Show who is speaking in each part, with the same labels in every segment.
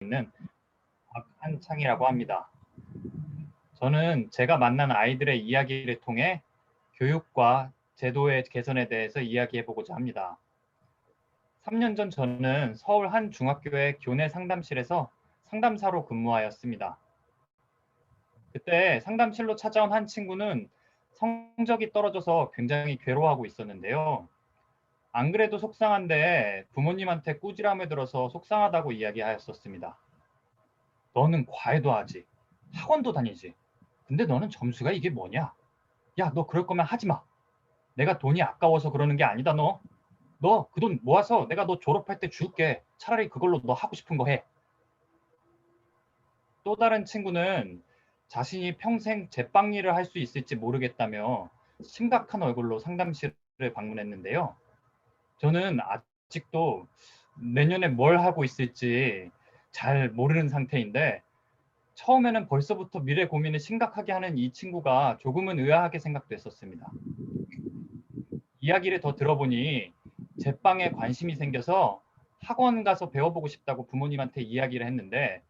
Speaker 1: 있는 박한창이라고 합니다. 저는 제가 만난 아이들의 이야기를 통해 교육과 제도의 개선에 대해서 이야기해보고자 합니다. 3년 전 저는 서울 한 중학교의 교내 상담실에서 상담사로 근무하였습니다. 그때 상담실로 찾아온 한 친구는 성적이 떨어져서 굉장히 괴로워하고 있었는데요. 안 그래도 속상한데 부모님한테 꾸지람을 들어서 속상하다고 이야기하였었습니다. 너는 과외도 하지, 학원도 다니지. 근데 너는 점수가 이게 뭐냐? 야, 너 그럴 거면 하지 마. 내가 돈이 아까워서 그러는 게 아니다, 너. 너 그 돈 모아서 내가 너 졸업할 때 줄게. 차라리 그걸로 너 하고 싶은 거 해. 또 다른 친구는 자신이 평생 제빵 일을 할 수 있을지 모르겠다며 심각한 얼굴로 상담실을 방문했는데요. 저는 아직도 내년에 뭘 하고 있을지 잘 모르는 상태인데 처음에는 벌써부터 미래 고민을 심각하게 하는 이 친구가 조금은 의아하게 생각됐었습니다. 이야기를 더 들어보니 제빵에 관심이 생겨서 학원 가서 배워보고 싶다고 부모님한테 이야기를 했는데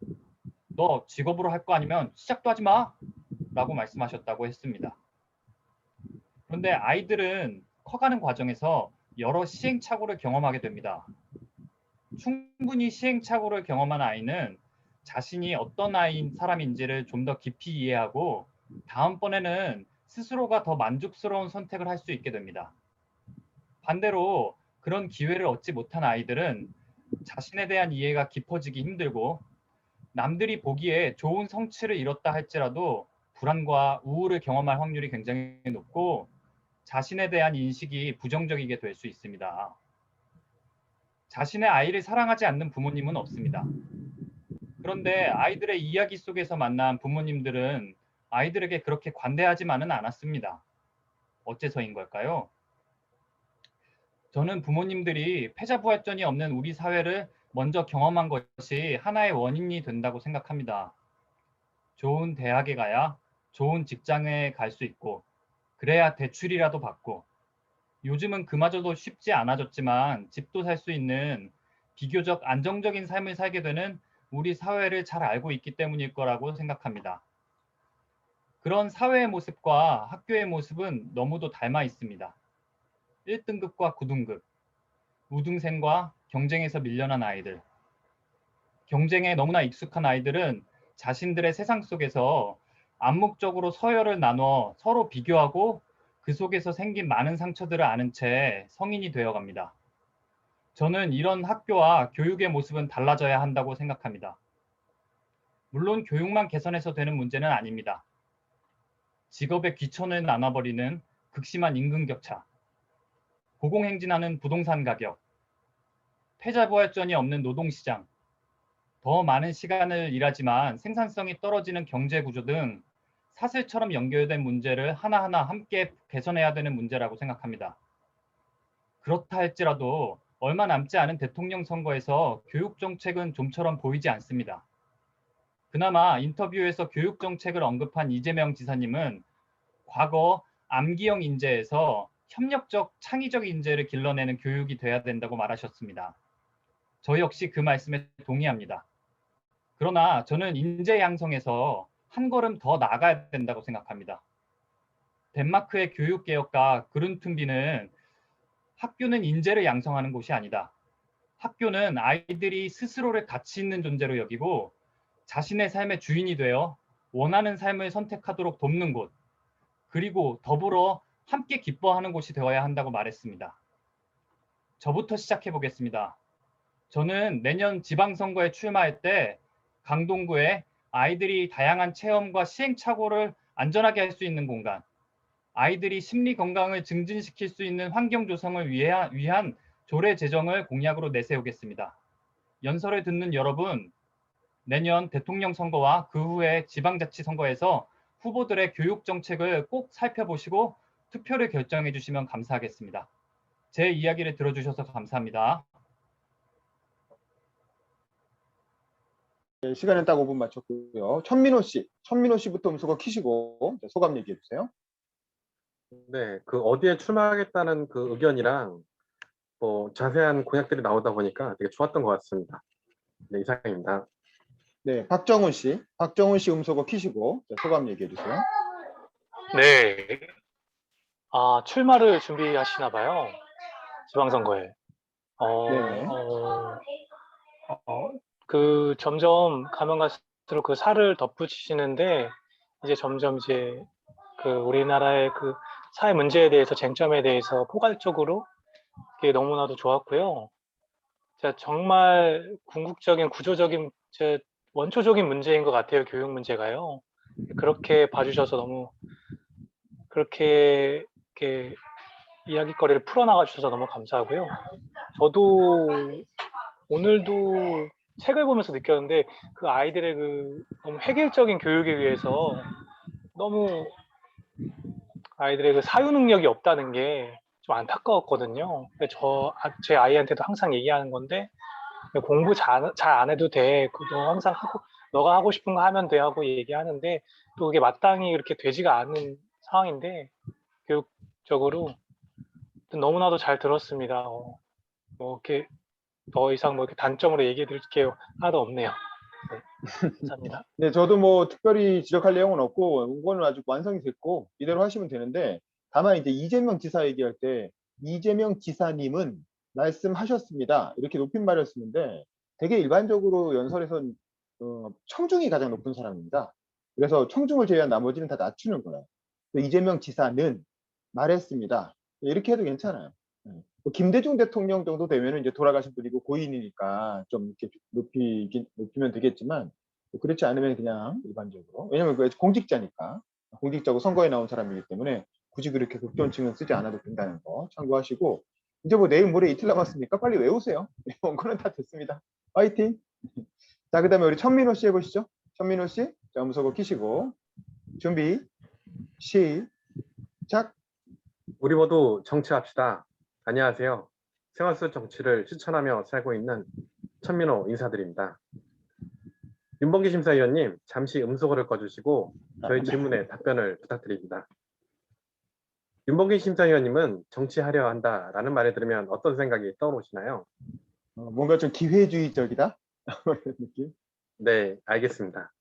Speaker 1: 너 직업으로 할 거 아니면 시작도 하지 마 라고 말씀하셨다고 했습니다. 그런데 아이들은 커가는 과정에서 여러 시행착오를 경험하게 됩니다. 충분히 시행착오를 경험한 아이는 자신이 어떤 사람인지를 좀 더 깊이 이해하고 다음번에는 스스로가 더 만족스러운 선택을 할 수 있게 됩니다. 반대로 그런 기회를 얻지 못한 아이들은 자신에 대한 이해가 깊어지기 힘들고 남들이 보기에 좋은 성취를 이뤘다 할지라도 불안과 우울을 경험할 확률이 굉장히 높고 자신에 대한 인식이 부정적이게 될 수 있습니다. 자신의 아이를 사랑하지 않는 부모님은 없습니다. 그런데 아이들의 이야기 속에서 만난 부모님들은 아이들에게 그렇게 관대하지만은 않았습니다. 어째서인 걸까요? 저는 부모님들이 패자부활전이 없는 우리 사회를 먼저 경험한 것이 하나의 원인이 된다고 생각합니다. 좋은 대학에 가야 좋은 직장에 갈 수 있고 그래야 대출이라도 받고 요즘은 그마저도 쉽지 않아졌지만 집도 살 수 있는 비교적 안정적인 삶을 살게 되는 우리 사회를 잘 알고 있기 때문일 거라고 생각합니다. 그런 사회의 모습과 학교의 모습은 너무도 닮아 있습니다. 1등급과 9등급, 우등생과 경쟁에서 밀려난 아이들. 경쟁에 너무나 익숙한 아이들은 자신들의 세상 속에서 암묵적으로 서열을 나눠 서로 비교하고 그 속에서 생긴 많은 상처들을 아는 채 성인이 되어 갑니다. 저는 이런 학교와 교육의 모습은 달라져야 한다고 생각합니다. 물론 교육만 개선해서 되는 문제는 아닙니다. 직업의 귀천을 나눠버리는 극심한 임금 격차, 고공행진하는 부동산 가격, 패자부활전이 없는 노동시장, 더 많은 시간을 일하지만 생산성이 떨어지는 경제 구조 등 사슬처럼 연결된 문제를 하나하나 함께 개선해야 되는 문제라고 생각합니다. 그렇다 할지라도 얼마 남지 않은 대통령 선거에서 교육 정책은 좀처럼 보이지 않습니다. 그나마 인터뷰에서 교육 정책을 언급한 이재명 지사님은 과거 암기형 인재에서 협력적 창의적 인재를 길러내는 교육이 돼야 된다고 말하셨습니다. 저 역시 그 말씀에 동의합니다. 그러나 저는 인재 양성에서 한 걸음 더 나아가야 된다고 생각합니다. 덴마크의 교육개혁가 그룬툰비는 학교는 인재를 양성하는 곳이 아니다. 학교는 아이들이 스스로를 가치 있는 존재로 여기고 자신의 삶의 주인이 되어 원하는 삶을 선택하도록 돕는 곳, 그리고 더불어 함께 기뻐하는 곳이 되어야 한다고 말했습니다. 저부터 시작해 보겠습니다. 저는 내년 지방선거에 출마할 때 강동구에 아이들이 다양한 체험과 시행착오를 안전하게 할 수 있는 공간, 아이들이 심리 건강을 증진시킬 수 있는 환경 조성을 위한 조례 제정을 공약으로 내세우겠습니다. 연설을 듣는 여러분, 내년 대통령 선거와 그 후에 지방자치 선거에서 후보들의 교육 정책을 꼭 살펴보시고 투표를 결정해 주시면 감사하겠습니다. 제 이야기를 들어주셔서 감사합니다.
Speaker 2: 네, 시간은 딱 5분 맞췄고요. 천민호 씨부터 음소거 키시고 소감 얘기해 주세요.
Speaker 3: 네, 그 어디에 출마하겠다는 그 의견이랑 뭐 자세한 공약들이 나오다 보니까 되게 좋았던 것 같습니다. 네, 이상입니다.
Speaker 2: 네, 박정훈 씨. 박정훈 씨 음소거 키시고 자, 소감 얘기해 주세요.
Speaker 4: 네. 아, 출마를 준비하시나 봐요. 지방선거에. 어,
Speaker 2: 네네.
Speaker 4: 어, 그 점점 가면 갈수록 그 살을 덧붙이시는데 이제 점점 이제 그 우리나라의 그 사회 문제에 대해서 쟁점에 대해서 포괄적으로 이게 너무나도 좋았고요. 진짜 정말 궁극적인 구조적인 원초적인 문제인 것 같아요. 교육 문제가요. 그렇게 봐주셔서 너무 그렇게 이렇게 이야기거리를 풀어나가 주셔서 너무 감사하고요. 저도 오늘도 책을 보면서 느꼈는데 그 아이들의 그 너무 획일적인 교육에 의해서 너무 아이들의 그 사유 능력이 없다는 게 좀 안타까웠거든요. 근데 제 아이한테도 항상 얘기하는 건데 공부 잘 안 해도 돼. 너 항상 너가 하고 싶은 거 하면 돼 하고 얘기하는데 또 그게 마땅히 그렇게 되지가 않은 상황인데 교육적으로 너무나도 잘 들었습니다. 뭐 이렇게 더 이상 뭐 이렇게 단점으로 얘기해 드릴 게 하나도 없네요. 네, 감사합니다.
Speaker 2: 네, 저도 뭐 특별히 지적할 내용은 없고 이거는 아주 완성이 됐고 이대로 하시면 되는데 다만 이제 이재명 지사 얘기할 때 이재명 지사님은 말씀하셨습니다. 이렇게 높임말을 쓰는데 되게 일반적으로 연설에선 청중이 가장 높은 사람입니다. 그래서 청중을 제외한 나머지는 다 낮추는 거예요. 이재명 지사는 말했습니다. 이렇게 해도 괜찮아요. 뭐 김대중 대통령 정도 되면은 이제 돌아가신 분이고 고인이니까 좀 이렇게 높이면 되겠지만 그렇지 않으면 그냥 일반적으로. 왜냐면 그 공직자니까. 공직자고 선거에 나온 사람이기 때문에 굳이 그렇게 극존칭은 쓰지 않아도 된다는 거 참고하시고 이제 뭐 내일 모레 이틀 남았으니까 빨리 외우세요. 원고는 다 됐습니다. 파이팅! 자, 그 다음에 우리 천민호 씨 해보시죠. 천민호 씨. 자, 음소거 키시고 준비 시작.
Speaker 3: 우리 모두 정치합시다. 안녕하세요. 생활 속 정치를 실천하며 살고 있는 천민호 인사드립니다. 윤봉기 심사위원님, 잠시 음소거를 꺼주시고 저희 질문에 답변을 부탁드립니다. 윤봉기 심사위원님은 정치하려 한다라는 말을 들으면 어떤 생각이 떠오르시나요?
Speaker 2: 뭔가 좀 기회주의적이다? 이런 느낌?
Speaker 3: 네, 알겠습니다.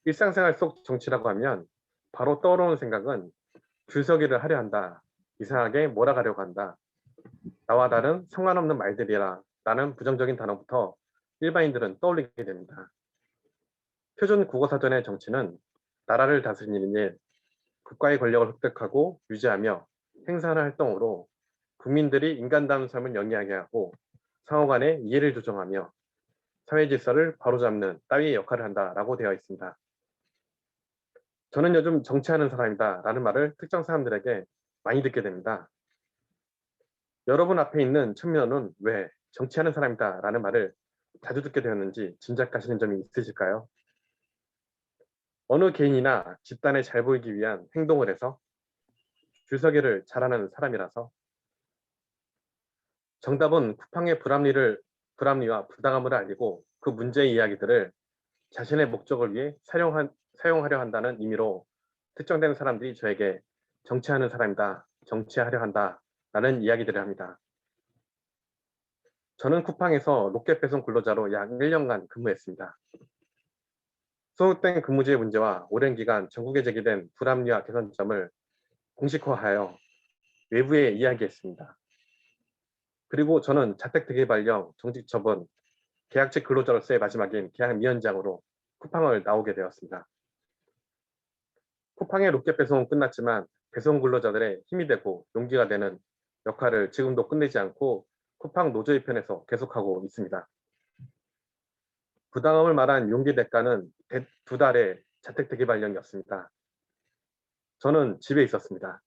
Speaker 3: 일상생활 속 정치라고 하면 바로 떠오르는 생각은 줄서기를 하려 한다, 이상하게 몰아가려고 한다, 나와 다른 상관없는 말들이라 라는 부정적인 단어부터 일반인들은 떠올리게 됩니다. 표준 국어사전의 정치는 나라를 다스리는 일, 국가의 권력을 획득하고 유지하며 행사하는 활동으로 국민들이 인간다운 삶을 영위하게 하고 상호 간의 이해를 조정하며 사회 질서를 바로잡는 따위의 역할을 한다라고 되어 있습니다. 저는 요즘 정치하는 사람이다 라는 말을 특정 사람들에게 많이 듣게 됩니다. 여러분 앞에 있는 천민호는 왜 정치하는 사람이다 라는 말을 자주 듣게 되었는지 짐작하시는 점이 있으실까요? 어느 개인이나 집단에 잘 보이기 위한 행동을 해서 줄서기를 잘하는 사람이라서. 정답은 쿠팡의 불합리와 부당함을 알리고 그 문제의 이야기들을 자신의 목적을 위해 사용하려 한다는 의미로 특정된 사람들이 저에게 정치하는 사람이다, 정치하려 한다 라는 이야기들을 합니다. 저는 쿠팡에서 로켓 배송 근로자로 약 1년간 근무했습니다. 소속된 근무지의 문제와 오랜 기간 전국에 제기된 불합리와 개선점을 공식화하여 외부에 이야기했습니다. 그리고 저는 자택대개발령, 정직처분, 계약직 근로자로서의 마지막인 계약 미연장으로 쿠팡을 나오게 되었습니다. 쿠팡의 로켓 배송은 끝났지만 배송 근로자들의 힘이 되고 용기가 되는 역할을 지금도 끝내지 않고 쿠팡 노조의 편에서 계속하고 있습니다. 부당함을 말한 용기 대가는 2달의 자택대개발령이었습니다. 저는 집에 있었습니다.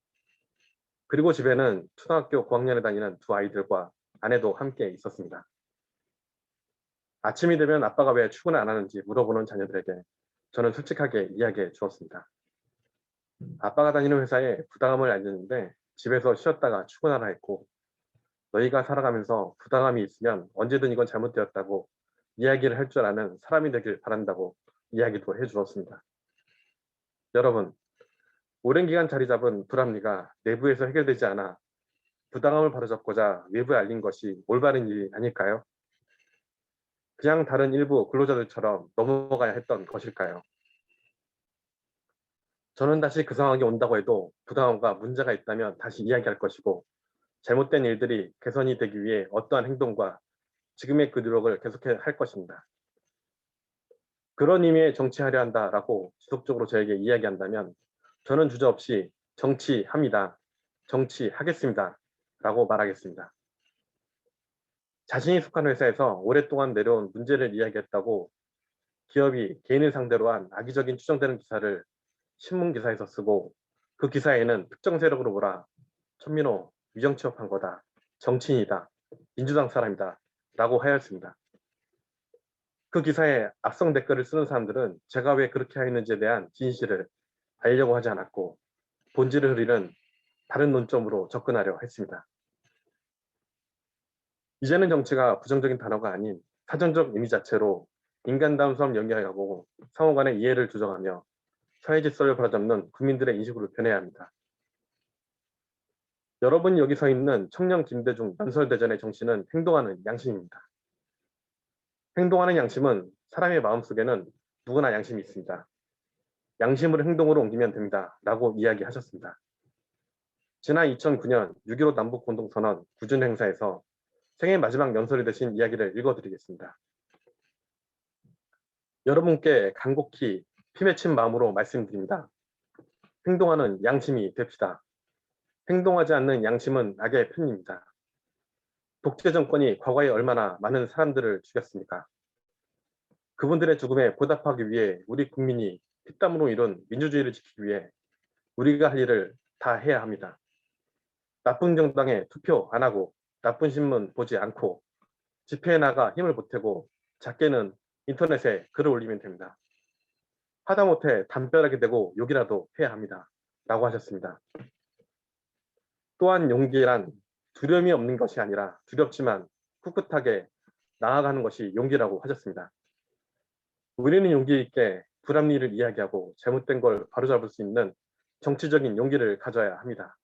Speaker 3: 그리고 집에는 초등학교 고학년에 다니는 두 아이들과 아내도 함께 있었습니다. 아침이 되면 아빠가 왜 출근을 안 하는지 물어보는 자녀들에게 저는 솔직하게 이야기해 주었습니다. 아빠가 다니는 회사에 부당함을 알렸는데 집에서 쉬었다가 출근하라 했고 너희가 살아가면서 부당함이 있으면 언제든 이건 잘못되었다고 이야기를 할 줄 아는 사람이 되길 바란다고 이야기도 해주었습니다. 여러분, 오랜 기간 자리 잡은 불합리가 내부에서 해결되지 않아 부당함을 바로잡고자 외부에 알린 것이 올바른 일이 아닐까요? 그냥 다른 일부 근로자들처럼 넘어가야 했던 것일까요? 저는 다시 그 상황이 온다고 해도 부당함과 문제가 있다면 다시 이야기할 것이고, 잘못된 일들이 개선이 되기 위해 어떠한 행동과 지금의 그 노력을 계속해야 할 것입니다. 그런 의미의 정치하려 한다라고 지속적으로 저에게 이야기한다면 저는 주저없이 정치합니다, 정치하겠습니다 라고 말하겠습니다. 자신이 속한 회사에서 오랫동안 내려온 문제를 이야기했다고 기업이 개인을 상대로 한 악의적인 추정되는 기사를 신문 기사에서 쓰고, 그 기사에는 특정 세력으로 보라, 천민호 위정 취업한 거다, 정치인이다, 민주당 사람이다 라고 하였습니다. 그 기사에 악성 댓글을 쓰는 사람들은 제가 왜 그렇게 하였는지에 대한 진실을 알려고 하지 않았고, 본질을 흐리는 다른 논점으로 접근하려 했습니다. 이제는 정치가 부정적인 단어가 아닌 사전적 의미 자체로 인간다운 수업 연결하고 상호 간의 이해를 조정하며 사회 질서를 바로잡는 국민들의 인식으로 변해야 합니다. 여러분이 여기 서 있는 청년 김대중 연설대전의 정신은 행동하는 양심입니다. 행동하는 양심은 사람의 마음속에는 누구나 양심이 있습니다. 양심을 행동으로 옮기면 됩니다 라고 이야기하셨습니다. 지난 2009년 6.15 남북공동선언 9주년 행사에서 생애 마지막 연설이 되신 이야기를 읽어드리겠습니다. 여러분께 간곡히 피맺힌 마음으로 말씀드립니다. 행동하는 양심이 됩시다. 행동하지 않는 양심은 악의 편입니다. 독재 정권이 과거에 얼마나 많은 사람들을 죽였습니까? 그분들의 죽음에 보답하기 위해 우리 국민이 피땀으로 이룬 민주주의를 지키기 위해 우리가 할 일을 다 해야 합니다. 나쁜 정당에 투표 안 하고, 나쁜 신문 보지 않고, 집회에 나가 힘을 보태고, 작게는 인터넷에 글을 올리면 됩니다. 하다못해 담벼락에 대고 욕이라도 해야 합니다 라고 하셨습니다. 또한 용기란 두려움이 없는 것이 아니라 두렵지만 꿋꿋하게 나아가는 것이 용기라고 하셨습니다. 우리는 용기 있게 불합리를 이야기하고 잘못된 걸 바로잡을 수 있는 정치적인 용기를 가져야 합니다.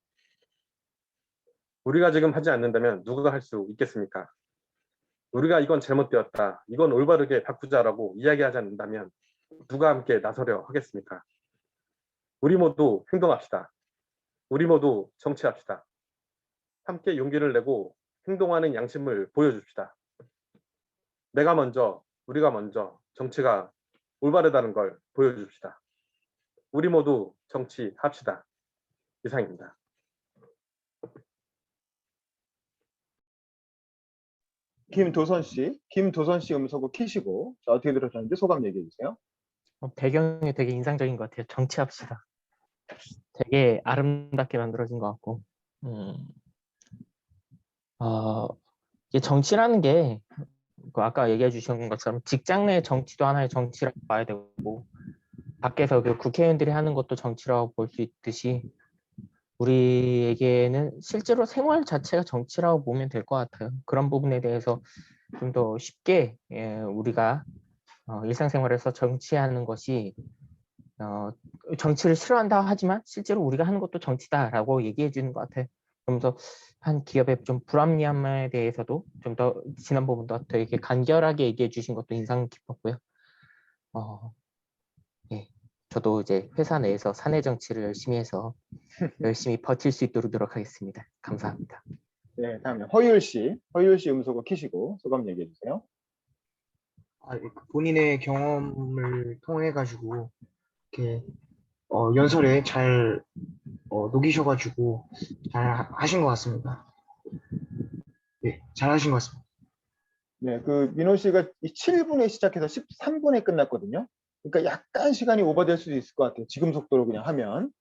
Speaker 3: 우리가 지금 하지 않는다면 누가 할 수 있겠습니까? 우리가 이건 잘못되었다, 이건 올바르게 바꾸자라고 이야기하지 않는다면 누가 함께 나서려 하겠습니까? 우리 모두 행동합시다. 우리 모두 정치합시다. 함께 용기를 내고 행동하는 양심을 보여줍시다. 내가 먼저, 우리가 먼저 정치가 올바르다는 걸 보여줍시다. 우리 모두 정치합시다. 이상입니다.
Speaker 2: 김도선 씨 음소거 키시고 자, 어떻게 들으셨는지 소감 얘기해 주세요.
Speaker 5: 배경이 되게 인상적인 것 같아요. 정치합시다. 되게 아름답게 만들어진 것 같고, 이게 정치라는 게, 그 아까 얘기해 주신 것처럼 직장 내 정치도 하나의 정치라고 봐야 되고, 밖에서 그 국회의원들이 하는 것도 정치라고 볼 수 있듯이, 우리에게는 실제로 생활 자체가 정치라고 보면 될 것 같아요. 그런 부분에 대해서 좀 더 쉽게 우리가 일상생활에서 정치하는 것이 정치를 싫어한다 하지만 실제로 우리가 하는 것도 정치다라고 얘기해 주는 것 같아요. 그러면서 한 기업의 좀 불합리함에 대해서도 좀 더 지난 부분도 되게 간결하게 얘기해 주신 것도 인상 깊었고요. 예, 저도 이제 회사 내에서 사내 정치를 열심히 해서 열심히 버틸 수 있도록 노력하겠습니다. 감사합니다.
Speaker 2: 네, 다음에 허율 씨 음소거 키시고 소감 얘기해 주세요.
Speaker 6: 본인의 경험을 통해 가지고 이렇게 연설에 잘 녹이셔가지고 잘 하신 것 같습니다. 네, 잘 하신 것 같습니다.
Speaker 2: 네, 그 민호 씨가 7분에 시작해서 13분에 끝났거든요. 그러니까 약간 시간이 오버될 수도 있을 것 같아요. 지금 속도로 그냥 하면.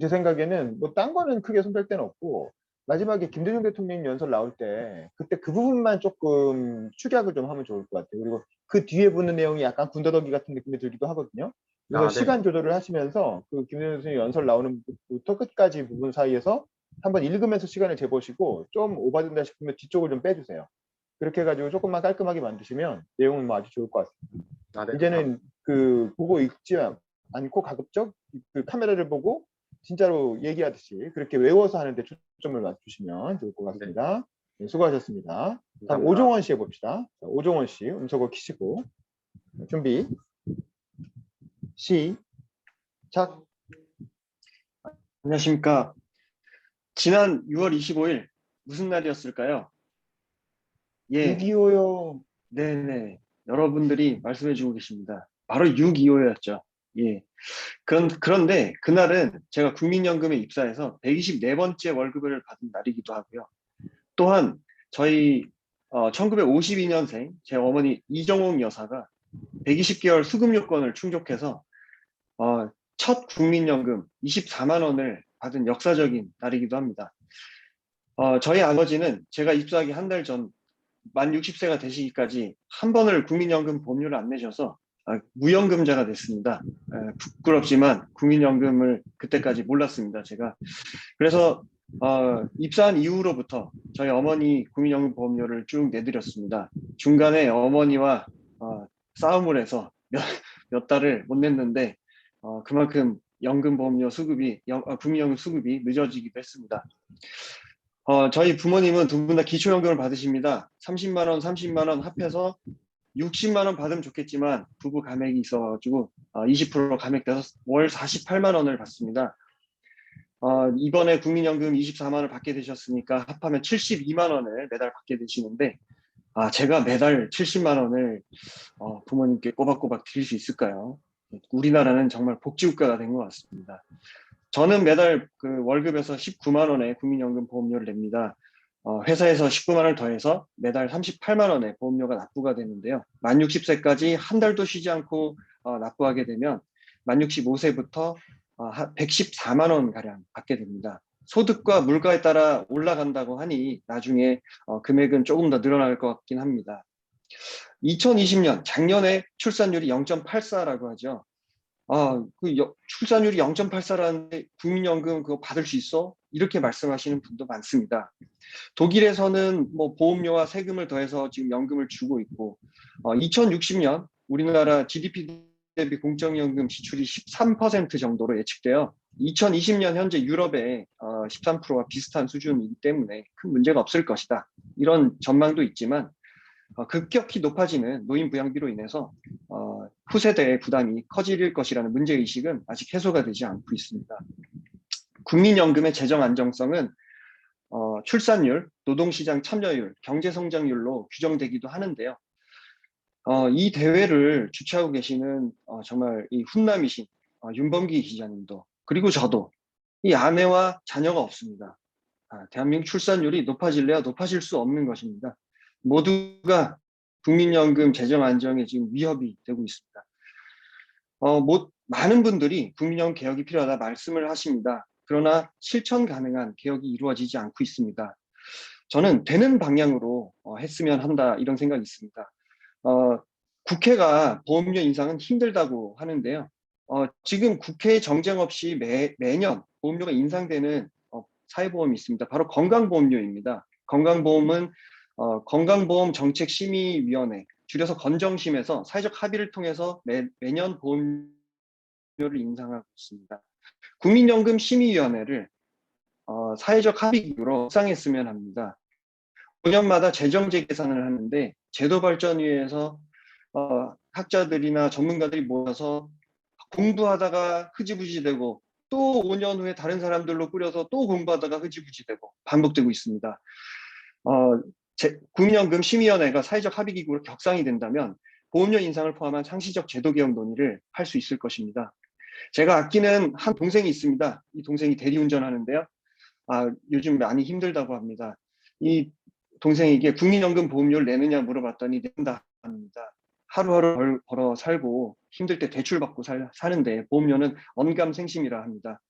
Speaker 2: 제 생각에는 뭐 딴 거는 크게 손댈 데는 없고 마지막에 김대중 대통령 연설 나올 때 그때 그 부분만 조금 축약을 좀 하면 좋을 것 같아요. 그리고 그 뒤에 붙는 내용이 약간 군더더기 같은 느낌이 들기도 하거든요. 그래서
Speaker 3: 네.
Speaker 2: 시간 조절을 하시면서 그 김대중 대통령 연설 나오는 부터 끝까지 부분 사이에서 한번 읽으면서 시간을 재보시고 좀 오버된다 싶으면 뒤쪽을 좀 빼주세요. 그렇게 해가지고 조금만 깔끔하게 만드시면 내용은 뭐 아주 좋을 것 같습니다.
Speaker 3: 네.
Speaker 2: 이제는 그 보고 읽지 않고 가급적 그 카메라를 보고 진짜로 얘기하듯이 그렇게 외워서 하는데 초점을 맞추시면 좋을 것 같습니다. 네, 수고하셨습니다. 다음
Speaker 3: 감사합니다.
Speaker 2: 오종원 씨 해봅시다. 자, 오종원 씨 음소거 키시고 준비 시작.
Speaker 7: 안녕하십니까. 지난 6월 25일 무슨 날이었을까요? 예,
Speaker 2: 6.25요.
Speaker 7: 네네. 여러분들이 말씀해주고 계십니다. 바로 6.25였죠. 예. 그런데 그날은 제가 국민연금에 입사해서 124번째 월급을 받은 날이기도 하고요. 또한 저희 1952년생 제 어머니 이정옥 여사가 120개월 수급요건을 충족해서 첫 국민연금 24만 원을 받은 역사적인 날이기도 합니다. 저희 아버지는 제가 입사하기 한 달 전 만 60세가 되시기까지 한 번을 국민연금 보험료를 안 내셔서 무연금자가 됐습니다. 부끄럽지만 국민연금을 그때까지 몰랐습니다, 제가. 그래서 입사한 이후로부터 저희 어머니 국민연금 보험료를 쭉 내드렸습니다. 중간에 어머니와 싸움을 해서 몇 달을 못 냈는데 그만큼 연금보험료 수급이 국민연금 수급이 늦어지기도 했습니다. 저희 부모님은 두 분 다 기초연금을 받으십니다. 30만 원, 30만 원 합해서 60만 원 받으면 좋겠지만 부부 감액이 있어가지고 20% 감액돼서 월 48만 원을 받습니다. 이번에 국민연금 24만 원을 받게 되셨으니까 합하면 72만 원을 매달 받게 되시는데 제가 매달 70만 원을 부모님께 꼬박꼬박 드릴 수 있을까요? 우리나라는 정말 복지국가가 된 것 같습니다. 저는 매달 그 월급에서 19만 원의 국민연금 보험료를 냅니다. 회사에서 19만 원을 더해서 매달 38만 원의 보험료가 납부가 되는데요. 만 60세까지 한 달도 쉬지 않고 납부하게 되면 만 65세부터 114만 원 가량 받게 됩니다. 소득과 물가에 따라 올라간다고 하니 나중에 금액은 조금 더 늘어날 것 같긴 합니다. 2020년 작년에 출산율이 0.84라고 하죠. 출산율이 0.84라는데 국민연금 그거 받을 수 있어? 이렇게 말씀하시는 분도 많습니다. 독일에서는 뭐 보험료와 세금을 더해서 지금 연금을 주고 있고 2060년 우리나라 GDP 대비 공적연금 지출이 13% 정도로 예측되어 2020년 현재 유럽의 13%와 비슷한 수준이기 때문에 큰 문제가 없을 것이다. 이런 전망도 있지만 급격히 높아지는 노인 부양비로 인해서 후세대의 부담이 커질 것이라는 문제의식은 아직 해소가 되지 않고 있습니다. 국민연금의 재정 안정성은 출산율, 노동시장 참여율, 경제성장률로 규정되기도 하는데요. 이 대회를 주최하고 계시는 정말 이 훈남이신 윤범기 기자님도 그리고 저도 이 아내와 자녀가 없습니다. 대한민국 출산율이 높아질래야 높아질 수 없는 것입니다. 모두가 국민연금 재정 안정에 지금 위협이 되고 있습니다. 많은 분들이 국민연금 개혁이 필요하다 말씀을 하십니다. 그러나 실천 가능한 개혁이 이루어지지 않고 있습니다. 저는 되는 방향으로 했으면 한다 이런 생각이 있습니다. 국회가 보험료 인상은 힘들다고 하는데요. 지금 국회 정쟁 없이 매년 보험료가 인상되는 사회보험이 있습니다. 바로 건강보험료입니다. 건강보험은 건강보험정책심의위원회, 줄여서 건정심에서 사회적 합의를 통해서 매년 보험료를 인상하고 있습니다. 국민연금심의위원회를 사회적 합의기구로 구상했으면 합니다. 5년마다 재정제 계산을 하는데 제도발전위에서 학자들이나 전문가들이 모여서 공부하다가 흐지부지 되고 또 5년 후에 다른 사람들로 꾸려서 또 공부하다가 흐지부지 되고 반복되고 있습니다. 국민연금 심의위원회가 사회적 합의기구로 격상이 된다면 보험료 인상을 포함한 상시적 제도개혁 논의를 할 수 있을 것입니다. 제가 아끼는 한 동생이 있습니다. 이 동생이 대리운전하는데요. 요즘 많이 힘들다고 합니다. 이 동생에게 국민연금 보험료를 내느냐 물어봤더니 낸다 합니다. 하루하루 벌어 살고 힘들 때 대출받고 사는데 보험료는 언감생심이라 합니다.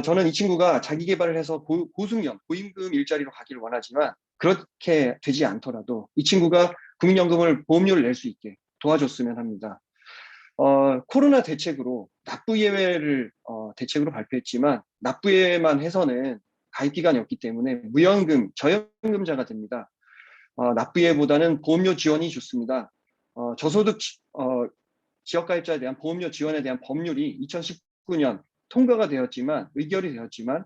Speaker 7: 저는 이 친구가 자기 개발을 해서 고숙련, 고임금 일자리로 가기를 원하지만 그렇게 되지 않더라도 이 친구가 국민연금을 보험료를 낼 수 있게 도와줬으면 합니다. 코로나 대책으로 납부 예외를 대책으로 발표했지만 납부 예외만 해서는 가입 기간이 없기 때문에 무연금, 저연금자가 됩니다. 납부 예외보다는 보험료 지원이 좋습니다. 저소득 지역가입자에 대한 보험료 지원에 대한 법률이 2019년 통과가 되었지만 의결이 되었지만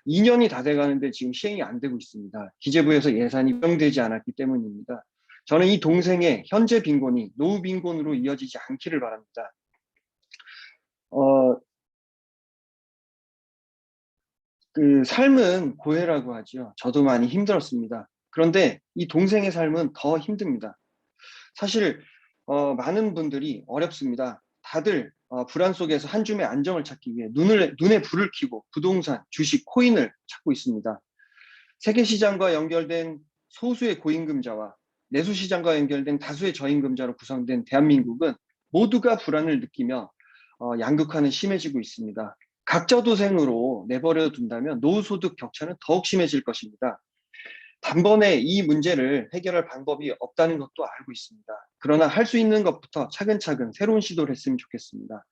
Speaker 7: 2년이 다 돼가는데 지금 시행이 안 되고 있습니다. 기재부에서 예산이 편성되지 않았기 때문입니다. 저는 이 동생의 현재 빈곤이 노후 빈곤으로 이어지지 않기를 바랍니다. 그 삶은 고해라고 하죠. 저도 많이 힘들었습니다. 그런데 이 동생의 삶은 더 힘듭니다. 사실 많은 분들이 어렵습니다. 다들 불안 속에서 한 줌의 안정을 찾기 위해 눈에 불을 켜고 부동산, 주식, 코인을 찾고 있습니다. 세계시장과 연결된 소수의 고임금자와 내수시장과 연결된 다수의 저임금자로 구성된 대한민국은 모두가 불안을 느끼며 양극화는 심해지고 있습니다. 각자도생으로 내버려 둔다면 노후소득 격차는 더욱 심해질 것입니다. 단번에 이 문제를 해결할 방법이 없다는 것도 알고 있습니다. 그러나 할 수 있는 것부터 차근차근 새로운 시도를 했으면 좋겠습니다.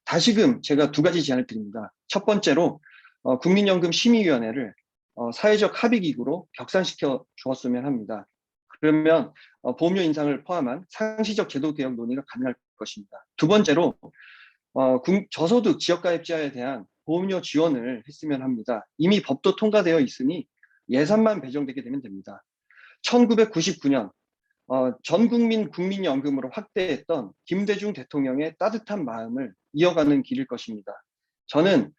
Speaker 7: 다시금 제가 두 가지 제안을 드립니다. 첫 번째로 국민연금 심의위원회를 사회적 합의기구로 격상시켜 주었으면 합니다. 그러면 보험료 인상을 포함한 상시적 제도 개혁 논의가 가능할 것입니다. 두 번째로 저소득 지역가입자에 대한 보험료 지원을 했으면 합니다. 이미 법도 통과되어 있으니 예산만 배정되게 되면 됩니다. 1999년 전 국민 국민연금으로 확대했던 김대중 대통령의 따뜻한 마음을 이어가는 길일 것입니다. 저는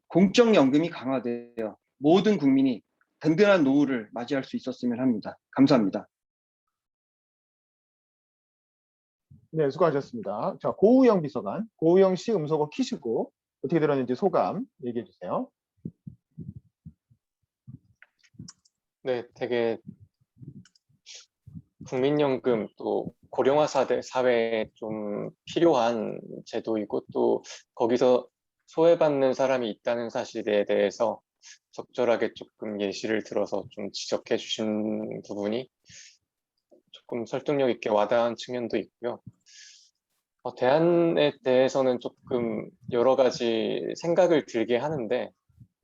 Speaker 7: 공적연금이 강화되어 모든 국민이 든든한 노후를 맞이할 수 있었으면 합니다. 감사합니다.
Speaker 2: 네, 수고하셨습니다. 자, 고우영 비서관, 고우영 씨 음소거 키시고 어떻게 들었는지 소감 얘기해 주세요.
Speaker 8: 네, 되게 국민연금 또 고령화 사회에 좀 필요한 제도이고 또 거기서 소외받는 사람이 있다는 사실에 대해서 적절하게 조금 예시를 들어서 좀 지적해 주신 부분이 조금 설득력 있게 와닿은 측면도 있고요. 대안에 대해서는 조금 여러 가지 생각을 들게 하는데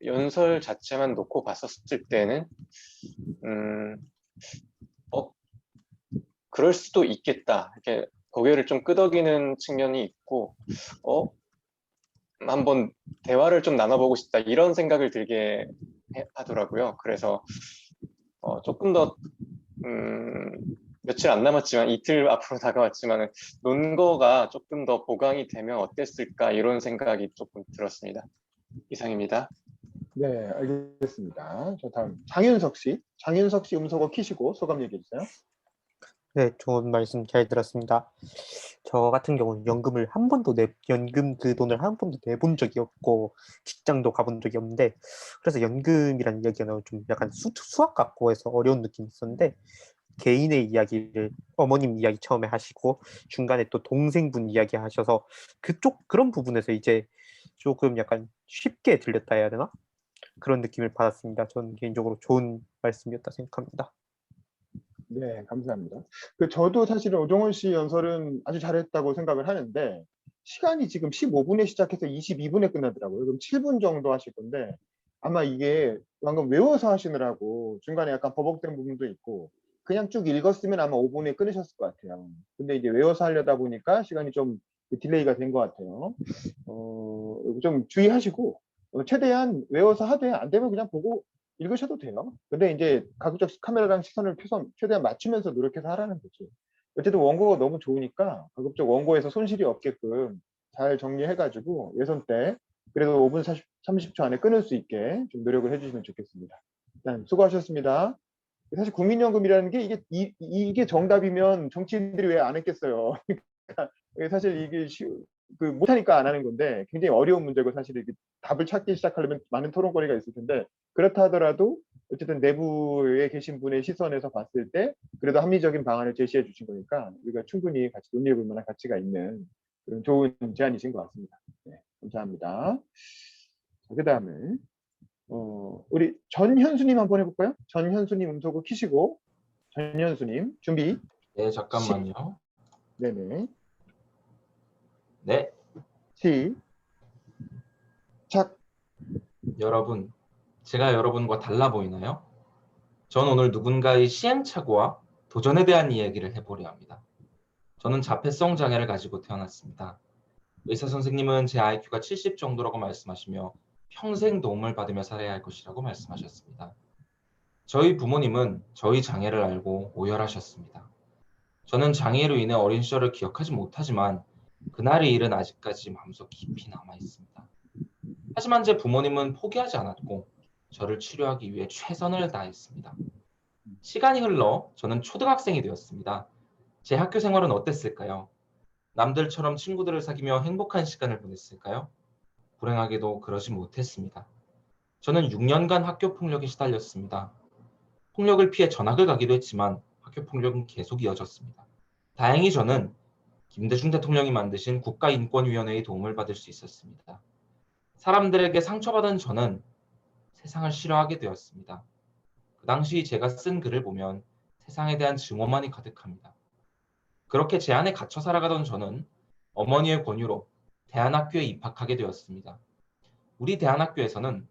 Speaker 8: 연설 자체만 놓고 봤었을 때는 그럴 수도 있겠다. 이렇게 고개를 좀 끄덕이는 측면이 있고 한번 대화를 좀 나눠보고 싶다 이런 생각을 들게 하더라고요. 그래서 조금 더 며칠 안 남았지만 이틀 앞으로 다가왔지만 논거가 조금 더 보강이 되면 어땠을까 이런 생각이 조금 들었습니다. 이상입니다.
Speaker 2: 네, 알겠습니다. 자, 다음 장윤석 씨 음소거 키시고 소감 얘기해 주세요.
Speaker 9: 네, 좋은 말씀 잘 들었습니다. 저 같은 경우는 연금 그 돈을 한 번도 내본 적이 없고 직장도 가본 적이 없는데 그래서 연금이라는 이야기가 좀 약간 수학 같고 해서 어려운 느낌이 있었는데 개인의 이야기를 어머님 이야기 처음에 하시고 중간에 또 동생분 이야기 하셔서 그런 부분에서 이제 조금 약간 쉽게 들렸다 해야 되나? 그런 느낌을 받았습니다. 저는 개인적으로 좋은 말씀이었다 생각합니다.
Speaker 2: 네, 감사합니다. 저도 사실은 오종훈 씨 연설은 아주 잘했다고 생각을 하는데 시간이 지금 15분에 시작해서 22분에 끝나더라고요. 그럼 7분 정도 하실 건데 아마 이게 방금 외워서 하시느라고 중간에 약간 버벅된 부분도 있고 그냥 쭉 읽었으면 아마 5분에 끊으셨을 것 같아요. 근데 이제 외워서 하려다 보니까 시간이 좀 딜레이가 된 것 같아요. 좀 주의하시고 최대한 외워서 하되 안 되면 그냥 보고 읽으셔도 돼요. 근데 이제 가급적 카메라랑 시선을 최대한 맞추면서 노력해서 하라는 거죠. 어쨌든 원고가 너무 좋으니까 가급적 원고에서 손실이 없게끔 잘 정리해가지고 예선 때 그래도 5분 30초 안에 끊을 수 있게 좀 노력을 해주시면 좋겠습니다. 일단 수고하셨습니다. 사실 국민연금이라는 게 이게 정답이면 정치인들이 왜 안 했겠어요. 그러니까 사실 이게 못하니까 안 하는 건데 굉장히 어려운 문제고 사실 이게 답을 찾기 시작하려면 많은 토론거리가 있을 텐데 그렇다 하더라도 어쨌든 내부에 계신 분의 시선에서 봤을 때 그래도 합리적인 방안을 제시해 주신 거니까 우리가 충분히 같이 논의해 볼 만한 가치가 있는 그런 좋은 제안이신 것 같습니다. 네, 감사합니다. 그 다음에 우리 전현수님 한번 해볼까요? 전현수님 음소거 키시고 전현수님 준비.
Speaker 10: 네, 잠깐만요.
Speaker 2: 네네.
Speaker 10: 네,
Speaker 2: 시작.
Speaker 10: 여러분, 제가 여러분과 달라 보이나요? 전 오늘 누군가의 시행착오와 도전에 대한 이야기를 해보려 합니다. 저는 자폐성 장애를 가지고 태어났습니다. 의사 선생님은 제 IQ가 70 정도라고 말씀하시며 평생 도움을 받으며 살아야 할 것이라고 말씀하셨습니다. 저희 부모님은 저희 장애를 알고 오열하셨습니다. 저는 장애로 인해 어린 시절을 기억하지 못하지만 그날의 일은 아직까지 마음속 깊이 남아 있습니다. 하지만 제 부모님은 포기하지 않았고 저를 치료하기 위해 최선을 다했습니다. 시간이 흘러 저는 초등학생이 되었습니다. 제 학교 생활은 어땠을까요? 남들처럼 친구들을 사귀며 행복한 시간을 보냈을까요? 불행하게도 그러지 못했습니다. 저는 6년간 학교 폭력에 시달렸습니다. 폭력을 피해 전학을 가기도 했지만 학교 폭력은 계속 이어졌습니다. 다행히 저는 김대중 대통령이 만드신 국가인권위원회의 도움을 받을 수 있었습니다. 사람들에게 상처받은 저는 세상을 싫어하게 되었습니다. 그 당시 제가 쓴 글을 보면 세상에 대한 증오만이 가득합니다. 그렇게 제 안에 갇혀 살아가던 저는 어머니의 권유로 대안학교에 입학하게 되었습니다. 우리 대안학교에서는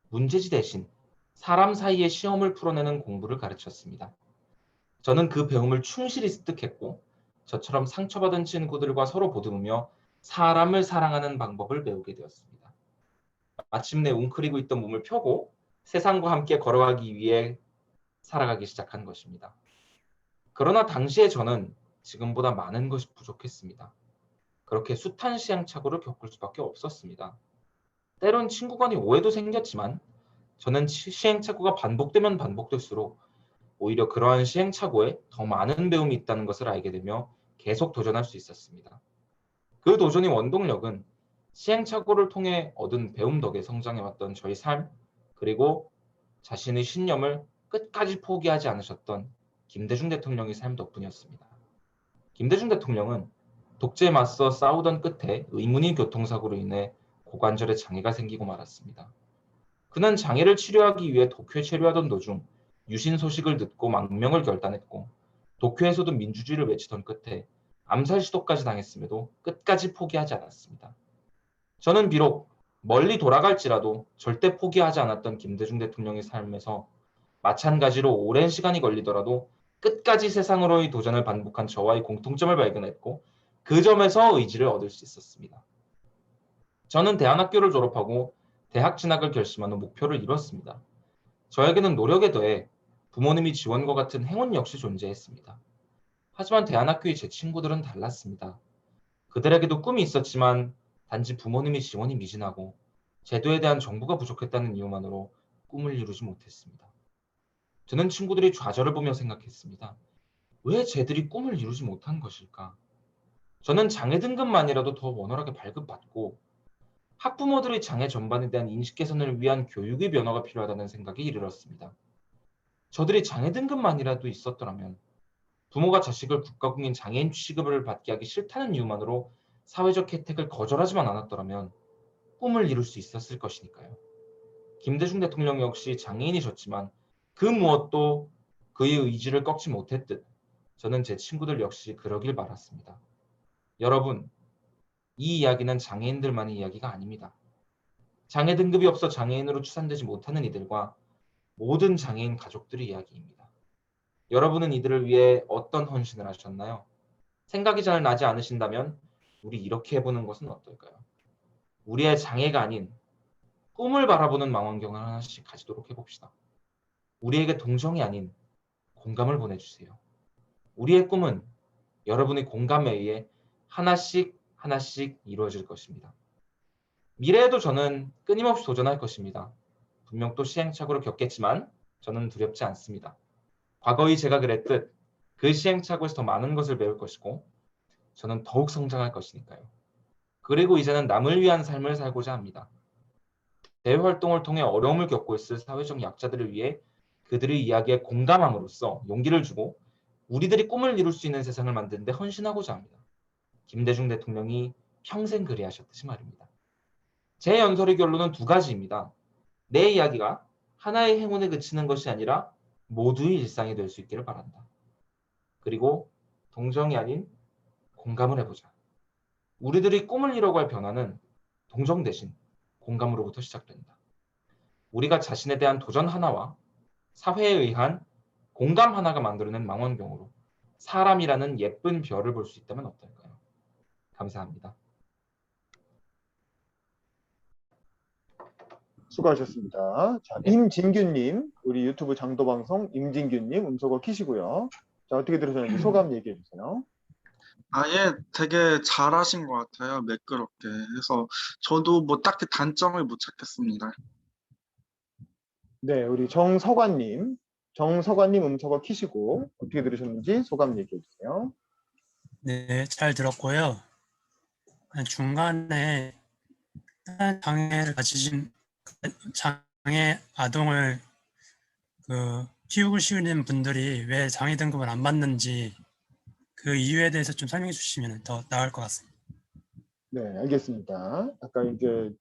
Speaker 10: 문제지 대신 사람 사이의 시험을 풀어내는 공부를 가르쳤습니다. 저는 그 배움을 충실히 습득했고 저처럼 상처받은 친구들과 서로 보듬으며 사람을 사랑하는 방법을 배우게 되었습니다. 마침내 웅크리고 있던 몸을 펴고 세상과 함께 걸어가기 위해 살아가기 시작한 것입니다. 그러나 당시에 저는 지금보다 많은 것이 부족했습니다. 그렇게 숱한 시행착오를 겪을 수밖에 없었습니다. 때론 친구 간의 오해도 생겼지만 저는 시행착오가 반복되면 반복될수록 오히려 그러한 시행착오에 더 많은 배움이 있다는 것을 알게 되며 계속 도전할 수 있었습니다. 그 도전의 원동력은 시행착오를 통해 얻은 배움 덕에 성장해왔던 저희 삶, 그리고 자신의 신념을 끝까지 포기하지 않으셨던 김대중 대통령의 삶 덕분이었습니다. 김대중 대통령은 독재에 맞서 싸우던 끝에 의문의 교통사고로 인해 고관절에 장애가 생기고 말았습니다. 그는 장애를 치료하기 위해 도쿄에 체류하던 도중 유신 소식을 듣고 망명을 결단했고 도쿄에서도 민주주의를 외치던 끝에 암살 시도까지 당했음에도 끝까지 포기하지 않았습니다. 저는 비록 멀리 돌아갈지라도 절대 포기하지 않았던 김대중 대통령의 삶에서 마찬가지로 오랜 시간이 걸리더라도 끝까지 세상으로의 도전을 반복한 저와의 공통점을 발견했고 그 점에서 의지를 얻을 수 있었습니다. 저는 대안학교를 졸업하고 대학 진학을 결심한 후 목표를 이뤘습니다. 저에게는 노력에 더해 부모님의 지원과 같은 행운 역시 존재했습니다. 하지만 대안학교의 제 친구들은 달랐습니다. 그들에게도 꿈이 있었지만 단지 부모님의 지원이 미진하고 제도에 대한 정보가 부족했다는 이유만으로 꿈을 이루지 못했습니다. 저는 친구들이 좌절을 보며 생각했습니다. 왜 쟤들이 꿈을 이루지 못한 것일까? 저는 장애 등급만이라도 더 원활하게 발급받고 학부모들의 장애 전반에 대한 인식 개선을 위한 교육의 변화가 필요하다는 생각에 이르렀습니다. 저들이 장애 등급만이라도 있었더라면 부모가 자식을 국가공인 장애인 취급을 받게 하기 싫다는 이유만으로 사회적 혜택을 거절하지만 않았더라면 꿈을 이룰 수 있었을 것이니까요. 김대중 대통령 역시 장애인이셨지만 그 무엇도 그의 의지를 꺾지 못했듯 저는 제 친구들 역시 그러길 바랐습니다. 여러분, 이 이야기는 장애인들만의 이야기가 아닙니다. 장애 등급이 없어 장애인으로 추산되지 못하는 이들과 모든 장애인 가족들의 이야기입니다. 여러분은 이들을 위해 어떤 헌신을 하셨나요? 생각이 잘 나지 않으신다면 우리 이렇게 해보는 것은 어떨까요? 우리의 장애가 아닌 꿈을 바라보는 망원경을 하나씩 가지도록 해봅시다. 우리에게 동정이 아닌 공감을 보내주세요. 우리의 꿈은 여러분의 공감에 의해 하나씩 이루어질 것입니다. 미래에도 저는 끊임없이 도전할 것입니다. 분명 또 시행착오를 겪겠지만 저는 두렵지 않습니다. 과거의 제가 그랬듯 그 시행착오에서 더 많은 것을 배울 것이고 저는 더욱 성장할 것이니까요. 그리고 이제는 남을 위한 삶을 살고자 합니다. 대외활동을 통해 어려움을 겪고 있을 사회적 약자들을 위해 그들의 이야기에 공감함으로써 용기를 주고 우리들이 꿈을 이룰 수 있는 세상을 만드는 데 헌신하고자 합니다. 김대중 대통령이 평생 그리하셨듯이 말입니다. 제 연설의 결론은 두 가지입니다. 내 이야기가 하나의 행운에 그치는 것이 아니라 모두의 일상이 될 수 있기를 바란다. 그리고 동정이 아닌 공감을 해보자. 우리들이 꿈을 이뤄갈 변화는 동정 대신 공감으로부터 시작된다. 우리가 자신에 대한 도전 하나와 사회에 의한 공감 하나가 만들어낸 망원경으로 사람이라는 예쁜 별을 볼 수 있다면 어떨까요? 감사합니다.
Speaker 2: 수고하셨습니다. 자, 임진규님, 우리 유튜브 장도방송 임진규님 음소거 키시고요. 자, 어떻게 들으셨는지 소감 얘기해 주세요.
Speaker 11: 아예 되게 잘하신 것 같아요. 매끄럽게 해서 저도 뭐 딱히 단점을 못 찾겠습니다.
Speaker 2: 네, 우리 정서관님 음소거 키시고 어떻게 들으셨는지 소감 얘기해 주세요.
Speaker 12: 네, 잘 들었고요. 중간에 장애를 가지신 장애 아동을 키우시는 분들이 왜 장애 등급을 안 받는지 그 이유에 대해서 좀 설명해 주시면 더 나을 것 같습니다.
Speaker 2: 네, 알겠습니다. 아까 이제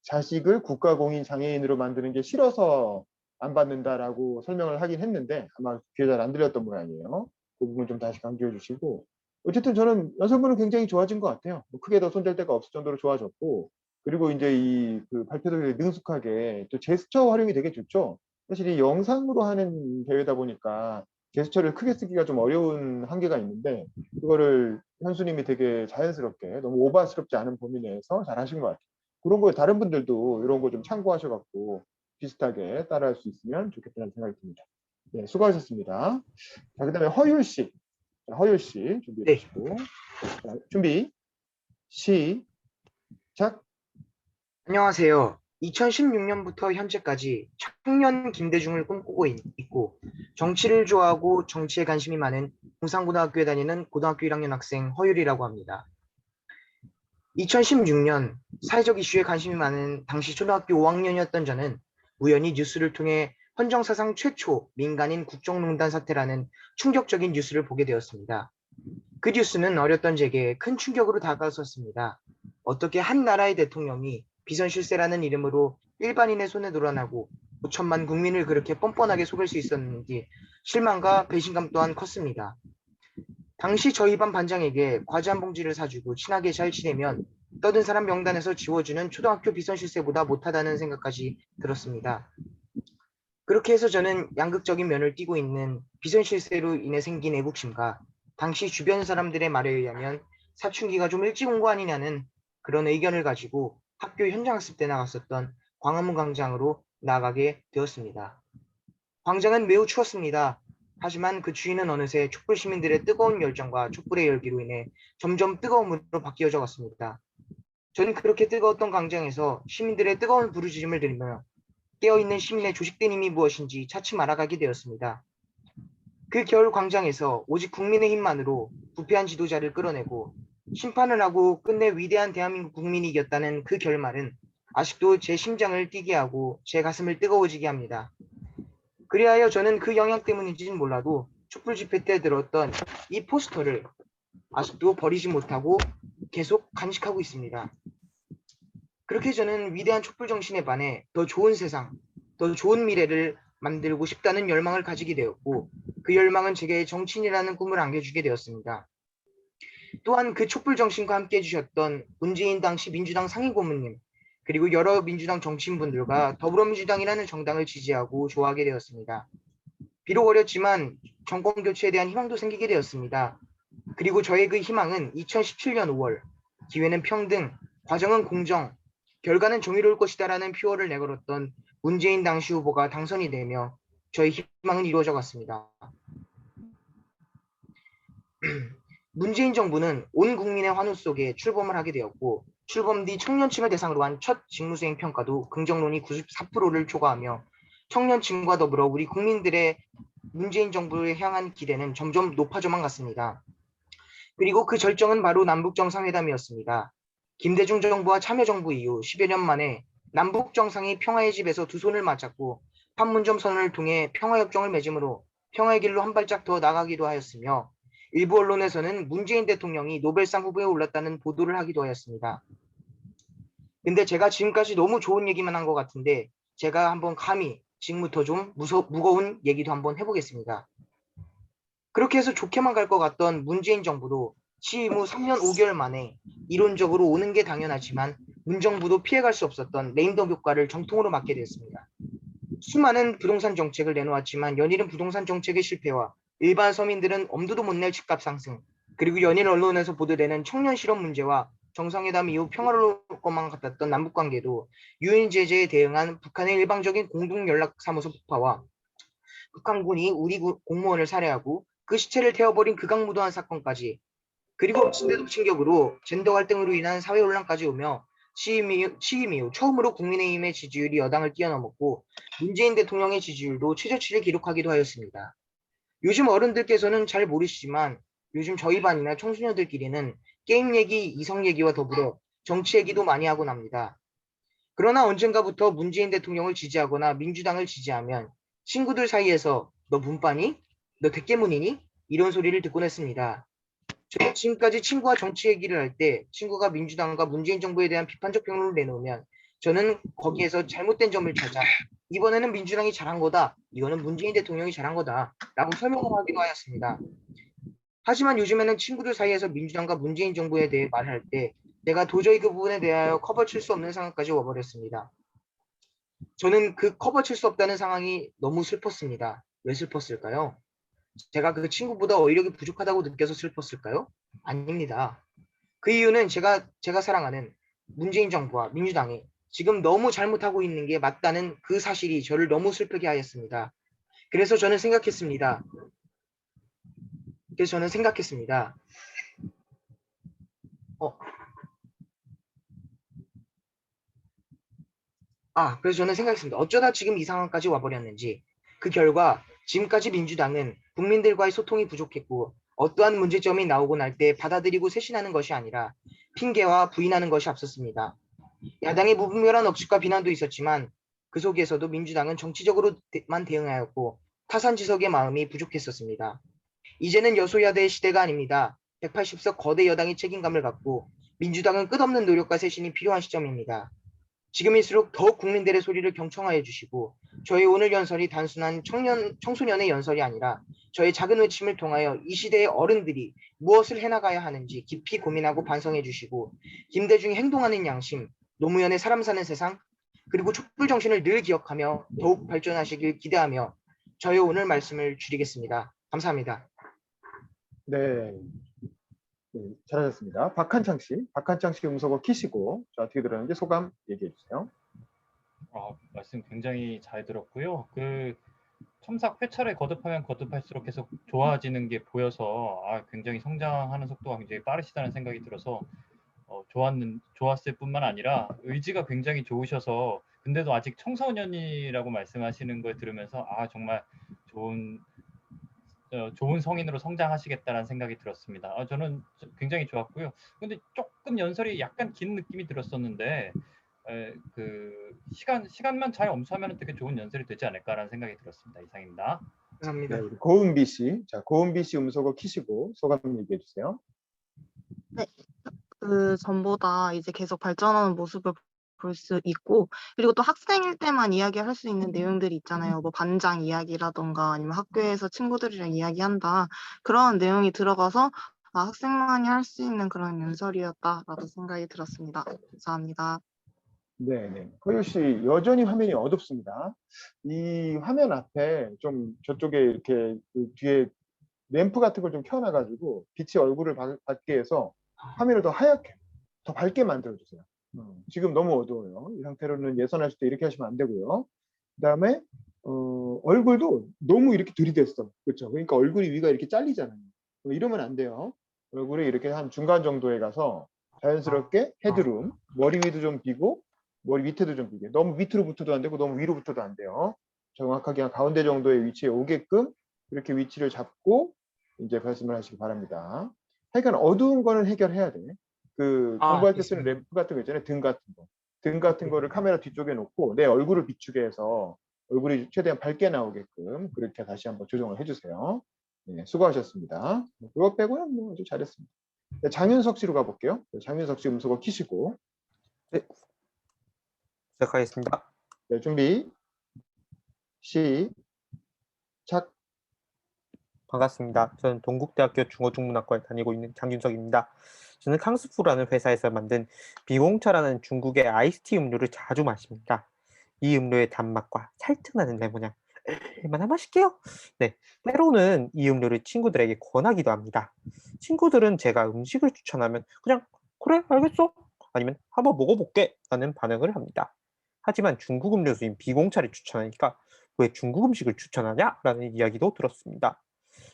Speaker 2: 자식을 국가공인 장애인으로 만드는 게 싫어서 안 받는다라고 설명을 하긴 했는데 아마 귀에 잘 안 들렸던 모양이에요. 그 부분 좀 다시 강조해 주시고 어쨌든 저는 연설문은 굉장히 좋아진 것 같아요. 뭐 크게 더 손댈 데가 없을 정도로 좋아졌고 그리고 이제 이 그 발표도 능숙하게 또 제스처 활용이 되게 좋죠. 사실 이 영상으로 하는 대회다 보니까 제스처를 크게 쓰기가 좀 어려운 한계가 있는데 그거를 현수님이 되게 자연스럽게 너무 오버스럽지 않은 범위 내에서 잘 하신 것 같아요. 그런 거 다른 분들도 이런 거 좀 참고하셔갖고 비슷하게 따라할 수 있으면 좋겠다는 생각이 듭니다. 네, 수고하셨습니다. 자, 그다음에 허율 씨, 허율 씨 준비해 주시고 자, 준비 시작.
Speaker 6: 안녕하세요. 2016년부터 현재까지 청년 김대중을 꿈꾸고 있고 정치를 좋아하고 정치에 관심이 많은 공산고등학교에 다니는 고등학교 1학년 학생 허율이라고 합니다. 2016년 사회적 이슈에 관심이 많은 당시 초등학교 5학년이었던 저는 우연히 뉴스를 통해 헌정사상 최초 민간인 국정농단 사태라는 충격적인 뉴스를 보게 되었습니다. 그 뉴스는 어렸던 제게 큰 충격으로 다가섰습니다. 어떻게 한 나라의 대통령이 비선실세라는 이름으로 일반인의 손에 놀아나고 5천만 국민을 그렇게 뻔뻔하게 속일 수 있었는지 실망과 배신감 또한 컸습니다. 당시 저희 반 반장에게 과자 한 봉지를 사주고 친하게 잘 지내면 떠든 사람 명단에서 지워주는 초등학교 비선실세보다 못하다는 생각까지 들었습니다. 그렇게 해서 저는 양극적인 면을 띠고 있는 비선실세로 인해 생긴 애국심과 당시 주변 사람들의 말에 의하면 사춘기가 좀 일찍 온 거 아니냐는 그런 의견을 가지고 학교 현장학습 때 나갔었던 광화문 광장으로 나가게 되었습니다. 광장은 매우 추웠습니다. 하지만 그 주위는 어느새 촛불 시민들의 뜨거운 열정과 촛불의 열기로 인해 점점 뜨거움으로 바뀌어져 갔습니다. 저는 그렇게 뜨거웠던 광장에서 시민들의 뜨거운 부르짖음을 들으며 깨어있는 시민의 조직된 힘이 무엇인지 차츰 알아가게 되었습니다. 그 겨울 광장에서 오직 국민의힘만으로 부패한 지도자를 끌어내고 심판을 하고 끝내 위대한 대한민국 국민이 이겼다는 그 결말은 아직도 제 심장을 뛰게 하고 제 가슴을 뜨거워지게 합니다. 그리하여 저는 그 영향 때문인지는 몰라도 촛불 집회 때 들었던 이 포스터를 아직도 버리지 못하고 계속 간직하고 있습니다. 그렇게 저는 위대한 촛불 정신에 반해 더 좋은 세상, 더 좋은 미래를 만들고 싶다는 열망을 가지게 되었고 그 열망은 제게 정치인이라는 꿈을 안겨주게 되었습니다. 또한 그 촛불 정신과 함께 해주셨던 문재인 당시 민주당 상임고문님 그리고 여러 민주당 정치인분들과 더불어민주당이라는 정당을 지지하고 좋아하게 되었습니다. 비록 어렸지만 정권 교체에 대한 희망도 생기게 되었습니다. 그리고 저의 그 희망은 2017년 5월 기회는 평등, 과정은 공정, 결과는 정의로울 것이다라는 표어를 내걸었던 문재인 당시 후보가 당선이 되며 저의 희망은 이루어져 갔습니다. 문재인 정부는 온 국민의 환호 속에 출범을 하게 되었고 출범 뒤 청년층을 대상으로 한 첫 직무수행 평가도 긍정론이 94%를 초과하며 청년층과 더불어 우리 국민들의 문재인 정부에 향한 기대는 점점 높아져만 갔습니다. 그리고 그 절정은 바로 남북정상회담이었습니다. 김대중 정부와 참여정부 이후 10여 년 만에 남북정상이 평화의 집에서 두 손을 맞잡고 판문점 선언을 통해 평화협정을 맺음으로 평화의 길로 한 발짝 더 나가기도 하였으며 일부 언론에서는 문재인 대통령이 노벨상 후보에 올랐다는 보도를 하기도 하였습니다. 근데 제가 지금까지 너무 좋은 얘기만 한 것 같은데 제가 한번 감히 지금부터 좀 무거운 얘기도 한번 해보겠습니다. 그렇게 해서 좋게만 갈 것 같던 문재인 정부도 취임 후 3년 5개월 만에 이론적으로 오는 게 당연하지만 문정부도 피해갈 수 없었던 레임덕 효과를 정통으로 맞게 되었습니다. 수많은 부동산 정책을 내놓았지만 연일은 부동산 정책의 실패와 일반 서민들은 엄두도 못 낼 집값 상승, 그리고 연일 언론에서 보도되는 청년 실업 문제와 정상회담 이후 평화로울 것만 같았던 남북관계도 유엔 제재에 대응한 북한의 일방적인 공동연락사무소 폭파와 북한군이 우리 공무원을 살해하고 그 시체를 태워버린 극악무도한 사건까지, 그리고 엎친 데 덮친 격으로 젠더 갈등으로 인한 사회 혼란까지 오며 취임 이후 처음으로 국민의힘의 지지율이 여당을 뛰어넘었고 문재인 대통령의 지지율도 최저치를 기록하기도 하였습니다. 요즘 어른들께서는 잘 모르시지만 요즘 저희 반이나 청소년들끼리는 게임 얘기, 이성 얘기와 더불어 정치 얘기도 많이 하곤 합니다. 그러나 언젠가부터 문재인 대통령을 지지하거나 민주당을 지지하면 친구들 사이에서 너 문빠니? 너 대깨문이니? 이런 소리를 듣곤 했습니다. 저는 지금까지 친구와 정치 얘기를 할 때 친구가 민주당과 문재인 정부에 대한 비판적 평론을 내놓으면 저는 거기에서 잘못된 점을 찾아 이번에는 민주당이 잘한 거다, 이거는 문재인 대통령이 잘한 거다 라고 설명을 하기도 하였습니다. 하지만 요즘에는 친구들 사이에서 민주당과 문재인 정부에 대해 말할 때 내가 도저히 그 부분에 대하여 커버칠 수 없는 상황까지 와버렸습니다. 저는 그 커버칠 수 없다는 상황이 너무 슬펐습니다. 왜 슬펐을까요? 제가 그 친구보다 어휘력이 부족하다고 느껴서 슬펐을까요? 아닙니다. 그 이유는 제가 사랑하는 문재인 정부와 민주당이 지금 너무 잘못하고 있는 게 맞다는 그 사실이 저를 너무 슬프게 하였습니다. 그래서 저는 생각했습니다. 그래서 저는 생각했습니다. 어쩌다 지금 이 상황까지 와버렸는지. 그 결과 지금까지 민주당은 국민들과의 소통이 부족했고 어떠한 문제점이 나오고 날 때 받아들이고 쇄신하는 것이 아니라 핑계와 부인하는 것이 앞섰습니다. 야당의 무분별한 억측과 비난도 있었지만 그 속에서도 민주당은 정치적으로만 대응하였고 타산지석의 마음이 부족했었습니다. 이제는 여소야대의 시대가 아닙니다. 180석 거대 여당이 책임감을 갖고 민주당은 끝없는 노력과 쇄신이 필요한 시점입니다. 지금일수록 더욱 국민들의 소리를 경청하여 주시고 저희 오늘 연설이 단순한 청소년의 연설이 아니라 저의 작은 외침을 통하여 이 시대의 어른들이 무엇을 해나가야 하는지 깊이 고민하고 반성해 주시고 김대중이 행동하는 양심, 노무현의 사람 사는 세상, 그리고 촛불 정신을 늘 기억하며 더욱 발전하시길 기대하며 저의 오늘 말씀을 줄이겠습니다. 감사합니다.
Speaker 2: 네. 네, 잘하셨습니다. 박한창 씨 음소거 키시고 자, 어떻게 들었는지 소감 얘기해 주세요.
Speaker 1: 말씀 굉장히 잘 들었고요. 그 첨삭 회차를 거듭하면 거듭할수록 계속 좋아지는 게 보여서 굉장히 성장하는 속도가 굉장히 빠르시다는 생각이 들어서 좋았을 뿐만 아니라 의지가 굉장히 좋으셔서 근데도 아직 청소년이라고 말씀하시는 걸 들으면서 정말 좋은 성인으로 성장하시겠다는 생각이 들었습니다. 저는 굉장히 좋았고요. 근데 조금 연설이 약간 긴 느낌이 들었었는데 그 시간만 잘 엄수하면 되게 좋은 연설이 되지 않을까라는 생각이 들었습니다. 이상입니다.
Speaker 6: 감사합니다.
Speaker 2: 네, 우리 고은비 씨, 자 고은비 씨 음소거 키시고 소감 얘기해 주세요.
Speaker 13: 네, 그 전보다 이제 계속 발전하는 모습을 볼 수 있고, 그리고 또 학생일 때만 이야기할 수 있는 내용들이 있잖아요. 뭐 반장 이야기라던가 아니면 학교에서 친구들이랑 이야기한다, 그런 내용이 들어가서 학생만이 할 수 있는 그런 연설이었다라고 생각이 들었습니다. 감사합니다.
Speaker 2: 네. 허유 씨 여전히 화면이 어둡습니다. 이 화면 앞에 좀 저쪽에 이렇게 그 뒤에 램프 같은 걸 좀 켜놔가지고 빛이 얼굴을 받게 해서 화면을 더 하얗게, 더 밝게 만들어주세요. 지금 너무 어두워요. 이 상태로는 예선하실 때 이렇게 하시면 안 되고요. 그다음에 얼굴도 너무 이렇게 들이댔어, 그렇죠? 그러니까 얼굴이 위가 이렇게 잘리잖아요. 이러면 안 돼요. 얼굴이 이렇게 한 중간 정도에 가서 자연스럽게 헤드룸, 머리 위도 좀 비고 머리 밑에도 좀 비게. 너무 밑으로부터도 안 되고 너무 위로부터도 안 돼요. 정확하게 한 가운데 정도의 위치에 오게끔 이렇게 위치를 잡고 이제 말씀을 하시기 바랍니다. 하여간 어두운 거는 해결해야 돼. 그 공부할 때 쓰는 램프 같은 거 있잖아요. 등 같은 거. 등 같은 거를 카메라 뒤쪽에 놓고 내 얼굴을 비추게 해서 얼굴이 최대한 밝게 나오게끔 그렇게 다시 한번 조정을 해주세요. 네, 수고하셨습니다. 그거 빼고는 뭐 아주 잘했습니다. 네, 장윤석 씨로 가볼게요. 네, 장윤석 씨 음소거 키시고.
Speaker 9: 네. 시작하겠습니다.
Speaker 2: 네, 준비. 시작.
Speaker 9: 반갑습니다. 저는 동국대학교 중어중문학과에 다니고 있는 장윤석입니다. 저는 캉스푸라는 회사에서 만든 비공차라는 중국의 아이스티 음료를 자주 마십니다. 이 음료의 단맛과 살짝나는 레몬향, 얼마나 맛있게요? 네, 때로는 이 음료를 친구들에게 권하기도 합니다. 친구들은 제가 음식을 추천하면 그냥 그래, 알겠어. 아니면 한번 먹어볼게 라는 반응을 합니다. 하지만 중국 음료수인 비공차를 추천하니까 왜 중국 음식을 추천하냐? 라는 이야기도 들었습니다.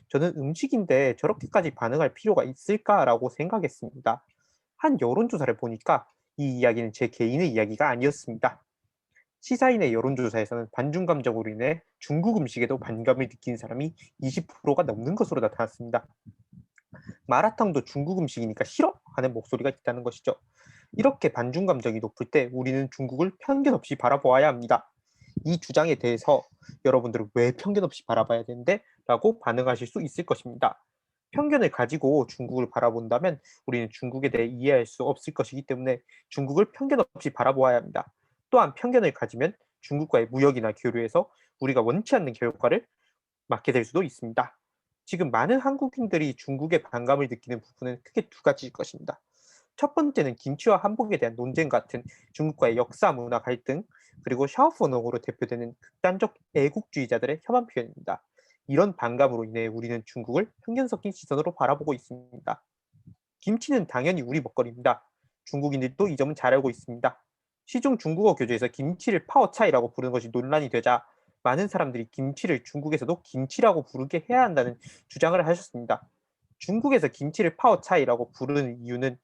Speaker 9: 저는 음식인데 저렇게까지 반응할 필요가 있을까라고 생각했습니다. 한 여론조사를 보니까 이 이야기는 제 개인의 이야기가 아니었습니다. 시사인의 여론조사에서는 반중 감정으로 인해 중국 음식에도 반감을 느끼는 사람이 20%가 넘는 것으로 나타났습니다. 마라탕도 중국 음식이니까 싫어 하는 목소리가 있다는 것이죠. 이렇게 반중 감정이 높을 때 우리는 중국을 편견 없이 바라보아야 합니다. 이 주장에 대해서 여러분들은 왜 편견 없이 바라봐야 되는데? 라고 반응하실 수 있을 것입니다. 편견을 가지고 중국을 바라본다면 우리는 중국에 대해 이해할 수 없을 것이기 때문에 중국을 편견 없이 바라보아야 합니다. 또한 편견을 가지면 중국과의 무역이나 교류에서 우리가 원치 않는 결과를 맞게 될 수도 있습니다. 지금 많은 한국인들이 중국에 반감을 느끼는 부분은 크게 두 가지일 것입니다. 첫 번째는 김치와 한복에 대한 논쟁 같은 중국과의 역사 문화 갈등, 그리고 샤오푸노으로 대표되는 극단적 애국주의자들의 혐한 표현입니다. 이런 반감으로 인해 우리는 중국을 편견 섞인 시선으로 바라보고 있습니다. 김치는 당연히 우리 먹거리입니다. 중국인들도 이 점은 잘 알고 있습니다. 시중 중국어 교재에서 김치를 파오차이라고 부르는 것이 논란이 되자 많은 사람들이 김치를 중국에서도 김치라고 부르게 해야 한다는 주장을 하셨습니다. 중국에서 김치를 파오차이라고 부르는 이유는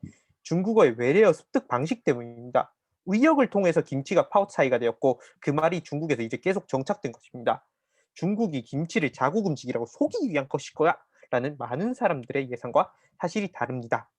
Speaker 9: 중국어의 외래어 습득 방식 때문입니다. 의역을 통해서 김치가 파오차이가 되었고 그 말이 중국에서 이제 계속 정착된 것입니다. 중국이 김치를 자국 음식이라고 속이기 위한 것일 거야 라는 많은 사람들의 예상과 사실이 다릅니다.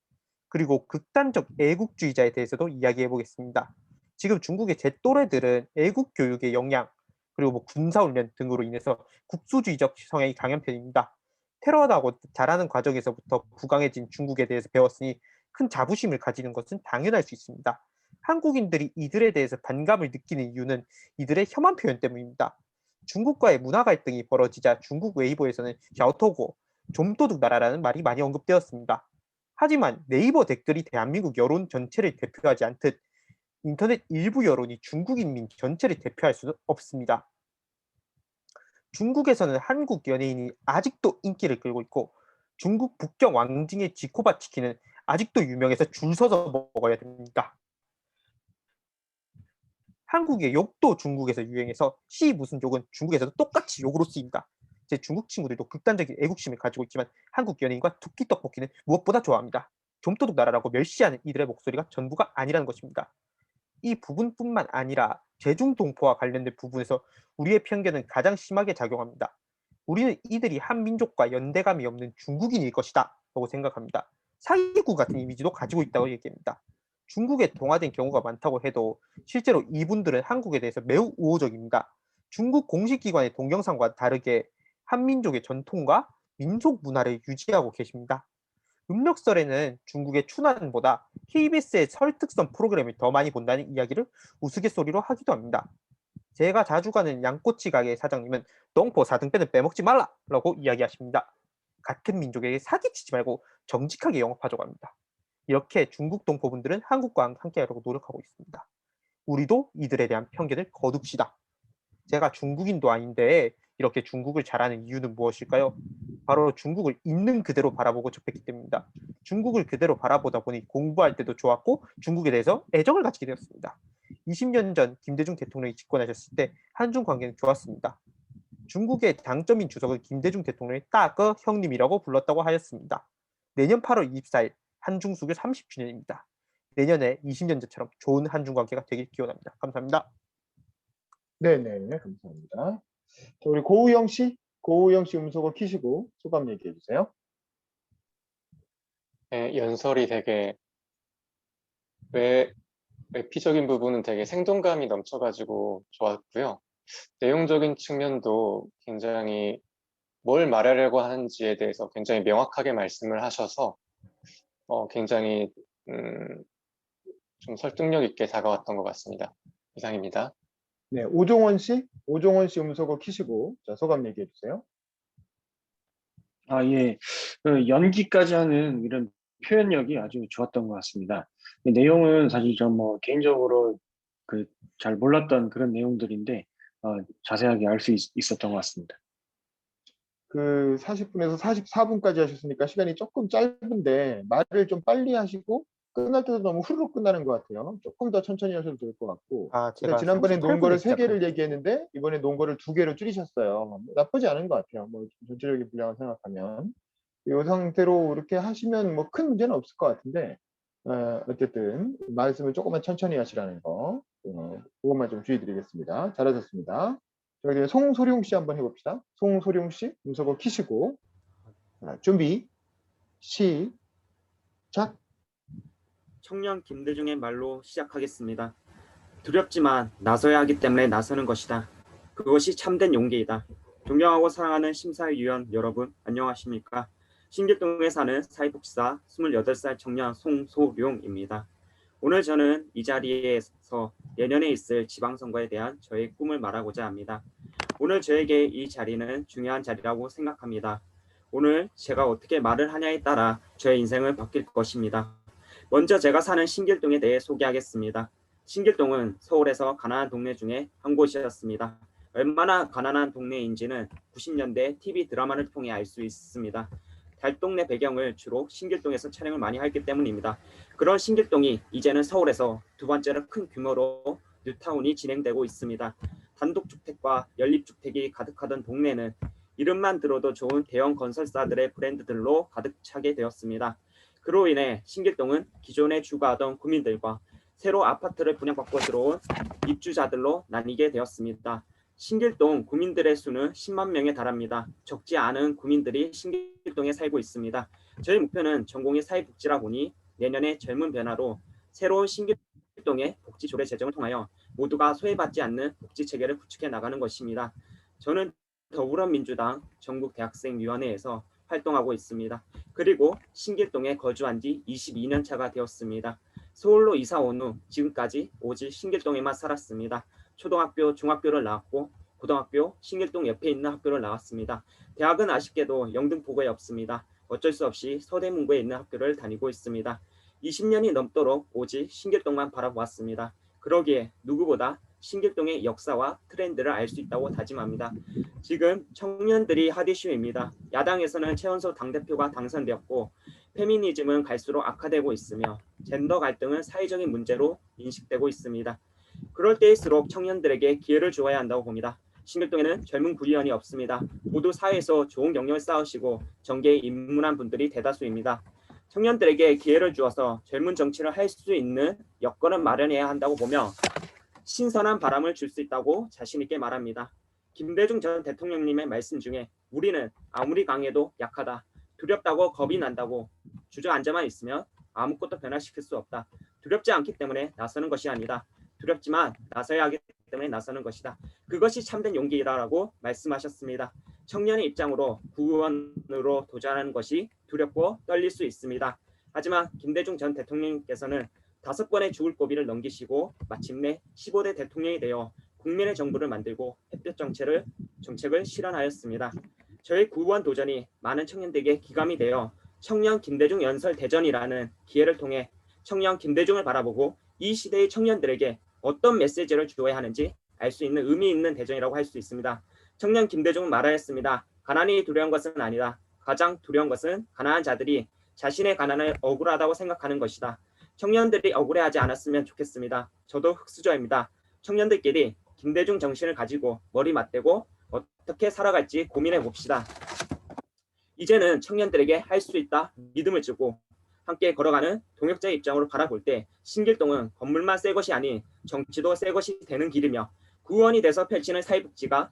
Speaker 9: 그리고 극단적 애국주의자에 대해서도 이야기해 보겠습니다. 지금 중국의 제 또래들은 애국 교육의 영향, 그리고 뭐 군사훈련 등으로 인해서 국수주의적 성향이 강한 편입니다. 테러하고 자라는 과정에서부터 부강해진 중국에 대해서 배웠으니 큰 자부심을 가지는 것은 당연할 수 있습니다. 한국인들이 이들에 대해서 반감을 느끼는 이유는 이들의 혐한 표현 때문입니다. 중국과의 문화 갈등이 벌어지자 중국 웨이보에서는 샤오토고, 좀도둑 나라라는 말이 많이 언급되었습니다. 하지만 네이버 댓글이 대한민국 여론 전체를 대표하지 않듯 인터넷 일부 여론이 중국 인민 전체를 대표할 수는 없습니다. 중국에서는 한국 연예인이 아직도 인기를 끌고 있고 중국 북경 왕징의 지코바 치킨은 아직도 유명해서 줄 서서 먹어야 됩니다. 한국의 욕도 중국에서 유행해서 시 무슨 욕은 중국에서도 똑같이 욕으로 쓰입니다. 제 중국 친구들도 극단적인 애국심을 가지고 있지만 한국 연예인과 두끼 떡볶이는 무엇보다 좋아합니다. 좀도둑 나라라고 멸시하는 이들의 목소리가 전부가 아니라는 것입니다. 이 부분뿐만 아니라 제중동포와 관련된 부분에서 우리의 편견은 가장 심하게 작용합니다. 우리는 이들이 한민족과 연대감이 없는 중국인일 것이다 라고 생각합니다. 사기꾼 같은 이미지도 가지고 있다고 얘기합니다. 중국에 동화된 경우가 많다고 해도 실제로 이분들은 한국에 대해서 매우 우호적입니다. 중국 공식 기관의 동영상과 다르게 한민족의 전통과 민속 문화를 유지하고 계십니다. 음력설에는 중국의 춘환보다 KBS의 설특선 프로그램을 더 많이 본다는 이야기를 우스갯소리로 하기도 합니다. 제가 자주 가는 양꼬치 가게 사장님은 똥포 4등배는 빼먹지 말라라고 이야기하십니다. 같은 민족에게 사기치지 말고 정직하게 영업하자고 합니다. 이렇게 중국 동포분들은 한국과 함께하려고 노력하고 있습니다. 우리도 이들에 대한 편견을 거둡시다. 제가 중국인도 아닌데 이렇게 중국을 잘하는 이유는 무엇일까요? 바로 중국을 있는 그대로 바라보고 접했기 때문입니다. 중국을 그대로 바라보다 보니 공부할 때도 좋았고 중국에 대해서 애정을 가지게 되었습니다. 20년 전 김대중 대통령이 집권하셨을 때 한중 관계는 좋았습니다. 중국의 당점인 주석은 김대중 대통령이 따거 형님이라고 불렀다고 하였습니다. 내년 8월 24일 한중 수교 30주년입니다. 내년에 20년 전처럼 좋은 한중 관계가 되길 기원합니다. 감사합니다.
Speaker 2: 네네, 감사합니다. 자, 우리 고우영 씨 음소거 키시고 소감 얘기해 주세요.
Speaker 8: 네, 연설이 되게 외피적인 부분은 되게 생동감이 넘쳐가지고 좋았고요. 내용적인 측면도 굉장히 뭘 말하려고 하는지에 대해서 굉장히 명확하게 말씀을 하셔서 굉장히 좀 설득력 있게 다가왔던 것 같습니다. 이상입니다.
Speaker 2: 네, 오종원 씨 음소거 키시고 자, 소감 얘기해 주세요.
Speaker 7: 아, 예. 연기까지 하는 이런 표현력이 아주 좋았던 것 같습니다. 이 내용은 사실 좀 뭐 개인적으로 잘 몰랐던 그런 내용들인데 자세하게 알 수 있었던 것 같습니다.
Speaker 2: 그 40분에서 44분까지 하셨으니까 시간이 조금 짧은데 말을 좀 빨리 하시고 끝날 때도 너무 후루룩 끝나는 것 같아요. 조금 더 천천히 하셔도 될 것 같고.
Speaker 9: 아,
Speaker 2: 일단
Speaker 9: 제가
Speaker 2: 지난번에
Speaker 9: 38
Speaker 2: 논거를
Speaker 9: 분에
Speaker 2: 3개를
Speaker 9: 시작할게요.
Speaker 2: 얘기했는데 이번에 논거를 2개로 줄이셨어요. 뭐 나쁘지 않은 것 같아요. 뭐 전체적인 분량을 생각하면. 이 상태로 이렇게 하시면 뭐 큰 문제는 없을 것 같은데 어쨌든 말씀을 조금만 천천히 하시라는 거 그것만 좀 주의 드리겠습니다. 잘하셨습니다. 자, 이제 송소룡 씨 한번 해봅시다. 송소룡 씨 음소거 키시고 준비 시작.
Speaker 14: 청년 김대중의 말로 시작하겠습니다. 두렵지만 나서야 하기 때문에 나서는 것이다. 그것이 참된 용기이다. 존경하고 사랑하는 심사위원 여러분, 안녕하십니까? 신길동에 사는 사회복지사 28살 청년 송소룡입니다. 오늘 저는 이 자리에서 내년에 있을 지방선거에 대한 저의 꿈을 말하고자 합니다. 오늘 저에게 이 자리는 중요한 자리라고 생각합니다. 오늘 제가 어떻게 말을 하냐에 따라 저의 인생을 바뀔 것입니다. 먼저 제가 사는 신길동에 대해 소개하겠습니다. 신길동은 서울에서 가난한 동네 중에 한 곳이었습니다. 얼마나 가난한 동네인지는 90년대 TV 드라마를 통해 알 수 있습니다. 달동네 배경을 주로 신길동에서 촬영을 많이 했기 때문입니다. 그런 신길동이 이제는 서울에서 두 번째로 큰 규모로 뉴타운이 진행되고 있습니다. 단독주택과 연립주택이 가득하던 동네는 이름만 들어도 좋은 대형 건설사들의 브랜드들로 가득 차게 되었습니다. 그로 인해 신길동은 기존에 주거하던 구민들과 새로 아파트를 분양받고 들어온 입주자들로 나뉘게 되었습니다. 신길동 구민들의 수는 10만 명에 달합니다. 적지 않은 구민들이 신길동에 살고 있습니다. 저희 목표는 전공이 사회복지라 보니 내년에 젊은 변화로 새로운 신길동의 복지조례 제정을 통하여 모두가 소외받지 않는 복지체계를 구축해 나가는 것입니다. 저는 더불어민주당 전국대학생위원회에서 활동하고 있습니다. 그리고 신길동에 거주한 지 22년 차가 되었습니다. 서울로 이사 온 후 지금까지 오직 신길동에만 살았습니다. 초등학교, 중학교를 나왔고 고등학교 신길동 옆에 있는 학교를 나왔습니다. 대학은 아쉽게도 영등포구에 없습니다. 어쩔 수 없이 서대문구에 있는 학교를 다니고 있습니다. 20년이 넘도록 오직 신길동만 바라보았습니다. 그러기에 누구보다 신길동의 역사와 트렌드를 알 수 있다고 다짐합니다. 지금 청년들이 핫 이슈입니다. 야당에서는 최연소 당대표가 당선되었고 페미니즘은 갈수록 악화되고 있으며 젠더 갈등은 사회적인 문제로 인식되고 있습니다. 그럴 때일수록 청년들에게 기회를 주어야 한다고 봅니다. 신길동에는 젊은 구의원이 없습니다. 모두 사회에서 좋은 경력을 쌓으시고 정계에 입문한 분들이 대다수입니다. 청년들에게 기회를 주어서 젊은 정치를 할 수 있는 여건을 마련해야 한다고 보며 신선한 바람을 줄 수 있다고 자신 있게 말합니다. 김대중 전 대통령님의 말씀 중에 우리는 아무리 강해도 약하다. 두렵다고 겁이 난다고 주저앉아만 있으면 아무것도 변화시킬 수 없다. 두렵지 않기 때문에 나서는 것이 아니다. 두렵지만 나서야 하기 때문에 나서는 것이다. 그것이 참된 용기라고 말씀하셨습니다. 청년의 입장으로 구의원으로 도전하는 것이 두렵고 떨릴 수 있습니다. 하지만 김대중 전 대통령께서는 5번의 죽을 고비를 넘기시고 마침내 15대 대통령이 되어 국민의 정부를 만들고 햇볕 정책을 실현하였습니다. 저희 구의원 도전이 많은 청년들에게 기감이 되어 청년 김대중 연설 대전이라는 기회를 통해 청년 김대중을 바라보고 이 시대의 청년들에게 어떤 메시지를 주어야 하는지 알 수 있는 의미 있는 대전이라고 할 수 있습니다. 청년 김대중은 말하였습니다. 가난이 두려운 것은 아니다. 가장 두려운 것은 가난한 자들이 자신의 가난을 억울하다고 생각하는 것이다. 청년들이 억울해하지 않았으면 좋겠습니다. 저도 흑수저입니다. 청년들끼리 김대중 정신을 가지고 머리 맞대고 어떻게 살아갈지 고민해 봅시다. 이제는 청년들에게 할 수 있다 믿음을 주고 함께 걸어가는 동역자의 입장으로 바라볼 때 신길동은 건물만 새 것이 아닌 정치도 새 것이 되는 길이며 구의원이 돼서 펼치는 사회복지가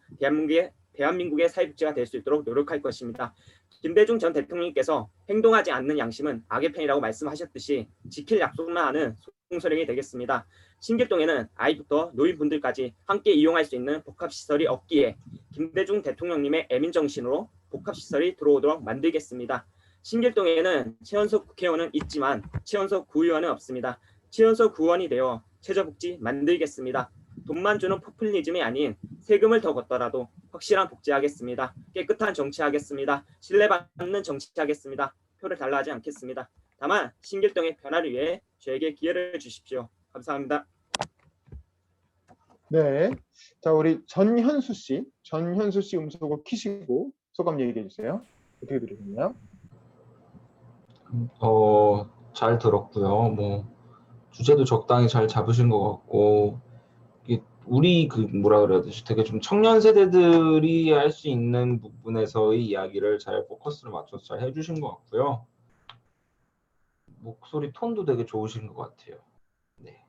Speaker 14: 대한민국의 사회복지가 될 수 있도록 노력할 것입니다. 김대중 전 대통령께서 행동하지 않는 양심은 악의 편이라고 말씀하셨듯이 지킬 약속만 하는 송소령이 되겠습니다. 신길동에는 아이부터 노인분들까지 함께 이용할 수 있는 복합시설이 없기에 김대중 대통령님의 애민정신으로 복합시설이 들어오도록 만들겠습니다. 신길동에는 최연소 국회의원은 있지만 최연소 구의원은 없습니다. 최연소 구의원이 되어 최저복지 만들겠습니다. 돈만 주는 포퓰리즘이 아닌 세금을 더 걷더라도 확실한 복지하겠습니다. 깨끗한 정치하겠습니다. 신뢰받는 정치하겠습니다. 표를 달라 하지 않겠습니다. 다만 신길동의 변화를 위해 저에게 기회를 주십시오. 감사합니다.
Speaker 2: 네, 자 우리 전현수 씨 음소거 키시고 소감 얘기해 주세요. 어떻게 들으셨나요?
Speaker 10: 잘 들었고요. 주제도 적당히 잘 잡으신 것 같고, 이게 우리 뭐라 그래야 되지? 되게 좀 청년 세대들이 할 수 있는 부분에서의 이야기를 잘 포커스를 맞춰서 잘 해주신 것 같고요. 목소리 톤도 되게 좋으신 것 같아요. 네.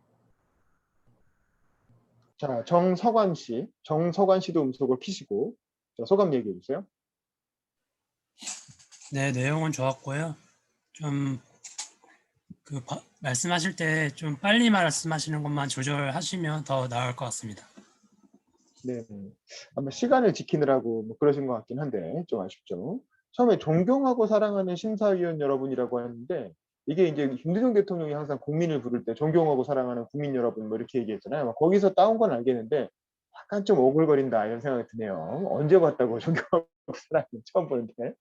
Speaker 2: 자, 정석환 씨도 음속을 키시고, 자, 소감 얘기해 주세요.
Speaker 12: 네, 내용은 좋았고요. 좀 말씀하실 때 좀 빨리 말씀하시는 것만 조절하시면 더 나을 것 같습니다.
Speaker 2: 네, 아마 시간을 지키느라고 그러신 것 같긴 한데 좀 아쉽죠. 처음에 존경하고 사랑하는 심사위원 여러분이라고 하는데 이게 이제 김대중 대통령이 항상 국민을 부를 때 존경하고 사랑하는 국민 여러분 이렇게 얘기했잖아요. 거기서 따온 건 알겠는데 약간 좀 오글거린다 이런 생각이 드네요. 언제 봤다고 존경하고 사랑을 처음 보는데.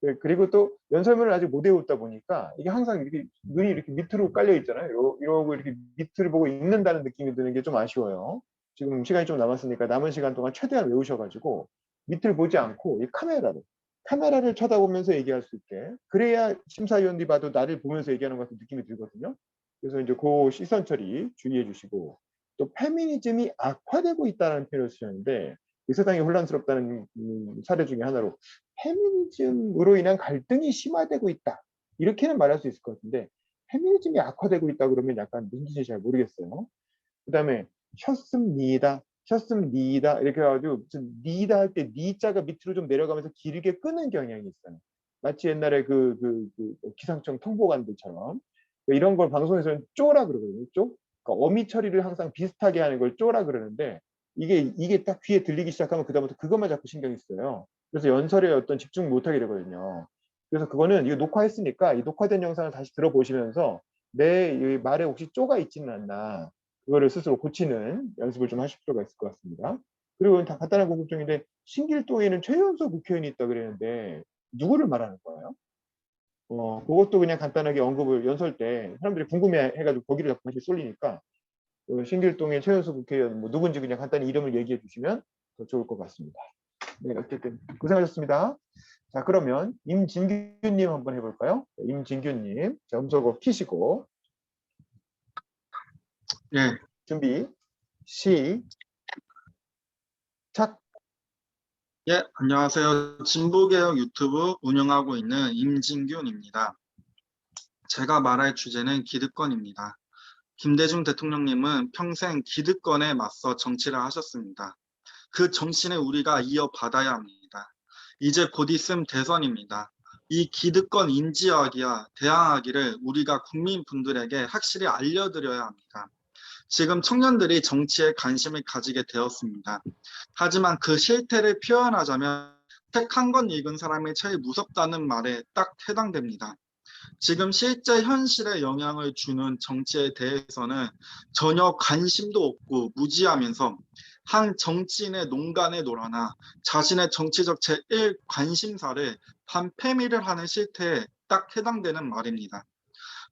Speaker 2: 네, 그리고 또 연설문을 아직 못 외웠다 보니까 이게 항상 이렇게 눈이 이렇게 밑으로 깔려 있잖아요. 이러고 이렇게 밑을 보고 읽는다는 느낌이 드는 게 좀 아쉬워요. 지금 시간이 좀 남았으니까 남은 시간 동안 최대한 외우셔가지고 밑을 보지 않고 이 카메라를 쳐다보면서 얘기할 수 있게, 그래야 심사위원들이 봐도 나를 보면서 얘기하는 것 같은 느낌이 들거든요. 그래서 이제 그 시선 처리 주의해 주시고, 또 페미니즘이 악화되고 있다는 표현을 쓰셨는데 이 세상이 혼란스럽다는 사례 중에 하나로 페미니즘으로 인한 갈등이 심화되고 있다 이렇게는 말할 수 있을 것 같은데, 페미니즘이 악화되고 있다 그러면 약간 무슨 뜻인지 잘 모르겠어요. 그 다음에 셨습니다 이렇게 해가지고 니다 할 때 니자가 밑으로 좀 내려가면서 길게 끄는 경향이 있어요. 마치 옛날에 기상청 통보관들처럼 이런 걸 방송에서는 쪼라 그러거든요. 쪼. 그러니까 어미 처리를 항상 비슷하게 하는 걸 쪼라 그러는데 이게 딱 귀에 들리기 시작하면 그다음부터 그것만 자꾸 신경이 써요. 그래서 연설에 어떤 집중 못하게 되거든요. 그래서 그거는 이거 녹화했으니까 이 녹화된 영상을 다시 들어보시면서 내 말에 혹시 쪼가 있지는 않나, 그거를 스스로 고치는 연습을 좀 하실 필요가 있을 것 같습니다. 그리고 다 간단한 궁금증인데 신길동에는 최연소 국회의원이 있다 그랬는데 누구를 말하는 거예요? 그것도 그냥 간단하게 언급을 연설 때 사람들이 궁금해해가지고 거기를 자꾸 다시 쏠리니까 신길동의 최연소 국회의원 누군지 그냥 간단히 이름을 얘기해 주시면 더 좋을 것 같습니다. 네, 어쨌든 고생하셨습니다. 자, 그러면 임진규님 한번 해볼까요? 임진규님, 자, 음소거 키시고.
Speaker 11: 예.
Speaker 2: 준비, 시작.
Speaker 11: 예, 안녕하세요. 진보개혁 유튜브 운영하고 있는 임진균입니다. 제가 말할 주제는 기득권입니다. 김대중 대통령님은 평생 기득권에 맞서 정치를 하셨습니다. 그 정신을 우리가 이어받아야 합니다. 이제 곧 있으면 대선입니다. 이 기득권 인지하기와 대항하기를 우리가 국민분들에게 확실히 알려드려야 합니다. 지금 청년들이 정치에 관심을 가지게 되었습니다. 하지만 그 실태를 표현하자면 책 한 권 읽은 사람이 제일 무섭다는 말에 딱 해당됩니다. 지금 실제 현실에 영향을 주는 정치에 대해서는 전혀 관심도 없고 무지하면서 한 정치인의 농간에 놀아나 자신의 정치적 제1 관심사를 반패미를 하는 실태에 딱 해당되는 말입니다.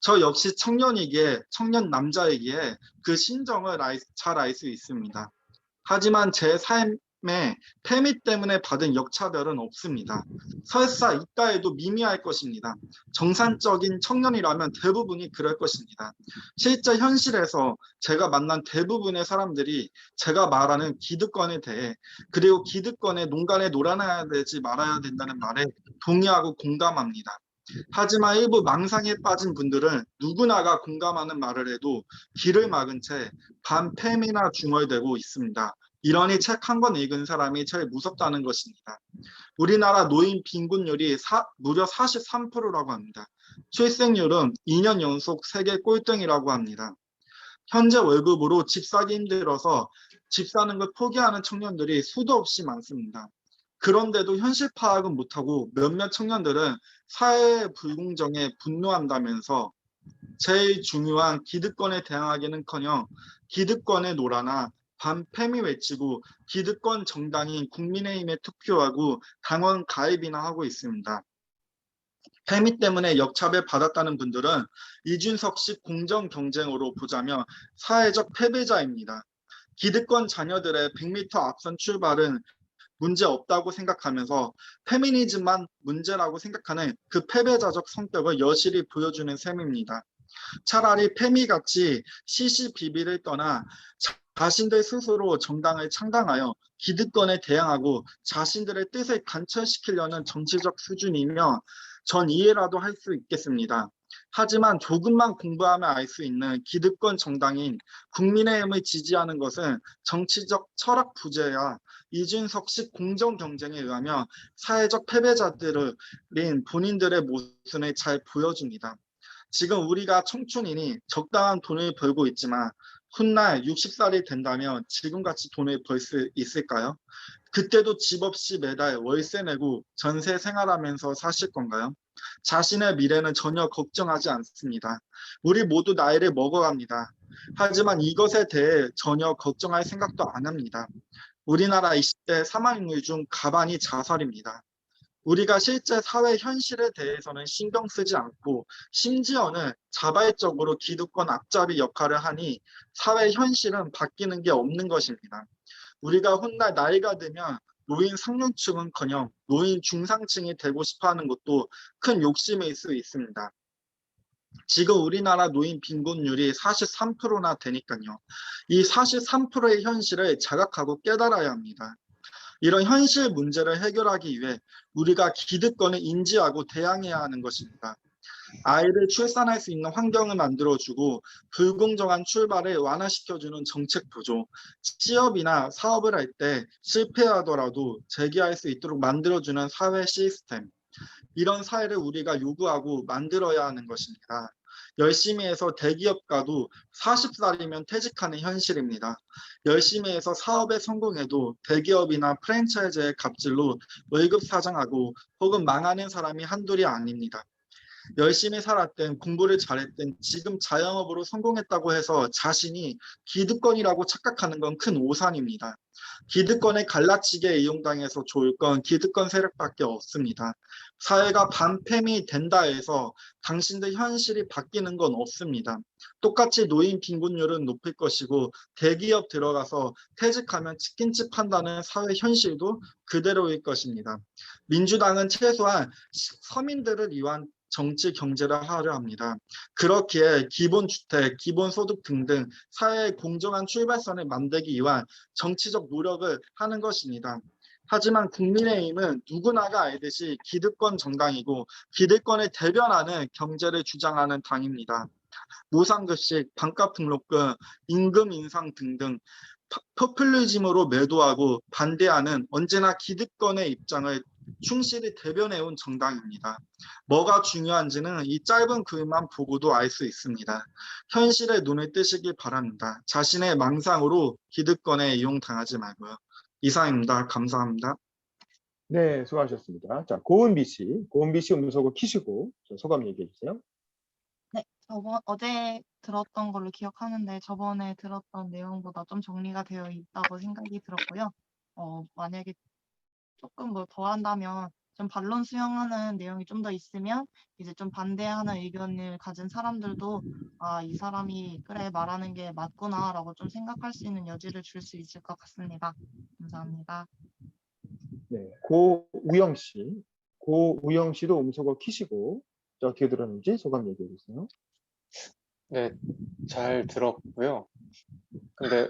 Speaker 11: 저 역시 청년이기에, 청년 남자이기에 그 심정을 잘 알 수 있습니다. 하지만 제 삶에 패미 때문에 받은 역차별은 없습니다. 설사 있다 해도 미미할 것입니다. 정상적인 청년이라면 대부분이 그럴 것입니다. 실제 현실에서 제가 만난 대부분의 사람들이 제가 말하는 기득권에 대해, 그리고 기득권의 농간에 놀아나야 되지 말아야 된다는 말에 동의하고 공감합니다. 하지만 일부 망상에 빠진 분들은 누구나가 공감하는 말을 해도 귀를 막은 채 반패미나 중얼대고 있습니다. 이러니 책 한 권 읽은 사람이 제일 무섭다는 것입니다. 우리나라 노인 빈곤율이 무려 43%라고 합니다. 출생률은 2년 연속 세계 꼴등이라고 합니다. 현재 월급으로 집 사기 힘들어서 집 사는 걸 포기하는 청년들이 수도 없이 많습니다. 그런데도 현실 파악은 못하고 몇몇 청년들은 사회 불공정에 분노한다면서 제일 중요한 기득권에 대항하기는커녕 기득권에 놀아나 반패미 외치고 기득권 정당인 국민의힘에 투표하고 당원 가입이나 하고 있습니다. 패미 때문에 역차별 받았다는 분들은 이준석식 공정 경쟁으로 보자면 사회적 패배자입니다. 기득권 자녀들의 100m 앞선 출발은 문제 없다고 생각하면서 페미니즘만 문제라고 생각하는 그 패배자적 성격을 여실히 보여주는 셈입니다. 차라리 페미같이 시시비비를 떠나 자신들 스스로 정당을 창당하여 기득권에 대항하고 자신들의 뜻을 관철시키려는 정치적 수준이며 전 이해라도 할 수 있겠습니다. 하지만 조금만 공부하면 알 수 있는 기득권 정당인 국민의힘을 지지하는 것은 정치적 철학 부재야 이준석식 공정 경쟁에 의하며 사회적 패배자들인 본인들의 모습을 잘 보여줍니다. 지금 우리가 청춘이니 적당한 돈을 벌고 있지만 훗날 60살이 된다면 지금같이 돈을 벌 수 있을까요? 그때도 집 없이 매달 월세 내고 전세 생활하면서 사실 건가요? 자신의 미래는 전혀 걱정하지 않습니다. 우리 모두 나이를 먹어갑니다. 하지만 이것에 대해 전혀 걱정할 생각도 안 합니다. 우리나라 20대 사망률 중 가반이 자살입니다. 우리가 실제 사회 현실에 대해서는 신경 쓰지 않고 심지어는 자발적으로 기득권 앞잡이 역할을 하니 사회 현실은 바뀌는 게 없는 것입니다. 우리가 훗날 나이가 들면 노인 상류층은커녕 노인 중상층이 되고 싶어하는 것도 큰 욕심일 수 있습니다. 지금 우리나라 노인 빈곤율이 43%나 되니까요. 이 43%의 현실을 자각하고 깨달아야 합니다. 이런 현실 문제를 해결하기 위해 우리가 기득권을 인지하고 대항해야 하는 것입니다. 아이를 출산할 수 있는 환경을 만들어주고 불공정한 출발을 완화시켜주는 정책 부조, 취업이나 사업을 할 때 실패하더라도 재기할 수 있도록 만들어주는 사회 시스템, 이런 사회를 우리가 요구하고 만들어야 하는 것입니다. 열심히 해서 대기업가도 40살이면 퇴직하는 현실입니다. 열심히 해서 사업에 성공해도 대기업이나 프랜차이즈의 갑질로 월급 사장하고 혹은 망하는 사람이 한둘이 아닙니다. 열심히 살았든 공부를 잘했든 지금 자영업으로 성공했다고 해서 자신이 기득권이라고 착각하는 건 큰 오산입니다. 기득권에 갈라치게 이용당해서 좋을 건 기득권 세력밖에 없습니다. 사회가 반패미 된다 해서 당신들 현실이 바뀌는 건 없습니다. 똑같이 노인 빈곤율은 높을 것이고 대기업 들어가서 퇴직하면 치킨집 한다는 사회 현실도 그대로일 것입니다. 민주당은 최소한 서민들을 위한 정치 경제를 하려 합니다. 그렇기에 기본주택, 기본소득 등등 사회의 공정한 출발선을 만들기 위한 정치적 노력을 하는 것입니다. 하지만 국민의힘은 누구나가 알듯이 기득권 정당이고 기득권을 대변하는 경제를 주장하는 당입니다. 무상급식, 반값 등록금, 임금 인상 등등 포퓰리즘으로 매도하고 반대하는 언제나 기득권의 입장을 충실히 대변해온 정당입니다. 뭐가 중요한지는 이 짧은 글만 보고도 알 수 있습니다. 현실에 눈을 뜨시길 바랍니다. 자신의 망상으로 기득권에 이용당하지 말고요. 이상입니다. 감사합니다.
Speaker 2: 네, 수고하셨습니다. 자, 고은비 씨 음소거 키시고 소감 얘기해 주세요.
Speaker 13: 네, 어제 들었던 걸로 기억하는데 저번에 들었던 내용보다 좀 정리가 되어 있다고 생각이 들었고요. 만약에 조금 뭐 더 한다면 좀 반론 수용하는 내용이 좀 더 있으면 이제 좀 반대하는 의견을 가진 사람들도 이 사람이 그래 말하는 게 맞구나라고 좀 생각할 수 있는 여지를 줄 수 있을 것 같습니다. 감사합니다.
Speaker 2: 네, 고우영 씨도 음소거 키시고 어떻게 들었는지 소감 얘기해 주세요.
Speaker 8: 네, 잘 들었고요. 근데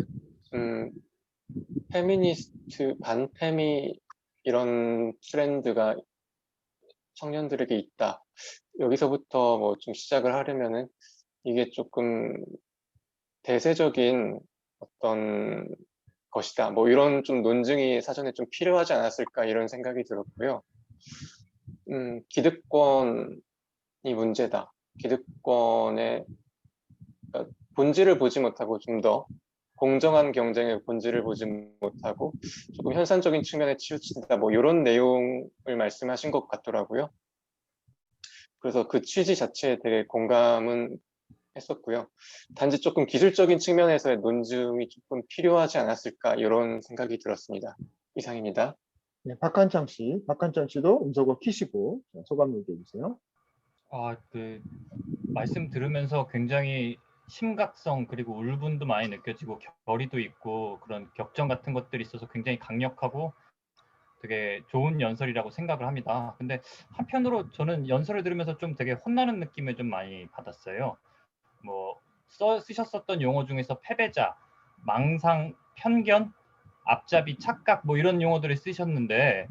Speaker 8: 페미니스트, 반페미 이런 트렌드가 청년들에게 있다. 여기서부터 뭐 좀 시작을 하려면은 이게 조금 대세적인 어떤 것이다. 뭐 이런 좀 논증이 사전에 좀 필요하지 않았을까 이런 생각이 들었고요. 기득권이 문제다. 기득권의 본질을 보지 못하고 좀 더 공정한 경쟁의 본질을 보지 못하고 조금 현상적인 측면에 치우친다. 뭐 이런 내용을 말씀하신 것 같더라고요. 그래서 그 취지 자체에 되게 공감은 했었고요. 단지 조금 기술적인 측면에서의 논증이 조금 필요하지 않았을까 이런 생각이 들었습니다. 이상입니다.
Speaker 2: 네, 박한창 씨도 음소거 키시고 소감 얘기해 주세요.
Speaker 1: 말씀 들으면서 굉장히 심각성 그리고 울분도 많이 느껴지고 결의도 있고 그런 격정 같은 것들이 있어서 굉장히 강력하고 되게 좋은 연설이라고 생각을 합니다. 근데 한편으로 저는 연설을 들으면서 좀 되게 혼나는 느낌을 좀 많이 받았어요. 뭐 쓰셨었던 용어 중에서 패배자, 망상, 편견, 앞잡이, 착각 뭐 이런 용어들을 쓰셨는데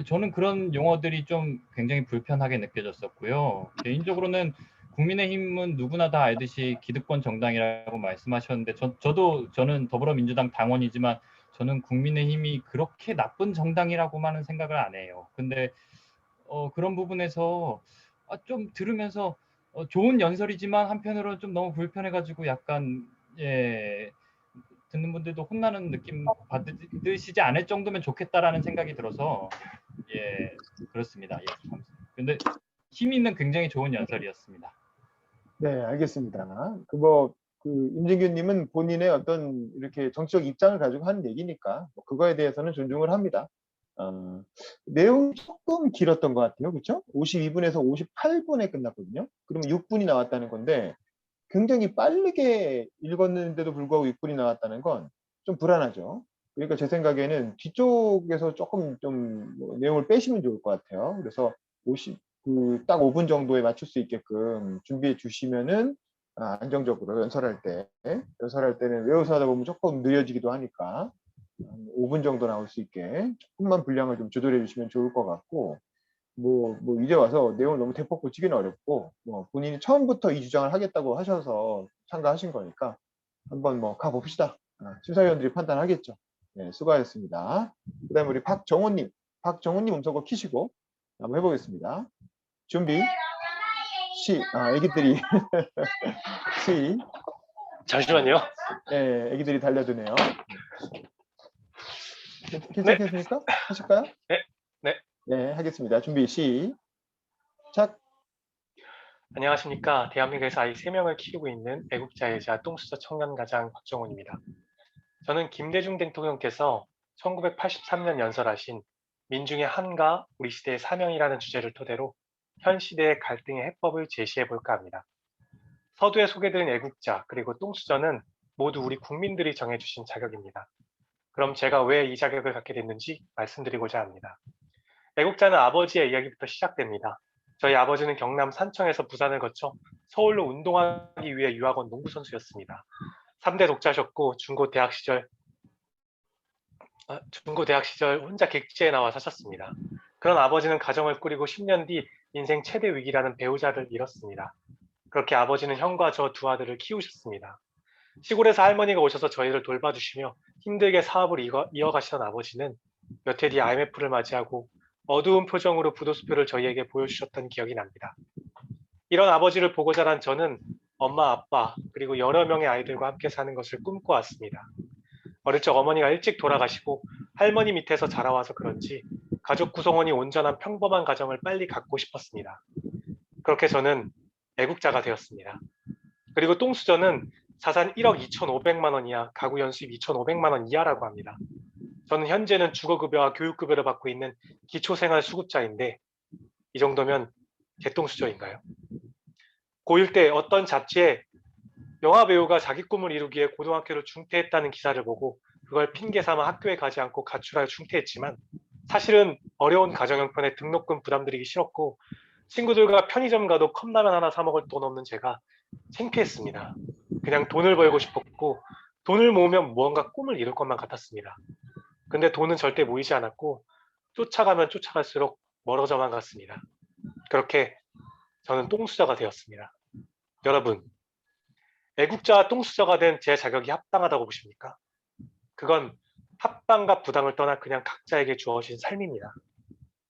Speaker 1: 저는 그런 용어들이 좀 굉장히 불편하게 느껴졌었고요. 개인적으로는 국민의힘은 누구나 다 알듯이 기득권 정당이라고 말씀하셨는데 저는 더불어민주당 당원이지만 저는 국민의힘이 그렇게 나쁜 정당이라고만은 생각을 안 해요. 근데 그런 부분에서 좀 들으면서 좋은 연설이지만 한편으로는 좀 너무 불편해가지고 약간 듣는 분들도 혼나는 느낌 받으시지 않을 정도면 좋겠다라는 생각이 들어서 그렇습니다. 근데 힘 있는 굉장히 좋은 연설이었습니다.
Speaker 2: 네, 알겠습니다. 임진규님은 본인의 어떤 이렇게 정치적 입장을 가지고 하는 얘기니까 그거에 대해서는 존중을 합니다. 내용이 조금 길었던 것 같아요. 그렇죠? 52분에서 58분에 끝났거든요. 그러면 6분이 나왔다는 건데 굉장히 빠르게 읽었는데도 불구하고 6분이 나왔다는 건 좀 불안하죠. 그러니까 제 생각에는 뒤쪽에서 조금 좀 내용을 빼시면 좋을 것 같아요. 그래서 딱 5분 정도에 맞출 수 있게끔 준비해 주시면은 안정적으로 연설할 때는 외워서 하다 보면 조금 느려지기도 하니까 5분 정도 나올 수 있게 조금만 분량을 좀 조절해 주시면 좋을 것 같고 이제 와서 내용을 너무 대폭 고치기는 어렵고 본인이 처음부터 이 주장을 하겠다고 하셔서 참가하신 거니까 한번 가봅시다. 심사위원들이 판단하겠죠. 네, 수고하셨습니다. 그 다음에 우리 박정호님 음성거 키시고 한번 해보겠습니다. 준비 애기들이
Speaker 4: 잠시만요.
Speaker 2: 네, 애기들이 달려드네요. 괜찮겠습니까? 하실까요? 네, 하겠습니다. 준비 시작.
Speaker 4: 안녕하십니까. 대한민국에서 아이 3명을 키우고 있는 애국자이자 똥수저 청년가장 박정훈입니다. 저는 김대중 대통령께서 1983년 연설하신 민중의 한가, 우리 시대의 사명이라는 주제를 토대로 현 시대의 갈등의 해법을 제시해 볼까 합니다. 서두에 소개드린 애국자 그리고 똥수저는 모두 우리 국민들이 정해주신 자격입니다. 그럼 제가 왜 이 자격을 갖게 됐는지 말씀드리고자 합니다. 애국자는 아버지의 이야기부터 시작됩니다. 저희 아버지는 경남 산청에서 부산을 거쳐 서울로 운동하기 위해 유학원 농구선수였습니다. 3대 독자셨고 중고 대학 시절 혼자 객지에 나와 사셨습니다. 그런 아버지는 가정을 꾸리고 10년 뒤 인생 최대 위기라는 배우자를 잃었습니다. 그렇게 아버지는 형과 저 두 아들을 키우셨습니다. 시골에서 할머니가 오셔서 저희를 돌봐주시며 힘들게 사업을 이어가시던 아버지는 몇 해 뒤 IMF를 맞이하고 어두운 표정으로 부도수표를 저희에게 보여주셨던 기억이 납니다. 이런 아버지를 보고 자란 저는 엄마, 아빠, 그리고 여러 명의 아이들과 함께 사는 것을 꿈꿔왔습니다. 어릴 적 어머니가 일찍 돌아가시고 할머니 밑에서 자라와서 그런지 가족 구성원이 온전한 평범한 가정을 빨리 갖고 싶었습니다. 그렇게 저는 애국자가 되었습니다. 그리고 똥수저는 자산 1억 2,500만 원 이하, 가구 연수입 2,500만 원 이하라고 합니다. 저는 현재는 주거급여와 교육급여를 받고 있는 기초생활수급자인데 이 정도면 개똥수저인가요? 고1 때 어떤 잡지에 영화배우가 자기 꿈을 이루기 위해 고등학교를 중퇴했다는 기사를 보고 그걸 핑계 삼아 학교에 가지 않고 가출하여 중퇴했지만 사실은 어려운 가정 형편에 등록금 부담드리기 싫었고 친구들과 편의점 가도 컵라면 하나 사 먹을 돈 없는 제가 창피했습니다. 그냥 돈을 벌고 싶었고 돈을 모으면 무언가 꿈을 이룰 것만 같았습니다. 근데 돈은 절대 모이지 않았고 쫓아가면 쫓아갈수록 멀어져만 갔습니다. 그렇게 저는 똥수저가 되었습니다. 여러분, 애국자와 똥수저가 된 제 자격이 합당하다고 보십니까? 그건 합당과 부당을 떠나 그냥 각자에게 주어진 삶입니다.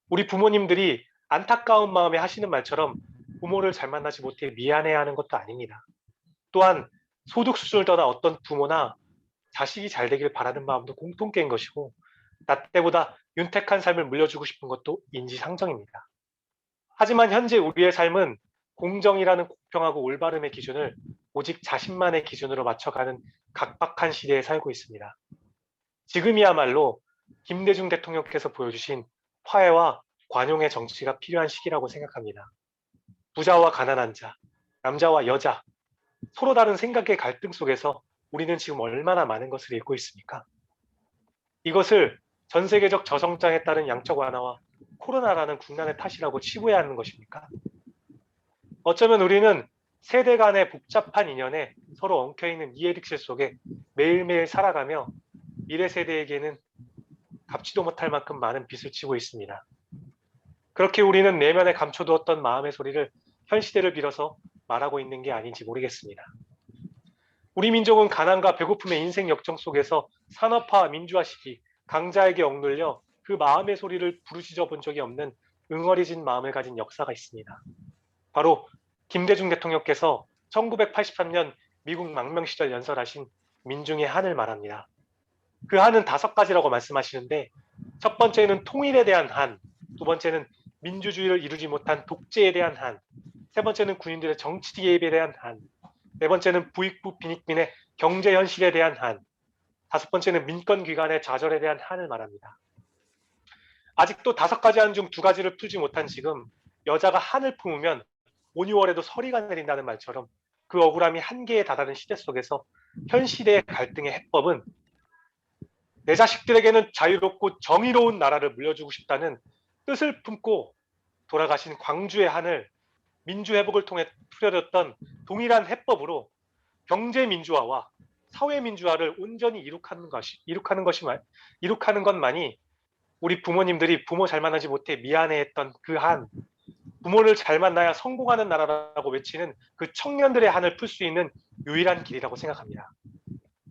Speaker 4: 우리 부모님들이 안타까운 마음에 하시는 말처럼 부모를 잘 만나지 못해 미안해하는 것도 아닙니다. 또한 소득 수준을 떠나 어떤 부모나 자식이 잘 되길 바라는 마음도 공통된 것이고 나 때보다 윤택한 삶을 물려주고 싶은 것도 인지상정입니다. 하지만 현재 우리의 삶은 공정이라는 공평하고 올바름의 기준을 오직 자신만의 기준으로 맞춰가는 각박한 시대에 살고 있습니다. 지금이야말로 김대중 대통령께서 보여주신 화해와 관용의 정치가 필요한 시기라고 생각합니다. 부자와 가난한 자, 남자와 여자, 서로 다른 생각의 갈등 속에서 우리는 지금 얼마나 많은 것을 잃고 있습니까? 이것을 전 세계적 저성장에 따른 양적 완화와 코로나라는 국난의 탓이라고 치부해야 하는 것입니까? 어쩌면 우리는 세대 간의 복잡한 인연에 서로 엉켜있는 이해득실 속에 매일매일 살아가며 미래 세대에게는 갚지도 못할 만큼 많은 빚을 지고 있습니다. 그렇게 우리는 내면에 감춰두었던 마음의 소리를 현 시대를 빌어서 말하고 있는 게 아닌지 모르겠습니다. 우리 민족은 가난과 배고픔의 인생 역정 속에서 산업화, 민주화 시기, 강자에게 억눌려 그 마음의 소리를 부르짖어 본 적이 없는 응어리진 마음을 가진 역사가 있습니다. 바로 김대중 대통령께서 1983년 미국 망명 시절 연설하신 민중의 한을 말합니다. 그 한은 5가지라고 말씀하시는데 첫 번째는 통일에 대한 한, 두 번째는 민주주의를 이루지 못한 독재에 대한 한, 세 번째는 군인들의 정치 개입에 대한 한, 네 번째는 부익부 빈익빈의 경제 현실에 대한 한, 다섯 번째는 민권기관의 좌절에 대한 한을 말합니다. 아직도 5가지 한 중 2가지를 풀지 못한 지금 여자가 한을 품으면 5, 6월에도 서리가 내린다는 말처럼 그 억울함이 한계에 다다른 시대 속에서 현 시대의 갈등의 해법은 내 자식들에게는 자유롭고 정의로운 나라를 물려주고 싶다는 뜻을 품고 돌아가신 광주의 한을 민주회복을 통해 풀어졌던 동일한 해법으로 경제민주화와 사회민주화를 온전히 이룩하는 것만이 우리 부모님들이 부모 잘 만나지 못해 미안해했던 그 한, 부모를 잘 만나야 성공하는 나라라고 외치는 그 청년들의 한을 풀 수 있는 유일한 길이라고 생각합니다.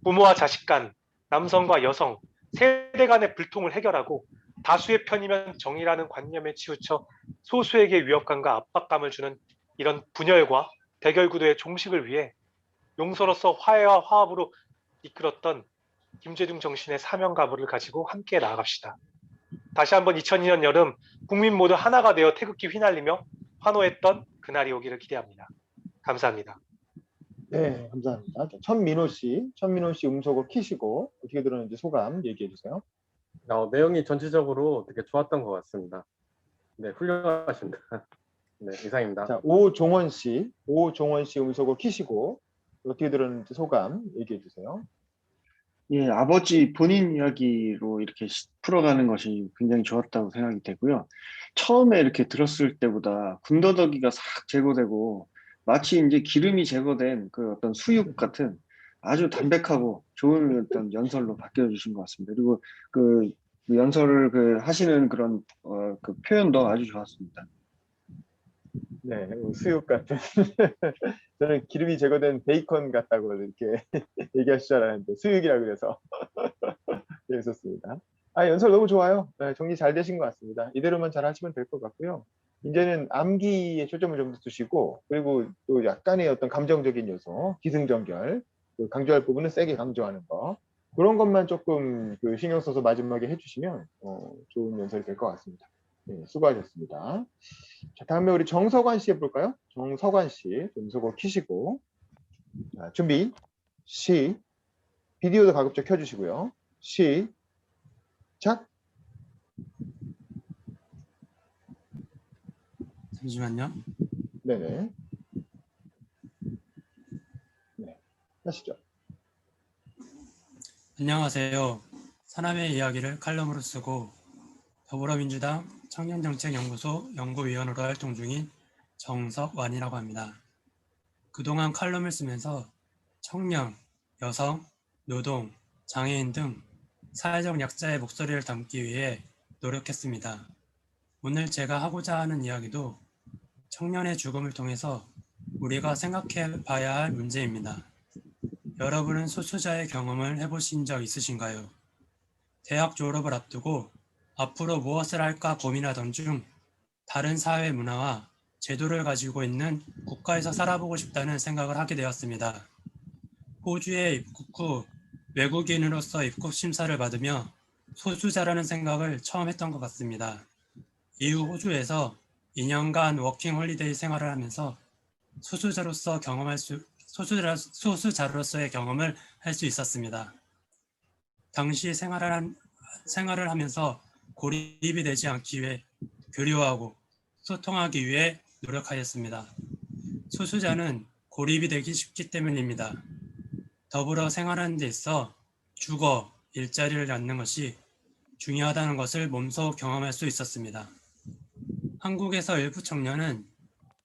Speaker 4: 부모와 자식 간, 남성과 여성, 세대 간의 불통을 해결하고 다수의 편이면 정의라는 관념에 치우쳐 소수에게 위협감과 압박감을 주는 이런 분열과 대결 구도의 종식을 위해 용서로서 화해와 화합으로 이끌었던 김대중 정신의 사명감을 가지고 함께 나아갑시다. 다시 한번 2002년 여름 국민 모두 하나가 되어 태극기 휘날리며 환호했던 그날이 오기를 기대합니다. 감사합니다.
Speaker 2: 네, 감사합니다. 천민호 씨 음소거 키시고 어떻게 들었는지 소감 얘기해 주세요.
Speaker 3: 내용이 전체적으로 되게 좋았던 것 같습니다. 네, 훌륭하십니다. 네, 이상입니다.
Speaker 2: 자, 오종원 씨 음소거 키시고 어떻게 들었는지 소감 얘기해 주세요.
Speaker 7: 예, 아버지 본인 이야기로 이렇게 풀어가는 것이 굉장히 좋았다고 생각이 되고요. 처음에 이렇게 들었을 때보다 군더더기가 싹 제거되고 마치 이제 기름이 제거된 그 어떤 수육 같은 아주 담백하고 좋은 어떤 연설로 바뀌어 주신 것 같습니다. 그리고 그 연설을 그 하시는 그런 그 표현도 아주 좋았습니다.
Speaker 2: 네, 수육 같은 저는 기름이 제거된 베이컨 같다고 이렇게 얘기하실 줄 알았는데 수육이라 그래서 재밌었습니다. 연설 너무 좋아요. 네, 정리 잘 되신 것 같습니다. 이대로만 잘 하시면 될 것 같고요. 이제는 암기에 초점을 좀 두시고 그리고 또 약간의 어떤 감정적인 요소, 기승전결, 강조할 부분은 세게 강조하는 거 그런 것만 조금 신경 써서 마지막에 해주시면 좋은 연설이 될 것 같습니다. 네, 수고하셨습니다. 자, 다음에 우리 정석환 씨 해볼까요? 정석환 씨, 음소거 키시고. 자, 준비, 비디오도 가급적 켜주시고요. 시작.
Speaker 12: 잠시만요.
Speaker 2: 네네. 네, 하시죠.
Speaker 12: 안녕하세요. 사람의 이야기를 칼럼으로 쓰고 더불어민주당 청년정책연구소 연구위원으로 활동 중인 정석완이라고 합니다. 그동안 칼럼을 쓰면서 청년, 여성, 노동, 장애인 등 사회적 약자의 목소리를 담기 위해 노력했습니다. 오늘 제가 하고자 하는 이야기도 청년의 죽음을 통해서 우리가 생각해 봐야 할 문제입니다. 여러분은 소수자의 경험을 해보신 적 있으신가요? 대학 졸업을 앞두고 앞으로 무엇을 할까 고민하던 중 다른 사회 문화와 제도를 가지고 있는 국가에서 살아보고 싶다는 생각을 하게 되었습니다. 호주에 입국 후 외국인으로서 입국 심사를 받으며 소수자라는 생각을 처음 했던 것 같습니다. 이후 호주에서 2년간 워킹 홀리데이 생활을 하면서 소수자로서의 경험을 할 수 있었습니다. 당시 생활을 하면서 고립이 되지 않기 위해 교류하고 소통하기 위해 노력하였습니다. 소수자는 고립이 되기 쉽기 때문입니다. 더불어 생활하는 데 있어 주거, 일자리를 갖는 것이 중요하다는 것을 몸소 경험할 수 있었습니다. 한국에서 일부 청년은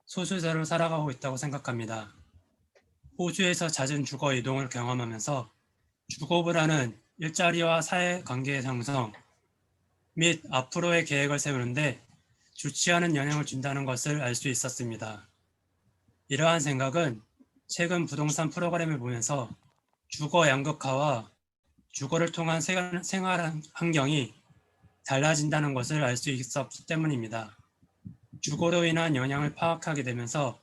Speaker 12: 소수자로 살아가고 있다고 생각합니다. 호주에서 잦은 주거 이동을 경험하면서 주거부라는 일자리와 사회관계의 형성 및 앞으로의 계획을 세우는데 주치하는 영향을 준다는 것을 알 수 있었습니다. 이러한 생각은 최근 부동산 프로그램을 보면서 주거 양극화와 주거를 통한 생활 환경이 달라진다는 것을 알 수 있었기 때문입니다. 주거로 인한 영향을 파악하게 되면서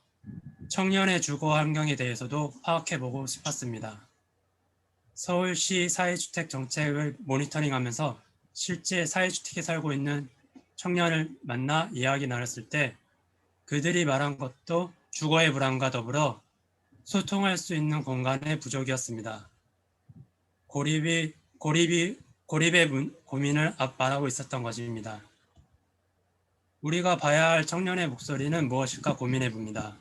Speaker 12: 청년의 주거 환경에 대해서도 파악해보고 싶었습니다. 서울시 사회주택 정책을 모니터링하면서 실제 사회주택에 살고 있는 청년을 만나 이야기 나눴을 때 그들이 말한 것도 주거의 불안과 더불어 소통할 수 있는 공간의 부족이었습니다. 고립의 고민을 말하고 있었던 것입니다. 우리가 봐야 할 청년의 목소리는 무엇일까 고민해 봅니다.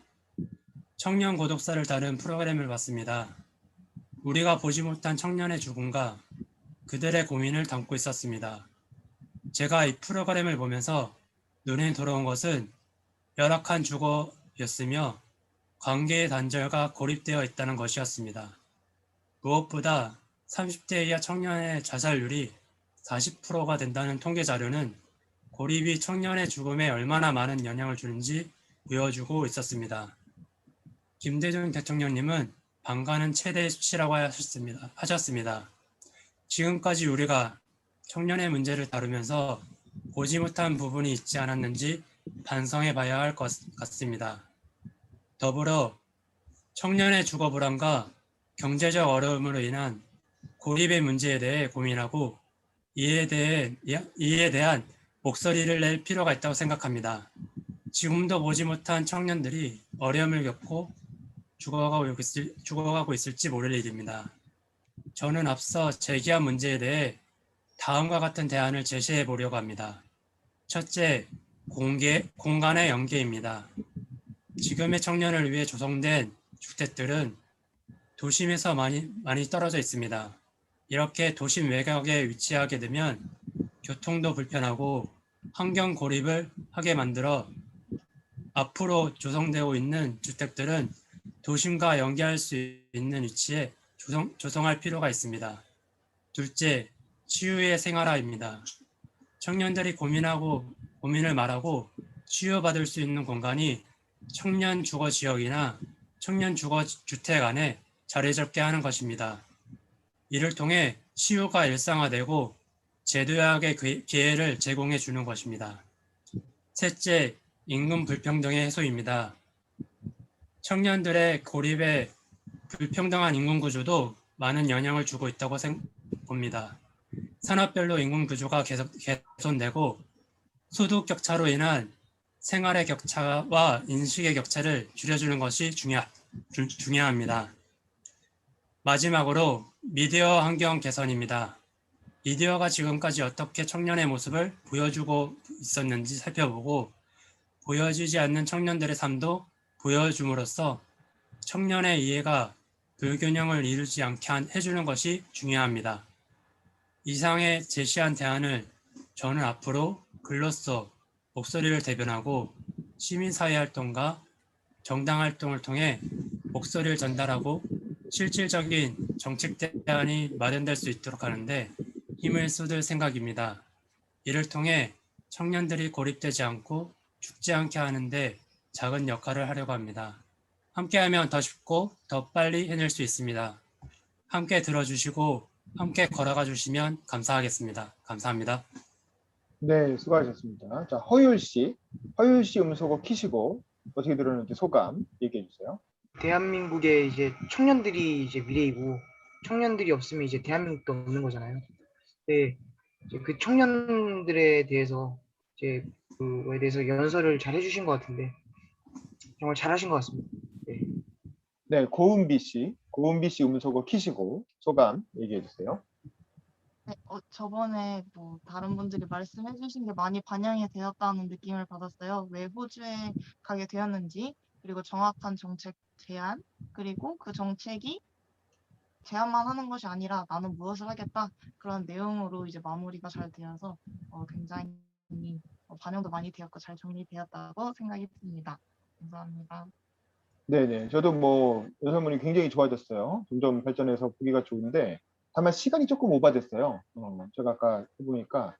Speaker 12: 청년 고독사를 다룬 프로그램을 봤습니다. 우리가 보지 못한 청년의 죽음과 그들의 고민을 담고 있었습니다. 제가 이 프로그램을 보면서 눈에 들어온 것은 열악한 주거였으며 관계의 단절과 고립되어 있다는 것이었습니다. 무엇보다 30대 이하 청년의 자살률이 40%가 된다는 통계 자료는 고립이 청년의 죽음에 얼마나 많은 영향을 주는지 보여주고 있었습니다. 김대중 대통령님은 방가는 최대의 수치라고 하셨습니다. 지금까지 우리가 청년의 문제를 다루면서 보지 못한 부분이 있지 않았는지 반성해 봐야 할 것 같습니다. 더불어 청년의 주거 불안과 경제적 어려움으로 인한 고립의 문제에 대해 고민하고 이에 대한 목소리를 낼 필요가 있다고 생각합니다. 지금도 보지 못한 청년들이 어려움을 겪고 죽어가고 있을지 모를 일입니다. 저는 앞서 제기한 문제에 대해 다음과 같은 대안을 제시해 보려고 합니다. 첫째, 공간의 연계입니다. 지금의 청년을 위해 조성된 주택들은 도심에서 많이 떨어져 있습니다. 이렇게 도심 외곽에 위치하게 되면 교통도 불편하고 환경 고립을 하게 만들어 앞으로 조성되고 있는 주택들은 도심과 연계할 수 있는 위치에 조성할 필요가 있습니다. 둘째, 치유의 생활화입니다. 청년들이 고민을 말하고 치유받을 수 있는 공간이 청년 주거 지역이나 청년 주거 주택 안에 자리 잡게 하는 것입니다. 이를 통해 치유가 일상화되고 재도약의 기회를 제공해 주는 것입니다. 셋째, 임금 불평등의 해소입니다. 청년들의 고립에 불평등한 임금 구조도 많은 영향을 주고 있다고 봅니다. 산업별로 임금 구조가 계속 개선되고 소득 격차로 인한 생활의 격차와 인식의 격차를 줄여주는 것이 중요합니다. 마지막으로 미디어 환경 개선입니다. 미디어가 지금까지 어떻게 청년의 모습을 보여주고 있었는지 살펴보고 보여지지 않는 청년들의 삶도 보여줌으로써 청년의 이해가 불균형을 이루지 않게 해주는 것이 중요합니다. 이상에 제시한 대안을 저는 앞으로 글로써 목소리를 대변하고 시민사회활동과 정당활동을 통해 목소리를 전달하고 실질적인 정책 대안이 마련될 수 있도록 하는데 힘을 쏟을 생각입니다. 이를 통해 청년들이 고립되지 않고 죽지 않게 하는데 작은 역할을 하려고 합니다. 함께하면 더 쉽고 더 빨리 해낼 수 있습니다. 함께 들어주시고 함께 걸어가 주시면 감사하겠습니다. 감사합니다.
Speaker 2: 네, 수고하셨습니다. 자, 허율 씨 음소거 키시고 어떻게 들었는지 소감 얘기해 주세요.
Speaker 6: 대한민국의 이제 청년들이 이제 미래이고 청년들이 없으면 이제 대한민국도 없는 거잖아요. 네, 이제 그 청년들에 대해서 이제 그거에 대해서 연설을 잘 해주신 것 같은데 정말 잘하신 것 같습니다. 네.
Speaker 2: 네, 고은비 씨 음소거 키시고 소감 얘기해 주세요.
Speaker 13: 네, 저번에 뭐 다른 분들이 말씀해 주신 게 많이 반영이 되었다는 느낌을 받았어요. 왜 호주에 가게 되었는지, 그리고 정확한 정책 제안, 그리고 그 정책이 제안만 하는 것이 아니라 나는 무엇을 하겠다, 그런 내용으로 이제 마무리가 잘 되어서 굉장히 반영도 많이 되었고 잘 정리되었다고 생각이 듭니다. 감사합니다.
Speaker 2: 네네. 저도 뭐 연설문이 굉장히 좋아졌어요. 점점 발전해서 보기가 좋은데 다만 시간이 조금 오바됐어요. 제가 아까 해보니까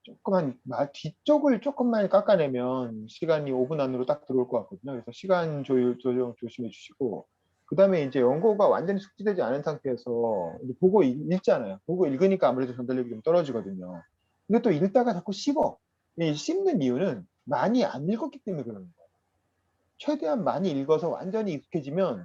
Speaker 2: 조금만 뒤쪽을 조금만 깎아내면 시간이 5분 안으로 딱 들어올 것 같거든요. 그래서 시간 조정 조심해 주시고 그다음에 이제 원고가 완전히 숙지되지 않은 상태에서 이제 보고 읽잖아요. 보고 읽으니까 아무래도 전달력이 좀 떨어지거든요. 근데 또 읽다가 자꾸 씹어. 이 씹는 이유는 많이 안 읽었기 때문에 그러는 거예요. 최대한 많이 읽어서 완전히 익숙해지면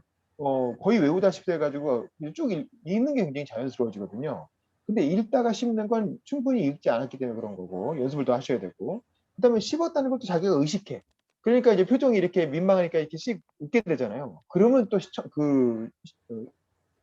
Speaker 2: 거의 외우다시피 해가지고 쭉 읽는 게 굉장히 자연스러워지거든요. 근데 읽다가 씹는 건 충분히 읽지 않았기 때문에 그런 거고 연습을 더 하셔야 되고 그다음에 씹었다는 것도 자기가 의식해. 그러니까 이제 표정이 이렇게 민망하니까 이렇게 씩 웃게 되잖아요. 그러면 또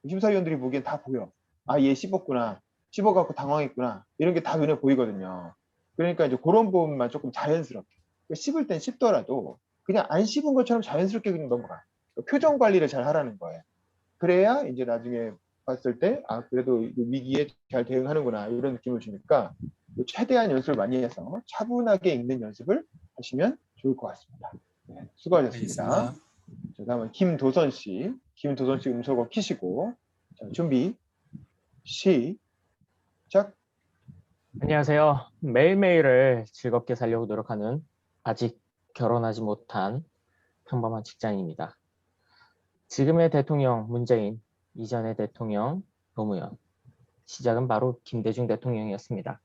Speaker 2: 심사위원들이 보기엔 다 보여. 아, 얘 씹었구나. 씹어갖고 당황했구나. 이런 게 다 눈에 보이거든요. 그러니까 이제 그런 부분만 조금 자연스럽게. 씹을 땐 씹더라도 그냥 안 씹은 것처럼 자연스럽게 그냥 넘어가. 표정 관리를 잘 하라는 거예요. 그래야 이제 나중에 봤을 때, 아, 그래도 위기에 잘 대응하는구나. 이런 느낌을 주니까 최대한 연습을 많이 해서 차분하게 읽는 연습을 하시면 좋을 것 같습니다. 네, 수고하셨습니다.
Speaker 12: 알겠습니다.
Speaker 2: 자, 다음은 김도선 씨. 김도선 씨 음소거 키시고. 자, 준비. 시작.
Speaker 5: 안녕하세요. 매일매일을 즐겁게 살려고 노력하는 아직 결혼하지 못한 평범한 직장인입니다. 지금의 대통령 문재인, 이전의 대통령 노무현, 시작은 바로 김대중 대통령이었습니다.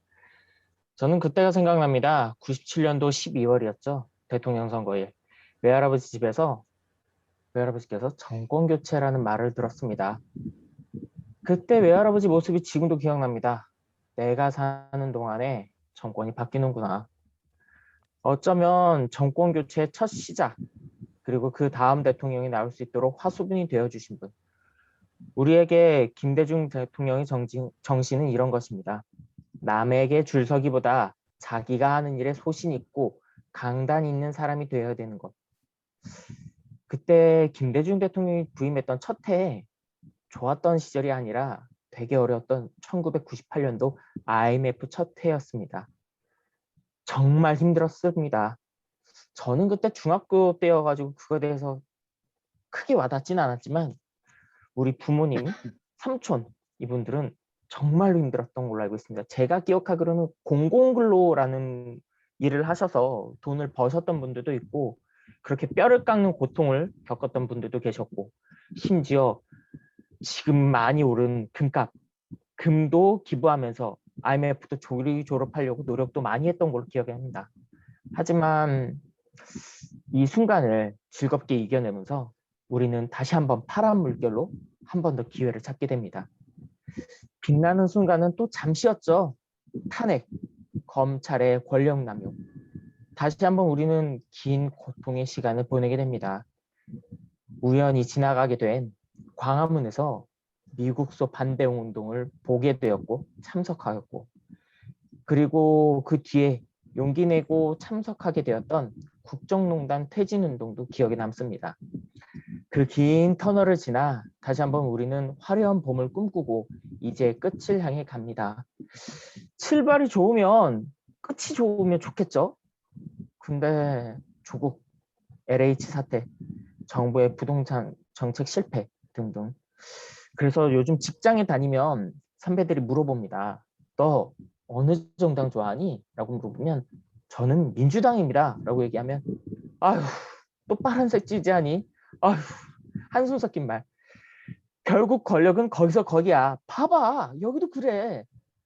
Speaker 5: 저는 그때가 생각납니다. 97년도 12월이었죠. 대통령 선거일. 외할아버지 집에서 외할아버지께서 정권교체라는 말을 들었습니다. 그때 외할아버지 모습이 지금도 기억납니다. 내가 사는 동안에 정권이 바뀌는구나. 어쩌면 정권교체의 첫 시작, 그리고 그 다음 대통령이 나올 수 있도록 화수분이 되어주신 분. 우리에게 김대중 대통령의 정신은 이런 것입니다. 남에게 줄 서기보다 자기가 하는 일에 소신 있고 강단 있는 사람이 되어야 되는 것. 그때 김대중 대통령이 부임했던 첫 해에 좋았던 시절이 아니라 되게 어려웠던 1998년도 IMF 첫 해였습니다. 정말 힘들었습니다. 저는 그때 중학교 때여가지고 그거에 대해서 크게 와닿지는 않았지만 우리 부모님, 삼촌 이분들은 정말로 힘들었던 걸로 알고 있습니다. 제가 기억하기로는 공공근로라는 일을 하셔서 돈을 버셨던 분들도 있고 그렇게 뼈를 깎는 고통을 겪었던 분들도 계셨고 심지어 지금 많이 오른 금값, 금도 기부하면서 IMF도 조리 졸업하려고 노력도 많이 했던 걸로 기억이 합니다. 하지만 이 순간을 즐겁게 이겨내면서 우리는 다시 한번 파란 물결로 한 번 더 기회를 찾게 됩니다. 빛나는 순간은 또 잠시였죠. 탄핵, 검찰의 권력 남용. 다시 한번 우리는 긴 고통의 시간을 보내게 됩니다. 우연히 지나가게 된 광화문에서 미국소 반대 운동을 보게 되었고 참석하였고 그리고 그 뒤에 용기 내고 참석하게 되었던 국정농단 퇴진운동도 기억에 남습니다. 그 긴 터널을 지나 다시 한번 우리는 화려한 봄을 꿈꾸고 이제 끝을 향해 갑니다. 출발이 좋으면 끝이 좋으면 좋겠죠. 근데 조국, LH 사태, 정부의 부동산 정책 실패 등등. 그래서 요즘 직장에 다니면 선배들이 물어봅니다. 너 어느 정당 좋아하니? 라고 물어보면 저는 민주당입니다. 라고 얘기하면 아휴 또 파란색 지지하니? 아휴 한숨 섞인 말. 결국 권력은 거기서 거기야. 봐봐 여기도 그래.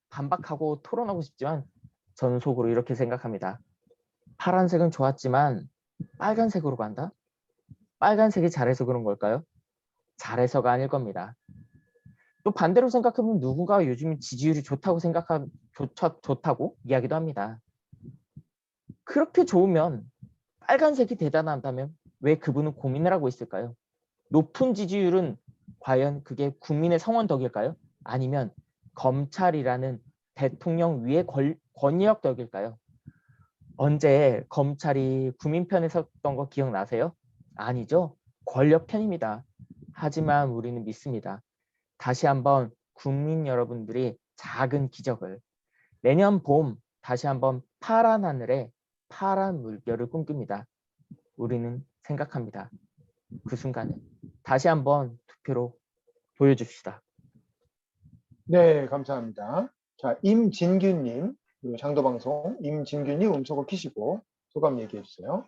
Speaker 5: 반박하고 토론하고 싶지만 저는 속으로 이렇게 생각합니다. 파란색은 좋았지만 빨간색으로 간다? 빨간색이 잘해서 그런 걸까요? 잘해서가 아닐 겁니다. 또 반대로 생각하면 누군가 요즘 지지율이 좋다고 이야기도 합니다. 그렇게 좋으면 빨간색이 대단하다면 왜 그분은 고민을 하고 있을까요? 높은 지지율은 과연 그게 국민의 성원 덕일까요? 아니면 검찰이라는 대통령 위의 권력 덕일까요? 언제 검찰이 국민 편에 섰던 거 기억나세요? 아니죠. 권력 편입니다. 하지만 우리는 믿습니다. 다시 한번 국민 여러분들이 작은 기적을 내년 봄 다시 한번 파란 하늘에 파란 물결을 꿈꿉니다. 우리는 생각합니다. 그 순간에 다시 한번 투표로 보여줍시다.
Speaker 2: 네, 감사합니다. 자, 임진규님, 그리고 장도방송 임진규님 음소거 키시고 소감 얘기해 주세요.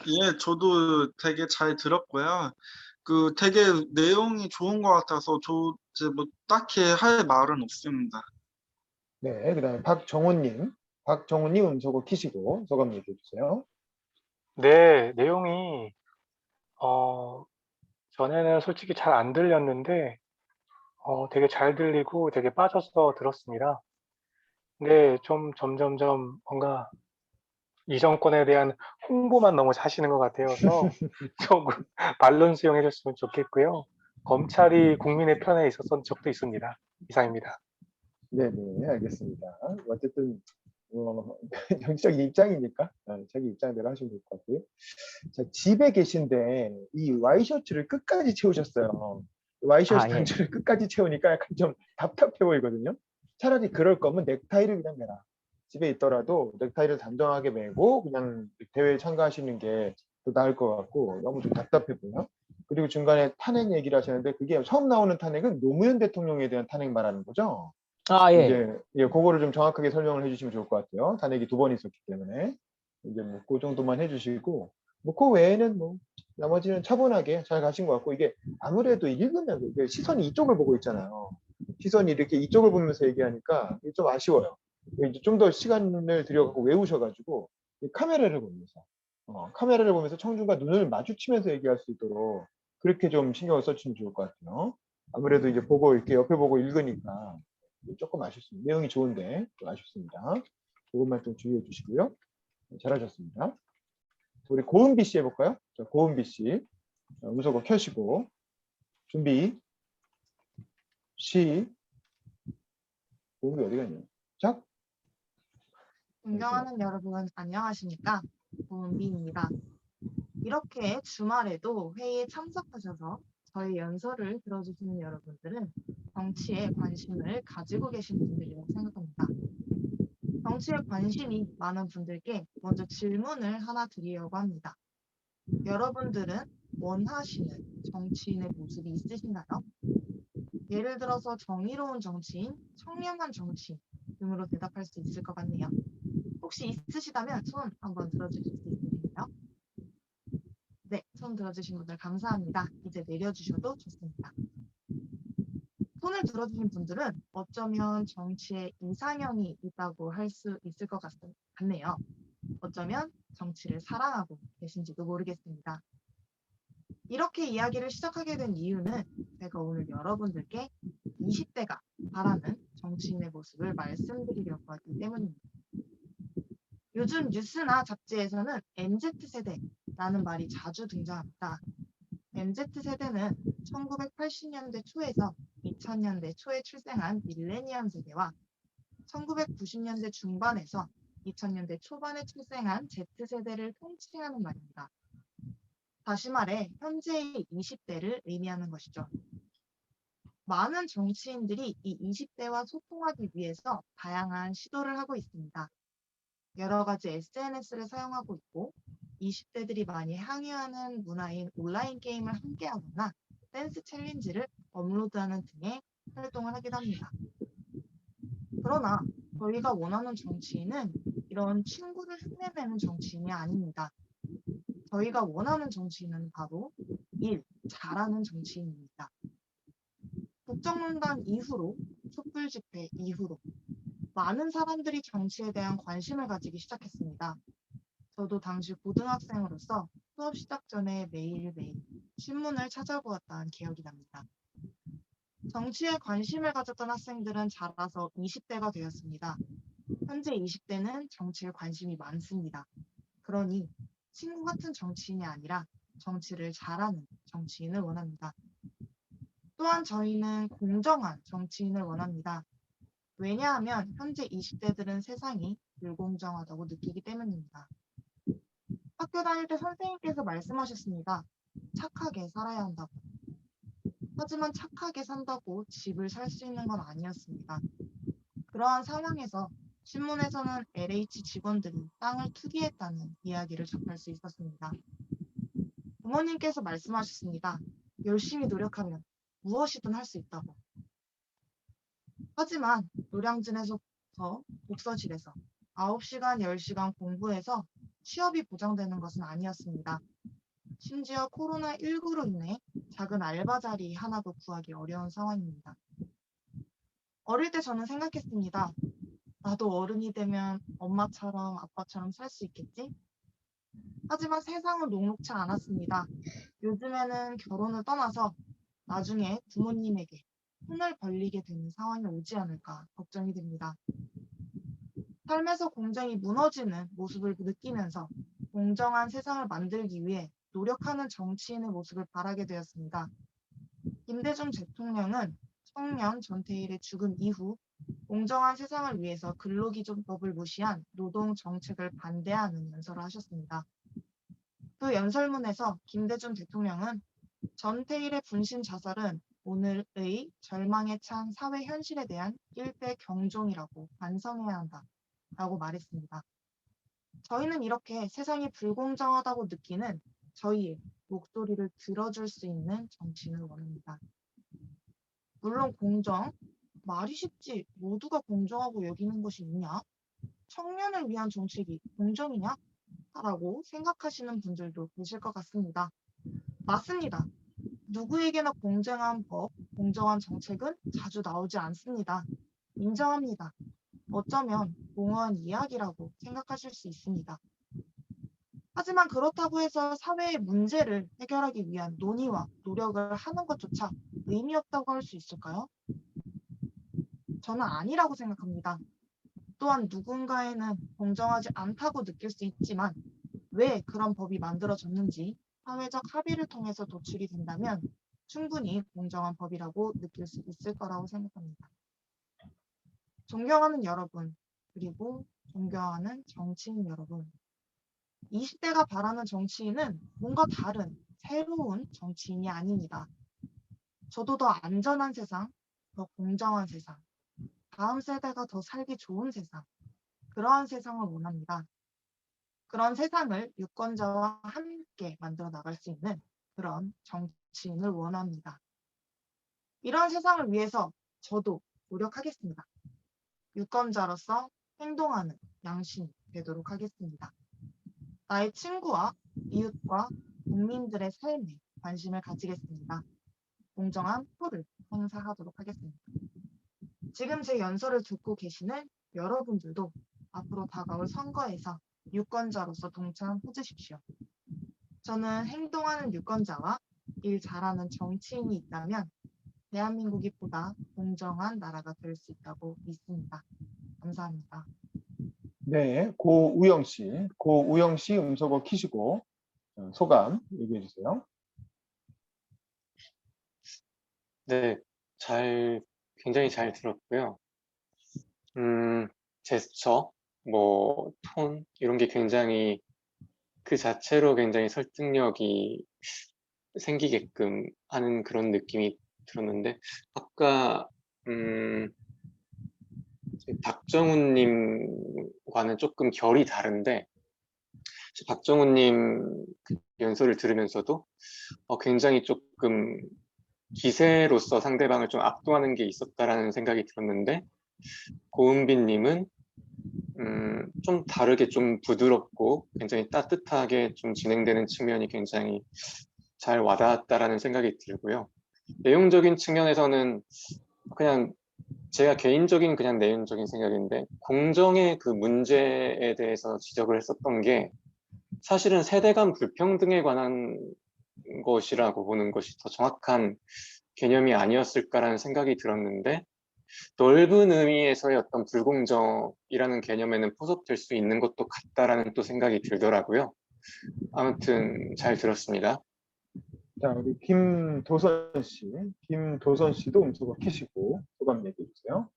Speaker 11: 예, 저도 되게 잘 들었고요. 되게 내용이 좋은 것 같아서 이제 뭐 딱히 할 말은 없습니다.
Speaker 2: 네, 그다음에 박정훈님 음소거 키시고 소감 얘기해 주세요.
Speaker 4: 네, 내용이 전에는 솔직히 잘 안 들렸는데 되게 잘 들리고 되게 빠져서 들었습니다. 근데 좀 점점점 뭔가 이 정권에 대한 홍보만 너무 하시는 것 같아서 조금 반론 수용해 줬으면 좋겠고요. 검찰이 국민의 편에 있었던 적도 있습니다. 이상입니다.
Speaker 2: 네, 알겠습니다. 어쨌든 정치적인 입장이니까 자기 입장대로 하시면 될 것 같고요. 자, 집에 계신데 이 와이셔츠를 끝까지 채우셨어요. 와이셔츠
Speaker 5: 예.
Speaker 2: 단추를 끝까지 채우니까 약간 좀 답답해 보이거든요. 차라리 그럴 거면 넥타이를 그냥 매라. 집에 있더라도 넥타이를 단정하게 매고 그냥 대회에 참가하시는 게 더 나을 것 같고 너무 좀 답답해 보여. 그리고 중간에 탄핵 얘기를 하셨는데 그게 처음 나오는 탄핵은 노무현 대통령에 대한 탄핵 말하는 거죠.
Speaker 5: 예.
Speaker 2: 이제 그거를 좀 정확하게 설명을 해주시면 좋을 것 같아요. 탄핵이 2번 있었기 때문에 이제 뭐 그 정도만 해주시고 뭐 그 외에는 뭐 나머지는 차분하게 잘 가신 것 같고 이게 아무래도 읽으면 이게 시선이 이쪽을 보고 있잖아요. 시선이 이렇게 이쪽을 보면서 얘기하니까 이게 좀 아쉬워요. 이제 좀 더 시간을 들여갖고 외우셔가지고 이 카메라를 보면서 청중과 눈을 마주치면서 얘기할 수 있도록 그렇게 좀 신경을 써주시면 좋을 것 같아요. 아무래도 이제 보고 이렇게 옆에 보고 읽으니까 조금 아쉽습니다. 내용이 좋은데 좀 아쉽습니다. 그것만 좀 주의해 주시고요. 잘하셨습니다. 우리 고은비 씨 해볼까요? 자, 고은비 씨 음소거 켜시고 준비 시 고은비 어디 갔냐? 자,
Speaker 13: 존경하는 여러분 안녕하십니까? 고은비입니다. 이렇게 주말에도 회의에 참석하셔서 저희 연설을 들어주시는 여러분들은 정치에 관심을 가지고 계신 분들이라고 생각합니다. 정치에 관심이 많은 분들께 먼저 질문을 하나 드리려고 합니다. 여러분들은 원하시는 정치인의 모습이 있으신가요? 예를 들어서 정의로운 정치인, 청렴한 정치인 등으로 대답할 수 있을 것 같네요. 혹시 있으시다면 손 한번 들어주실 수 있으신가요? 네, 손 들어주신 분들 감사합니다. 이제 내려주셔도 좋습니다. 손을 들어주신 분들은 어쩌면 정치에 이상형이 있다고 할 수 있을 것 같네요. 어쩌면 정치를 사랑하고 계신지도 모르겠습니다. 이렇게 이야기를 시작하게 된 이유는 제가 오늘 여러분들께 20대가 바라는 정치인의 모습을 말씀드리려고 하기 때문입니다. 요즘 뉴스나 잡지에서는 MZ세대라는 말이 자주 등장합니다. MZ세대는 1980년대 초에서 2000년대 초에 출생한 밀레니엄 세대와 1990년대 중반에서 2000년대 초반에 출생한 Z세대를 통칭하는 말입니다. 다시 말해 현재의 20대를 의미하는 것이죠. 많은 정치인들이 이 20대와 소통하기 위해서 다양한 시도를 하고 있습니다. 여러 가지 SNS를 사용하고 있고 20대들이 많이 항의하는 문화인 온라인 게임을 함께하거나 댄스 챌린지를 업로드하는 등의 활동을 하기도 합니다. 그러나 저희가 원하는 정치인은 이런 친구를 흉내내는 정치인이 아닙니다. 저희가 원하는 정치인은 바로 일, 잘하는 정치인입니다. 국정농단 이후로, 촛불 집회 이후로 많은 사람들이 정치에 대한 관심을 가지기 시작했습니다. 저도 당시 고등학생으로서 수업 시작 전에 매일매일 신문을 찾아보았던 기억이 납니다. 정치에 관심을 가졌던 학생들은 자라서 20대가 되었습니다. 현재 20대는 정치에 관심이 많습니다. 그러니 친구 같은 정치인이 아니라 정치를 잘하는 정치인을 원합니다. 또한 저희는 공정한 정치인을 원합니다. 왜냐하면 현재 20대들은 세상이 불공정하다고 느끼기 때문입니다. 학교 다닐 때 선생님께서 말씀하셨습니다. 착하게 살아야 한다고. 하지만 착하게 산다고 집을 살 수 있는 건 아니었습니다. 그러한 상황에서 신문에서는 LH 직원들이 땅을 투기했다는 이야기를 접할 수 있었습니다. 부모님께서 말씀하셨습니다. 열심히 노력하면 무엇이든 할 수 있다고. 하지만 노량진에서부터 독서실에서 9시간, 10시간 공부해서 취업이 보장되는 것은 아니었습니다. 심지어 코로나19로 인해 작은 알바 자리 하나도 구하기 어려운 상황입니다. 어릴 때 저는 생각했습니다. 나도 어른이 되면 엄마처럼 아빠처럼 살 수 있겠지? 하지만 세상은 녹록치 않았습니다. 요즘에는 결혼을 떠나서 나중에 부모님에게 손을 벌리게 되는 상황이 오지 않을까 걱정이 됩니다. 삶에서 공정이 무너지는 모습을 느끼면서 공정한 세상을 만들기 위해 노력하는 정치인의 모습을 바라게 되었습니다. 김대중 대통령은 청년 전태일의 죽음 이후 공정한 세상을 위해서 근로기준법을 무시한 노동 정책을 반대하는 연설을 하셨습니다. 그 연설문에서 김대중 대통령은 전태일의 분신 자살은 오늘의 절망에 찬 사회 현실에 대한 일대 경종이라고 반성해야 한다라고 말했습니다. 저희는 이렇게 세상이 불공정하다고 느끼는 저희의 목소리를 들어줄 수 있는 정치인을 원합니다. 물론 공정, 말이 쉽지 모두가 공정하고 여기는 것이 있냐? 청년을 위한 정책이 공정이냐? 라고 생각하시는 분들도 계실 것 같습니다. 맞습니다. 누구에게나 공정한 법, 공정한 정책은 자주 나오지 않습니다. 인정합니다. 어쩌면 공허한 이야기라고 생각하실 수 있습니다. 하지만 그렇다고 해서 사회의 문제를 해결하기 위한 논의와 노력을 하는 것조차 의미 없다고 할 수 있을까요? 저는 아니라고 생각합니다. 또한 누군가에는 공정하지 않다고 느낄 수 있지만 왜 그런 법이 만들어졌는지 사회적 합의를 통해서 도출이 된다면 충분히 공정한 법이라고 느낄 수 있을 거라고 생각합니다. 존경하는 여러분, 그리고 존경하는 정치인 여러분. 20대가 바라는 정치인은 뭔가 다른 새로운 정치인이 아닙니다. 저도 더 안전한 세상, 더 공정한 세상, 다음 세대가 더 살기 좋은 세상, 그러한 세상을 원합니다. 그런 세상을 유권자와 함께 만들어 나갈 수 있는 그런 정치인을 원합니다. 이런 세상을 위해서 저도 노력하겠습니다. 유권자로서 행동하는 양심이 되도록 하겠습니다. 나의 친구와 이웃과 국민들의 삶에 관심을 가지겠습니다. 공정한 표를 행사하도록 하겠습니다. 지금 제 연설을 듣고 계시는 여러분들도 앞으로 다가올 선거에서 유권자로서 동참해 주십시오. 저는 행동하는 유권자와 일 잘하는 정치인이 있다면 대한민국이 보다 공정한 나라가 될 수 있다고 믿습니다. 감사합니다.
Speaker 2: 네, 고우영 씨 음소거 키시고 소감 얘기해 주세요.
Speaker 8: 네, 굉장히 잘 들었고요. 제스처, 톤, 이런 게 굉장히 그 자체로 굉장히 설득력이 생기게끔 하는 그런 느낌이 들었는데, 아까, 박정훈님과는 조금 결이 다른데, 박정훈님 그 연설을 들으면서도 굉장히 조금 기세로서 상대방을 좀 압도하는 게 있었다라는 생각이 들었는데, 고은빈님은 좀 다르게 좀 부드럽고 굉장히 따뜻하게 좀 진행되는 측면이 굉장히 잘 와닿았다라는 생각이 들고요. 내용적인 측면에서는 그냥 제가 개인적인 그냥 내용적인 생각인데, 공정의 그 문제에 대해서 지적을 했었던 게 사실은 세대 간 불평등에 관한 것이라고 보는 것이 더 정확한 개념이 아니었을까라는 생각이 들었는데, 넓은 의미에서의 어떤 불공정이라는 개념에는 포섭될 수 있는 것도 같다라는 또 생각이 들더라고요. 아무튼 잘 들었습니다.
Speaker 2: 자, 우리 김도선 씨도 음소거 키시고 소감 얘기해 주세요.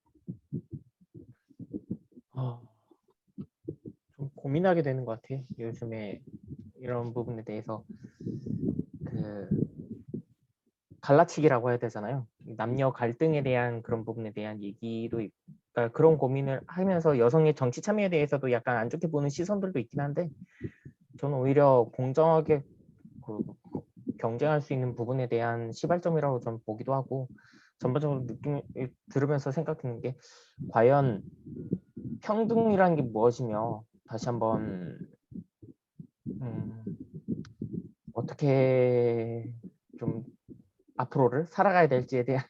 Speaker 5: 좀 고민하게 되는 것 같아. 요즘에 이런 부분에 대해서 갈라치기라고 해야 되잖아요. 남녀 갈등에 대한 그런 부분에 대한 얘기도 있고, 그러니까 그런 고민을 하면서 여성의 정치 참여에 대해서도 약간 안 좋게 보는 시선들도 있긴 한데, 저는 오히려 공정하게 경쟁할 수 있는 부분에 대한 시발점이라고 좀 보기도 하고 전반적으로 느낌을 들으면서 생각드는 게 과연 평등이라는 게 무엇이며 다시 한번 어떻게 좀 앞으로를 살아가야 될지에 대한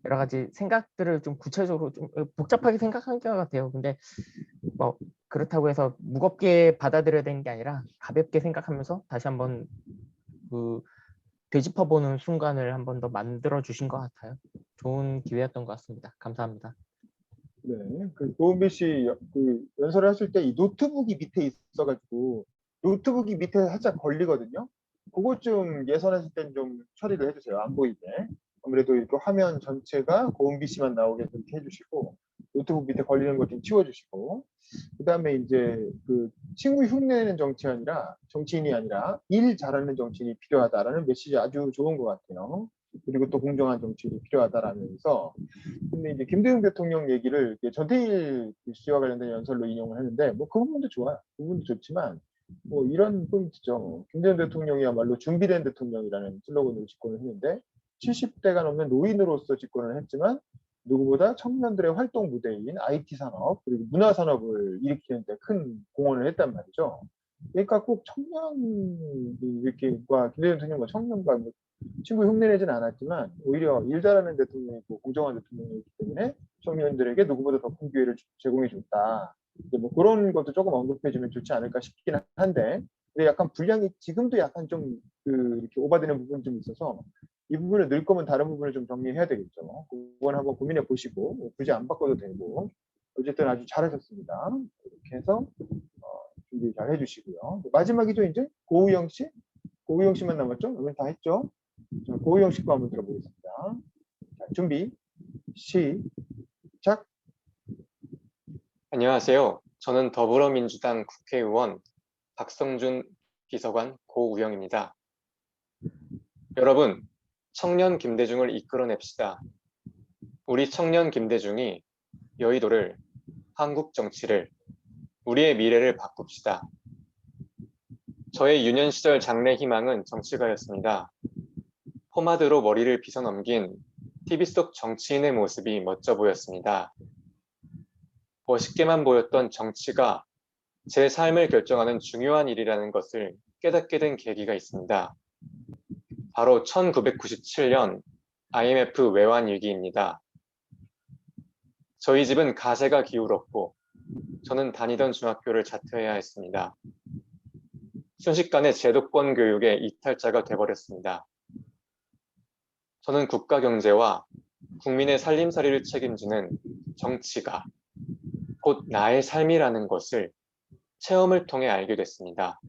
Speaker 5: 여러 가지 생각들을 좀 구체적으로 좀 복잡하게 생각한 것 같아요. 근데 뭐 그렇다고 해서 무겁게 받아들여야 되는 게 아니라 가볍게 생각하면서 다시 한번 그 되짚어보는 순간을 한 번 더 만들어 주신 것 같아요. 좋은 기회였던 것 같습니다. 감사합니다.
Speaker 2: 네, 그 고은비 씨 그 연설을 하실 때 이 노트북이 밑에 있어가지고 노트북이 밑에 살짝 걸리거든요. 그것 좀 예선하실 땐 좀 처리를 해주세요. 안 보이게. 아무래도 이렇게 화면 전체가 고은비 씨만 나오게 그렇게 해주시고 노트북 밑에 걸리는 것 좀 치워주시고 그다음에 이제 그 친구 흉내내는 정치인이 아니라 일 잘하는 정치인이 필요하다라는 메시지 아주 좋은 것 같아요. 그리고 또 공정한 정치인이 필요하다라면서 근데 이제 김대중 대통령 얘기를 전태일 씨와 관련된 연설로 인용을 했는데 뭐 그 부분도 좋아요. 그 부분도 좋지만 뭐 이런 포인트죠. 김대중 대통령이야말로 준비된 대통령이라는 슬로건으로 집권을 했는데 70대가 넘는 노인으로서 집권을 했지만 누구보다 청년들의 활동 무대인 IT 산업 그리고 문화 산업을 일으키는 데 큰 공헌을 했단 말이죠. 그러니까 꼭 청년 이렇게과 김대중 대통령과 청년과 뭐 친구 흉내내지는 않았지만 오히려 일 잘하는 대통령이고 공정한 대통령이기 때문에 청년들에게 누구보다 더 큰 기회를 제공해 줬다. 이제 뭐 그런 것도 조금 언급해주면 좋지 않을까 싶긴 한데, 근데 약간 분량이 지금도 약간 좀 이렇게 오바되는 부분이 좀 있어서 이 부분을 넣을 거면 다른 부분을 좀 정리해야 되겠죠. 그건 한번 고민해 보시고 뭐 굳이 안 바꿔도 되고 어쨌든 아주 잘하셨습니다. 이렇게 해서 준비 잘 해주시고요. 마지막이죠 이제 고우영 씨, 고우영 씨만 남았죠? 오늘 다 했죠? 고우영 씨 거 한번 들어보겠습니다. 자, 준비 시작.
Speaker 8: 안녕하세요. 저는 더불어민주당 국회의원 박성준 비서관 고우영입니다. 여러분, 청년 김대중을 이끌어냅시다. 우리 청년 김대중이 여의도를, 한국 정치를, 우리의 미래를 바꿉시다. 저의 유년 시절 장래 희망은 정치가였습니다. 포마드로 머리를 빗어넘긴 TV 속 정치인의 모습이 멋져 보였습니다. 멋있게만 보였던 정치가 제 삶을 결정하는 중요한 일이라는 것을 깨닫게 된 계기가 있습니다. 바로 1997년 IMF 외환 위기입니다. 저희 집은 가세가 기울었고 저는 다니던 중학교를 자퇴해야 했습니다. 순식간에 제도권 교육의 이탈자가 돼버렸습니다. 저는 국가 경제와 국민의 살림살이를 책임지는 정치가 곧 나의 삶이라는 것을 체험을 통해 알게 됐습니다.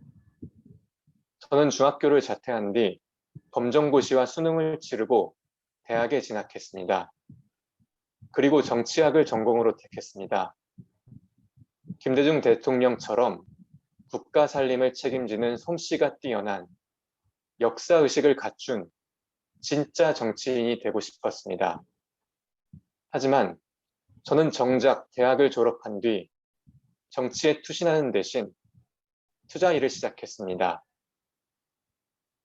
Speaker 8: 저는 중학교를 자퇴한 뒤 검정고시와 수능을 치르고 대학에 진학했습니다. 그리고 정치학을 전공으로 택했습니다. 김대중 대통령처럼 국가 살림을 책임지는 솜씨가 뛰어난 역사의식을 갖춘 진짜 정치인이 되고 싶었습니다. 하지만 저는 정작 대학을 졸업한 뒤 정치에 투신하는 대신 투자 일을 시작했습니다.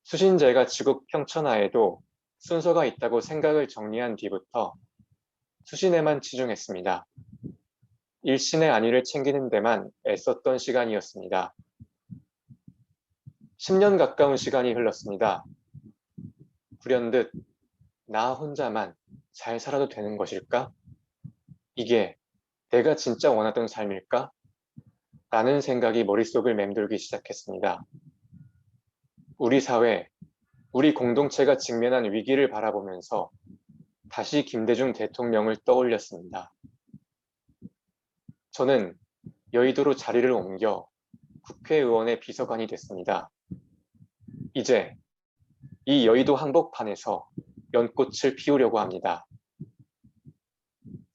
Speaker 8: 수신제가 지국 평천하에도 순서가 있다고 생각을 정리한 뒤부터 수신에만 치중했습니다. 일신의 안위를 챙기는 데만 애썼던 시간이었습니다. 10년 가까운 시간이 흘렀습니다. 불현듯 나 혼자만 잘 살아도 되는 것일까? 이게 내가 진짜 원하던 삶일까? 라는 생각이 머릿속을 맴돌기 시작했습니다. 우리 사회, 우리 공동체가 직면한 위기를 바라보면서 다시 김대중 대통령을 떠올렸습니다. 저는 여의도로 자리를 옮겨 국회의원의 비서관이 됐습니다. 이제 이 여의도 한복판에서 연꽃을 피우려고 합니다.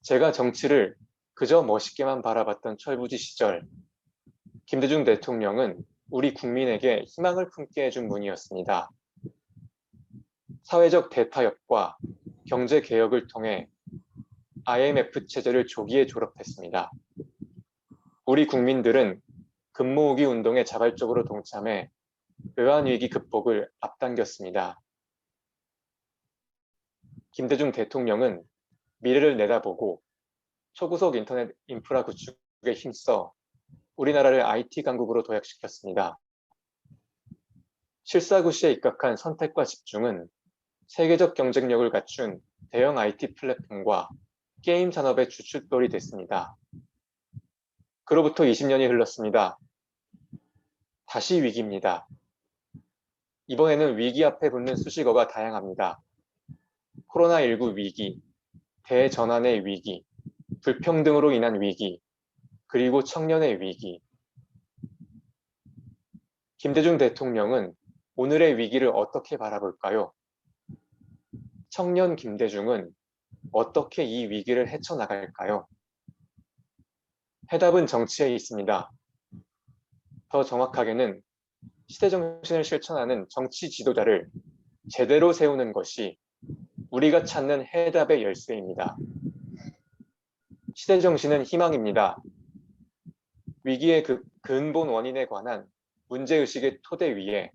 Speaker 8: 제가 정치를 그저 멋있게만 바라봤던 철부지 시절, 김대중 대통령은 우리 국민에게 희망을 품게 해준 분이었습니다. 사회적 대타협과 경제개혁을 통해 IMF 체제를 조기에 졸업했습니다. 우리 국민들은 금모으기 운동에 자발적으로 동참해 외환위기 극복을 앞당겼습니다. 김대중 대통령은 미래를 내다보고 초고속 인터넷 인프라 구축에 힘써 우리나라를 IT 강국으로 도약시켰습니다. 실사구시에 입각한 선택과 집중은 세계적 경쟁력을 갖춘 대형 IT 플랫폼과 게임 산업의 주춧돌이 됐습니다. 그로부터 20년이 흘렀습니다. 다시 위기입니다. 이번에는 위기 앞에 붙는 수식어가 다양합니다. 코로나19 위기, 대전환의 위기, 불평등으로 인한 위기, 그리고 청년의 위기. 김대중 대통령은 오늘의 위기를 어떻게 바라볼까요? 청년 김대중은 어떻게 이 위기를 헤쳐나갈까요? 해답은 정치에 있습니다. 더 정확하게는 시대정신을 실천하는 정치 지도자를 제대로 세우는 것이 우리가 찾는 해답의 열쇠입니다. 시대정신은 희망입니다. 위기의 근본 원인에 관한 문제의식의 토대 위에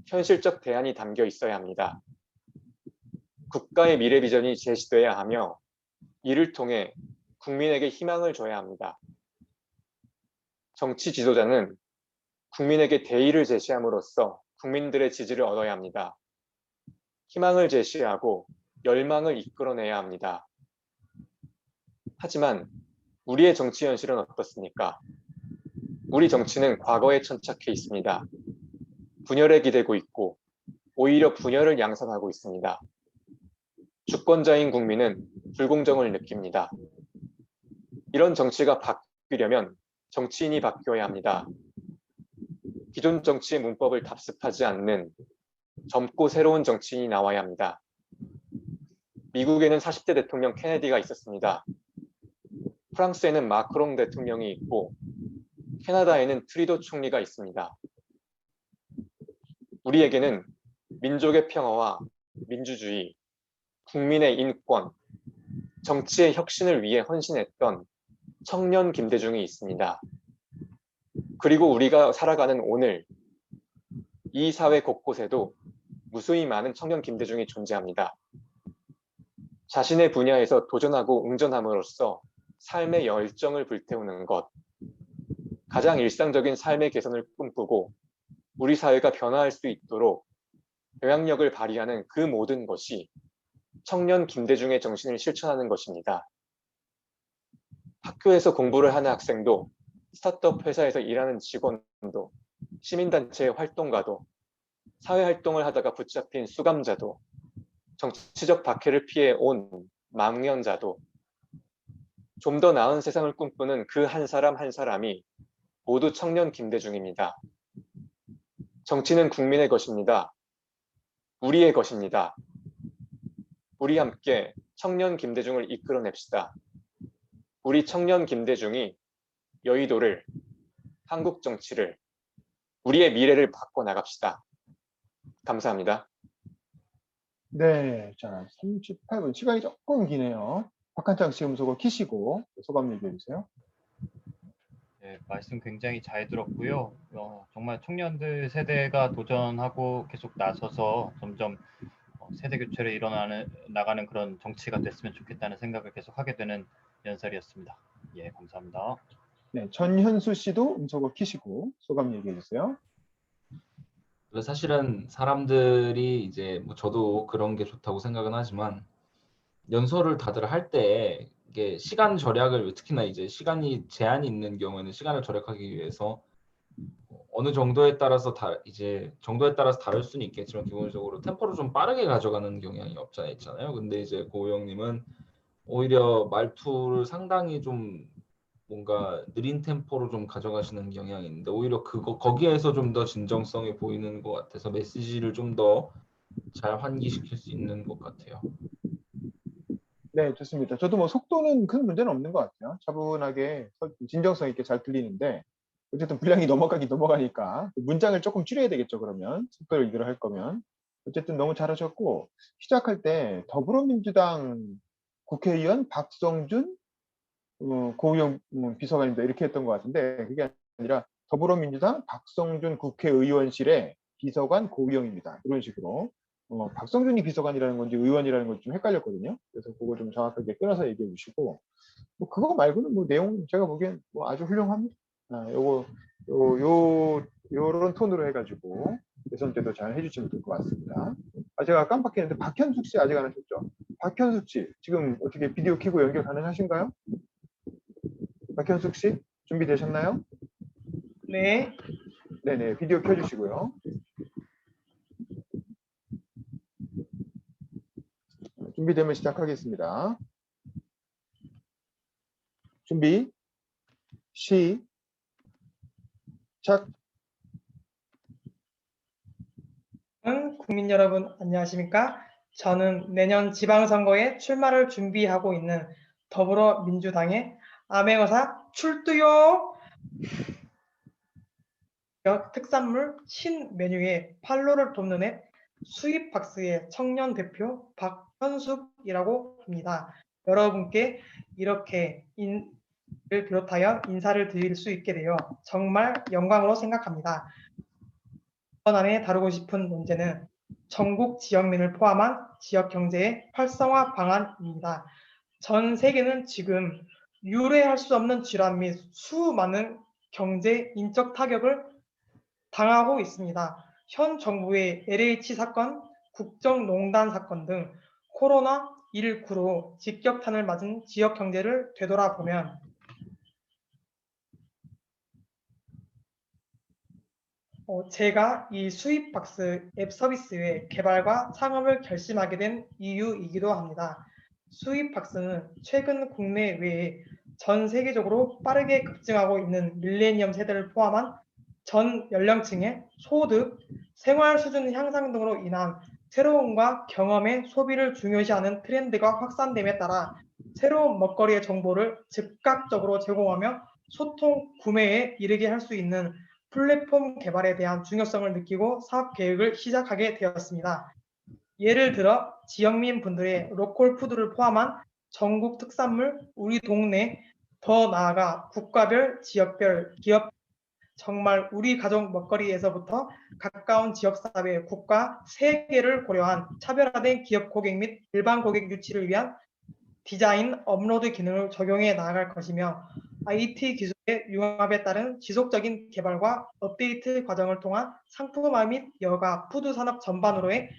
Speaker 8: 현실적 대안이 담겨 있어야 합니다. 국가의 미래 비전이 제시돼야 하며 이를 통해 국민에게 희망을 줘야 합니다. 정치 지도자는 국민에게 대의를 제시함으로써 국민들의 지지를 얻어야 합니다. 희망을 제시하고 열망을 이끌어내야 합니다. 하지만 우리의 정치 현실은 어떻습니까? 우리 정치는 과거에 천착해 있습니다. 분열에 기대고 있고 오히려 분열을 양산하고 있습니다. 주권자인 국민은 불공정을 느낍니다. 이런 정치가 바뀌려면 정치인이 바뀌어야 합니다. 기존 정치의 문법을 답습하지 않는 젊고 새로운 정치인이 나와야 합니다. 미국에는 40대 대통령 케네디가 있었습니다. 프랑스에는 마크롱 대통령이 있고 캐나다에는 트리도 총리가 있습니다. 우리에게는 민족의 평화와 민주주의, 국민의 인권, 정치의 혁신을 위해 헌신했던 청년 김대중이 있습니다. 그리고 우리가 살아가는 오늘, 이 사회 곳곳에도 무수히 많은 청년 김대중이 존재합니다. 자신의 분야에서 도전하고 응전함으로써 삶의 열정을 불태우는 것, 가장 일상적인 삶의 개선을 꿈꾸고 우리 사회가 변화할 수 있도록 영향력을 발휘하는 그 모든 것이 청년 김대중의 정신을 실천하는 것입니다. 학교에서 공부를 하는 학생도, 스타트업 회사에서 일하는 직원도, 시민단체의 활동가도, 사회활동을 하다가 붙잡힌 수감자도, 정치적 박해를 피해 온 망연자도, 좀 더 나은 세상을 꿈꾸는 그 한 사람 한 사람이 모두 청년 김대중입니다. 정치는 국민의 것입니다. 우리의 것입니다. 우리 함께 청년 김대중을 이끌어냅시다. 우리 청년 김대중이 여의도를, 한국 정치를, 우리의 미래를 바꿔나갑시다. 감사합니다.
Speaker 2: 네, 자, 38분. 시간이 조금 기네요. 박한창 씨 음소거 키시고 소감 얘기해 주세요.
Speaker 1: 네, 말씀 굉장히 잘 들었고요. 정말 청년들 세대가 도전하고 계속 나서서 점점 세대 교체를 나가는 그런 정치가 됐으면 좋겠다는 생각을 계속 하게 되는 연설이었습니다. 예, 감사합니다.
Speaker 2: 네, 전현수 씨도 음소거 키시고 소감 얘기해 주세요.
Speaker 10: 사실은 사람들이 이제 뭐 저도 그런 게 좋다고 생각은 하지만 연설을 다들 할 때 이게 시간 절약을 특히나 이제 시간이 제한이 있는 경우에는 시간을 절약하기 위해서 어느 정도에 따라서 정도에 따라서 다를 수는 있겠지만 기본적으로 템포를 좀 빠르게 가져가는 경향이 없잖아 있잖아요. 근데 이제 고영님은 오히려 말투를 상당히 좀 뭔가 느린 템포로 좀 가져가시는 경향이 있는데 오히려 거기에서 좀 더 진정성이 보이는 것 같아서 메시지를 좀 더 잘 환기시킬 수 있는 것 같아요.
Speaker 2: 네, 좋습니다. 저도 뭐 속도는 큰 문제는 없는 것 같아요. 차분하게 진정성 있게 잘 들리는데 어쨌든 분량이 넘어가니까 문장을 조금 줄여야 되겠죠. 그러면 속도를 이대로 할 거면 어쨌든 너무 잘하셨고 시작할 때 더불어민주당 국회의원 박성준 고우영 비서관입니다. 이렇게 했던 것 같은데 그게 아니라 더불어민주당 박성준 국회의원실의 비서관 고우영입니다. 이런 식으로 박성준이 비서관이라는 건지 의원이라는 건지 좀 헷갈렸거든요. 그래서 그거 좀 정확하게 끊어서 얘기해 주시고, 뭐 그거 말고는 뭐 내용 제가 보기엔 뭐 아주 훌륭합니다. 요런 톤으로 해가지고 예선 때도 잘 해주시면 될 것 같습니다. 제가 깜빡했는데 박현숙 씨 아직 안 하셨죠? 박현숙 씨 지금 어떻게 비디오 켜고 연결 가능하신가요? 박현숙 씨 준비되셨나요?
Speaker 15: 네.
Speaker 2: 네네, 비디오 켜주시고요. 준비되면 시작하겠습니다. 준비, 시작.
Speaker 15: 국민 여러분 안녕하십니까? 저는 내년 지방선거에 출마를 준비하고 있는 더불어민주당의 암행어사 출두요! 특산물 신메뉴의 팔로를 돕는 앱 수입박스의 청년 대표 박현숙이라고 합니다. 여러분께 이렇게 를 비롯하여 인사를 드릴 수 있게 되어 정말 영광으로 생각합니다. 이번 안에 다루고 싶은 문제는 전국 지역민을 포함한 지역 경제의 활성화 방안입니다. 전 세계는 지금 유례할 수 없는 질환 및 수많은 경제 인적 타격을 당하고 있습니다. 현 정부의 LH 사건, 국정농단 사건 등 코로나19로 직격탄을 맞은 지역 경제를 되돌아보면 제가 이 수입박스 앱 서비스의 개발과 창업을 결심하게 된 이유이기도 합니다. 수입박스는 최근 국내외에 전 세계적으로 빠르게 급증하고 있는 밀레니엄 세대를 포함한 전 연령층의 소득, 생활 수준 향상 등으로 인한 새로움과 경험의 소비를 중요시하는 트렌드가 확산됨에 따라 새로운 먹거리의 정보를 즉각적으로 제공하며 소통, 구매에 이르게 할 수 있는 플랫폼 개발에 대한 중요성을 느끼고 사업 계획을 시작하게 되었습니다. 예를 들어 지역민 분들의 로컬 푸드를 포함한 전국 특산물, 우리 동네, 더 나아가 국가별, 지역별, 기업 정말 우리 가족 먹거리에서부터 가까운 지역사회, 국가, 세계를 고려한 차별화된 기업 고객 및 일반 고객 유치를 위한 디자인, 업로드 기능을 적용해 나아갈 것이며 IT 기술의 융합에 따른 지속적인 개발과 업데이트 과정을 통한 상품화 및 여가, 푸드 산업 전반으로의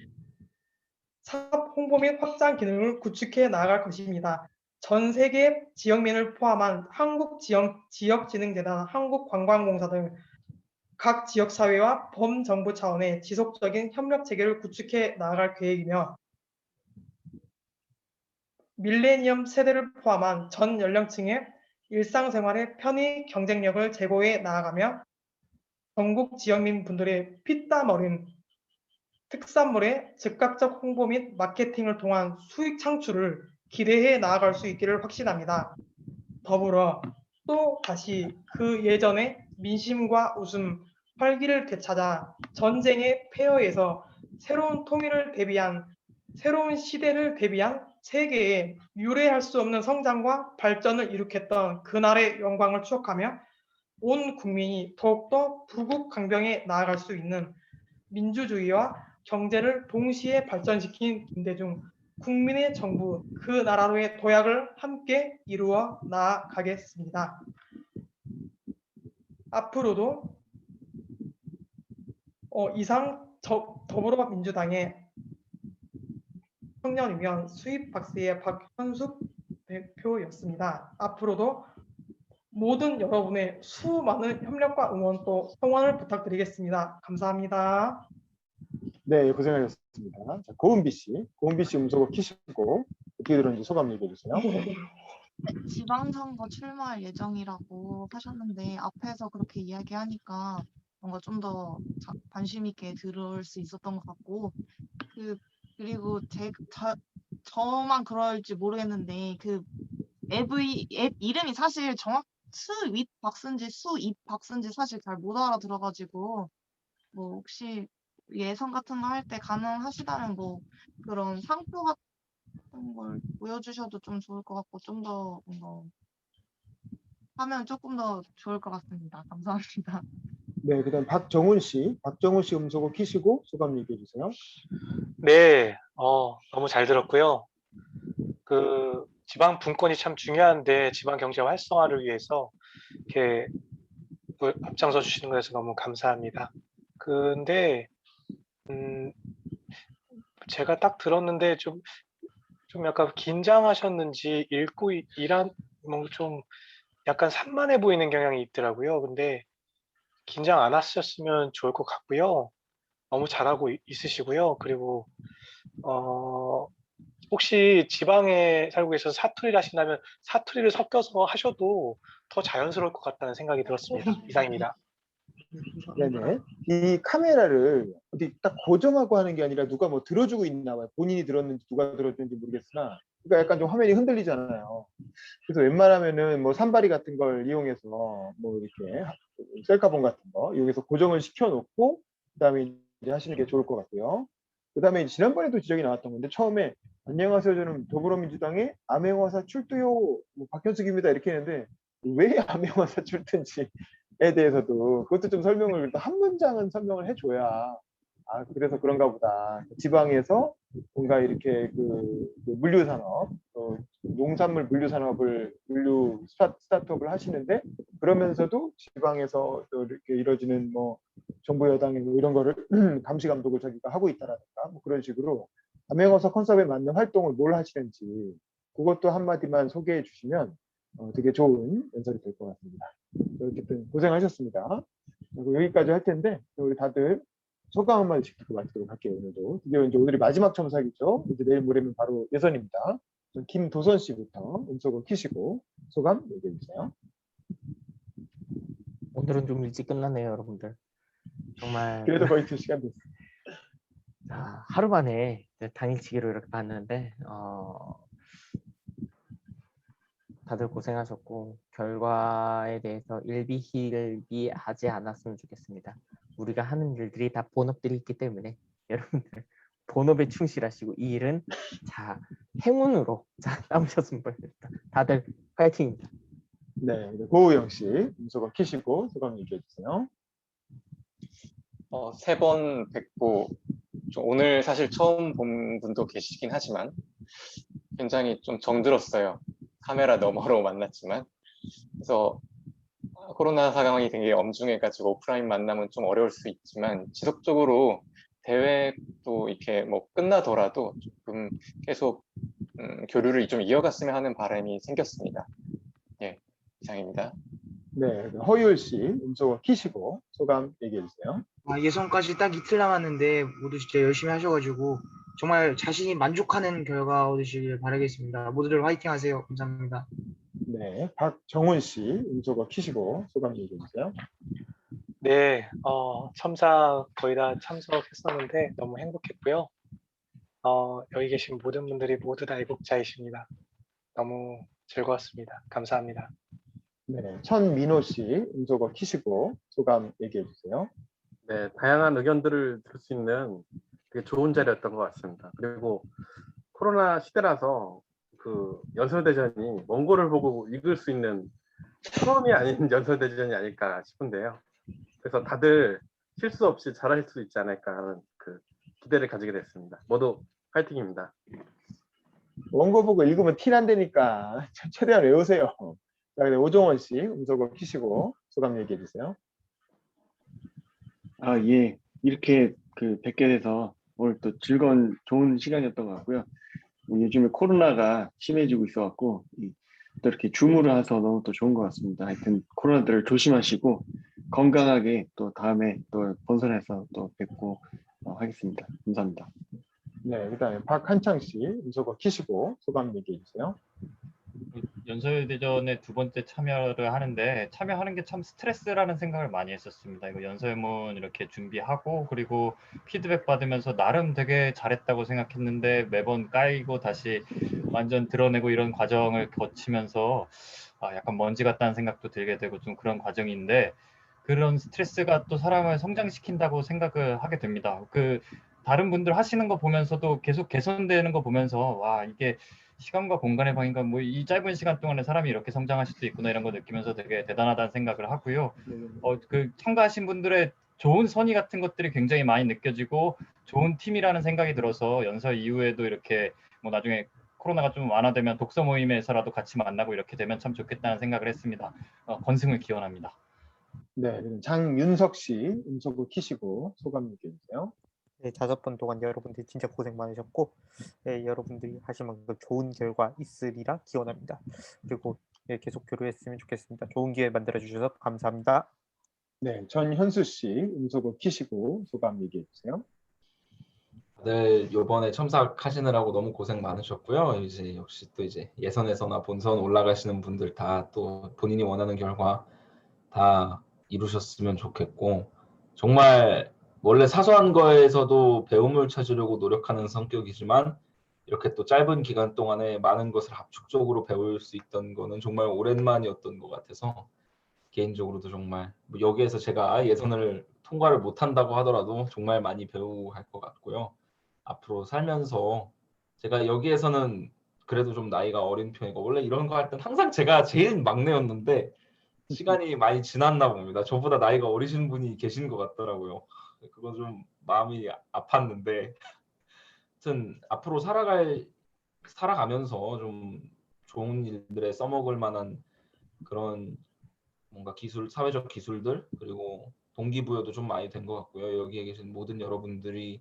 Speaker 15: 사업 홍보 및 확장 기능을 구축해 나아갈 것입니다. 전 세계 지역민을 포함한 한국지역진흥재단, 한국관광공사 등 각 지역사회와 범정부 차원의 지속적인 협력 체계를 구축해 나아갈 계획이며 밀레니엄 세대를 포함한 전 연령층의 일상생활의 편의 경쟁력을 제고해 나아가며 전국 지역민 분들의 피땀 어린 특산물의 즉각적 홍보 및 마케팅을 통한 수익 창출을 기대해 나아갈 수 있기를 확신합니다. 더불어 또 다시 그 예전의 민심과 웃음, 활기를 되찾아 전쟁의 폐허에서 새로운 통일을 대비한 새로운 시대를 대비한 세계에 유례할 수 없는 성장과 발전을 이룩했던 그날의 영광을 추억하며 온 국민이 더욱더 부국강병에 나아갈 수 있는 민주주의와 경제를 동시에 발전시킨 김대중 국민의 정부 그 나라로의 도약을 함께 이루어 나아가겠습니다. 앞으로도 이상 더불어민주당의 청년위원 수입박스의 박현숙 대표였습니다. 앞으로도 모든 여러분의 수많은 협력과 응원 또 성원을 부탁드리겠습니다. 감사합니다.
Speaker 2: 네, 고생하셨습니다. 자, 고은비 씨 음소거 키시고 어떻게 들었는지 소감 얘기해 주세요.
Speaker 13: 지방선거 출마할 예정이라고 하셨는데 앞에서 그렇게 이야기하니까 뭔가 좀 더 관심 있게 들을 수 있었던 것 같고 그리고 저만 그럴지 모르겠는데 그 앱 이름이 사실 수입박스인지 사실 잘 못 알아들어가지고 뭐 혹시 예선 같은 거 할 때 가능하시다면 뭐 그런 상표 같은 걸 보여주셔도 좀 좋을 것 같고 좀 더 뭔가 하면 조금 더 좋을 것 같습니다. 감사합니다.
Speaker 2: 네, 그다음 박정훈 씨 음소거 키시고 소감 얘기해 주세요.
Speaker 4: 네, 너무 잘 들었고요. 그 지방 분권이 참 중요한데 지방 경제 활성화를 위해서 이렇게 앞장서 주시는 거에서 너무 감사합니다. 근데 제가 딱 들었는데 좀 약간 긴장하셨는지 읽고 일한 뭐 좀 약간 산만해 보이는 경향이 있더라고요. 근데 긴장 안 하셨으면 좋을 것 같고요. 너무 잘하고 있으시고요. 그리고 혹시 지방에 살고 계셔서 사투리를 하신다면 사투리를 섞여서 하셔도 더 자연스러울 것 같다는 생각이 들었습니다. 이상입니다.
Speaker 2: 네네. 이 카메라를 어디 딱 고정하고 하는 게 아니라 누가 뭐 들어주고 있나 봐요. 본인이 들었는지 누가 들었는지 모르겠으나, 그러니까 약간 좀 화면이 흔들리잖아요. 그래서 웬만하면은 뭐 산발이 같은 걸 이용해서 뭐 이렇게 셀카봉 같은 거 이용해서 고정을 시켜놓고 그다음에 이제 하시는 게 좋을 것 같고요. 그다음에 지난번에도 지적이 나왔던 건데, 처음에 안녕하세요, 저는 더불어민주당의 암행어사 출두요 뭐 박현숙입니다 이렇게 했는데, 왜 암행어사 출두인지에 대해서도 그것도 좀 설명을, 한 문장은 설명을 해줘야, 아 그래서 그런가 보다, 지방에서 뭔가 이렇게 그 물류산업, 농산물 물류산업을 스타트업을 하시는데, 그러면서도 지방에서 또 이렇게 이루어지는 뭐 정부 여당의 뭐 이런 거를 감시 감독을 자기가 하고 있다라든가 뭐 그런 식으로 암행어사 컨셉에 맞는 활동을 뭘 하시는지 그것도 한마디만 소개해 주시면 되게 좋은 연설이 될 것 같습니다. 어쨌든 고생하셨습니다. 그리고 여기까지 할 텐데 우리 다들 소감 한 마디씩 듣고 마치도록 할게요. 오늘도 드디어 이제 오늘이 마지막 첨삭이죠. 이제 내일 모레면 바로 예선입니다. 김도선 씨부터 음소거 키시고 소감 얘기해 주세요.
Speaker 5: 오늘은 좀 일찍 끝났네요, 여러분들. 정말
Speaker 2: 그래도 거의 2시간 됐어요.
Speaker 5: 자, 하루 만에 당일치기로 이렇게 봤는데 다들 고생하셨고 결과에 대해서 일비일비하지 않았으면 좋겠습니다. 우리가 하는 일들이 다 본업들이 있기 때문에 여러분들 본업에 충실하시고 이 일은 자 행운으로 자 남으셨으면 좋겠습니다. 다들 파이팅입니다.
Speaker 2: 네, 고우영 씨 음소거 키시고 소감 얘기해 주세요.
Speaker 8: 3번 뵙고 오늘 사실 처음 본 분도 계시긴 하지만 굉장히 좀 정들었어요. 카메라 너머로 만났지만. 그래서 코로나 상황이 되게 엄중해가지고 오프라인 만남은 좀 어려울 수 있지만 지속적으로 대회도 이렇게 뭐 끝나더라도 조금 계속 교류를 좀 이어갔으면 하는 바람이 생겼습니다. 예, 이상입니다.
Speaker 2: 네, 허율 씨 음소거 키시고 소감 얘기해 주세요.
Speaker 6: 예선까지 딱 이틀 남았는데 모두 진짜 열심히 하셔가지고 정말 자신이 만족하는 결과 얻으시길 바라겠습니다. 모두들 화이팅 하세요. 감사합니다.
Speaker 2: 네, 박정훈 씨 음소거 키시고 소감 얘기해 주세요.
Speaker 4: 네, 첨삭 거의 다 참석했었는데 너무 행복했고요. 여기 계신 모든 분들이 모두 다 애국자이십니다. 너무 즐거웠습니다. 감사합니다.
Speaker 2: 네, 천민호 씨 음소거 키시고 소감 얘기해 주세요.
Speaker 3: 네, 다양한 의견들을 들을 수 있는 되게 좋은 자리였던 것 같습니다. 그리고 코로나 시대라서 그 연설대전이 원고를 보고 읽을 수 있는 처음이 아닌 연설대전이 아닐까 싶은데요. 그래서 다들 실수 없이 잘할 수 있지 않을까 하는 그 기대를 가지게 됐습니다. 모두 파이팅입니다.
Speaker 2: 원고 보고 읽으면 티 난다니까 최대한 외우세요. 자, 네, 오종원 씨 음소거 키시고 소감 얘기해 주세요.
Speaker 7: 예, 이렇게 뵙게 돼서 오늘 또 즐거운 좋은 시간이었던 것 같고요. 요즘에 코로나가 심해지고 있어갖고 또 이렇게 줌으로 해서 너무 또 좋은 것 같습니다. 하여튼 코로나들을 조심하시고 건강하게 또 다음에 또 본선에서 또 뵙고 하겠습니다. 감사합니다.
Speaker 2: 네, 그다음에 박한창 씨 음소거 키시고 소감 얘기해 주세요.
Speaker 1: 연설대전에 2번째 참여를 하는데 참여하는 게 참 스트레스라는 생각을 많이 했었습니다. 이거 연설문 이렇게 준비하고 그리고 피드백 받으면서 나름 되게 잘했다고 생각했는데 매번 까이고 다시 완전 드러내고 이런 과정을 거치면서 약간 먼지 같다는 생각도 들게 되고 좀 그런 과정인데, 그런 스트레스가 또 사람을 성장시킨다고 생각을 하게 됩니다. 다른 분들 하시는 거 보면서도 계속 개선되는 거 보면서 와 이게 시간과 공간의 방인가 뭐 이 짧은 시간 동안에 사람이 이렇게 성장할 수도 있구나 이런 거 느끼면서 되게 대단하다는 생각을 하고요. 그 참가하신 분들의 좋은 선의 같은 것들이 굉장히 많이 느껴지고 좋은 팀이라는 생각이 들어서 연설 이후에도 이렇게 뭐 나중에 코로나가 좀 완화되면 독서 모임에서라도 같이 만나고 이렇게 되면 참 좋겠다는 생각을 했습니다. 건승을 기원합니다.
Speaker 2: 네, 그럼 장윤석 씨 음성을 키시고 소감 얘기해 주세요.
Speaker 9: 네, 5번 동안 여러분들 진짜 고생 많으셨고, 네, 여러분들이 하실 만큼 좋은 결과 있으리라 기원합니다. 그리고 네, 계속 교류했으면 좋겠습니다. 좋은 기회 만들어 주셔서 감사합니다.
Speaker 2: 네, 전현수 씨 음성을 키시고 소감 얘기해 주세요.
Speaker 10: 다들 이번에 첨삭하시느라고 너무 고생 많으셨고요. 이제 역시 또 이제 예선에서나 본선 올라가시는 분들 다 또 본인이 원하는 결과 다 이루셨으면 좋겠고, 정말 원래 사소한 거에서도 배움을 찾으려고 노력하는 성격이지만 이렇게 또 짧은 기간 동안에 많은 것을 압축적으로 배울 수 있던 거는 정말 오랜만이었던 것 같아서 개인적으로도 정말 뭐 여기에서 제가 예선을 통과를 못한다고 하더라도 정말 많이 배우고 갈 것 같고요. 앞으로 살면서 제가 여기에서는 그래도 좀 나이가 어린 편이고 원래 이런 거 할 땐 항상 제가 제일 막내였는데 시간이 많이 지났나 봅니다. 저보다 나이가 어리신 분이 계신 것 같더라고요. 그거 좀 마음이 아팠는데 하여튼 앞으로 살아가면서 좀 좋은 일들에 써먹을 만한 그런 뭔가 사회적 기술들 그리고 동기부여도 좀 많이 된 것 같고요. 여기에 계신 모든 여러분들이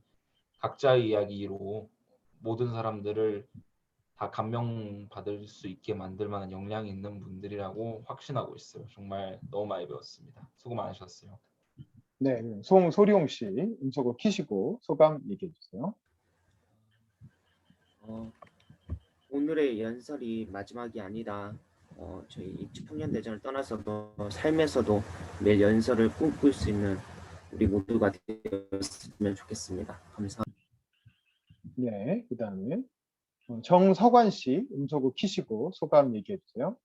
Speaker 10: 각자의 이야기로 모든 사람들을 다 감명받을 수 있게 만들 만한 역량이 있는 분들이라고 확신하고 있어요. 정말 너무 많이 배웠습니다. 수고 많으셨어요.
Speaker 2: 네, 송소룡 씨 음성을 키시고 소감 얘기해 주세요.
Speaker 14: 오늘의 연설이 마지막이 아니라 저희 입시 청년대전을 떠나서도 삶에서도 매일 연설을 꿈꿀 수 있는 우리 모두가 되었으면 좋겠습니다. 감사합니다.
Speaker 2: 네, 그 다음에 정석환 씨 음성을 키시고 소감 얘기해 주세요.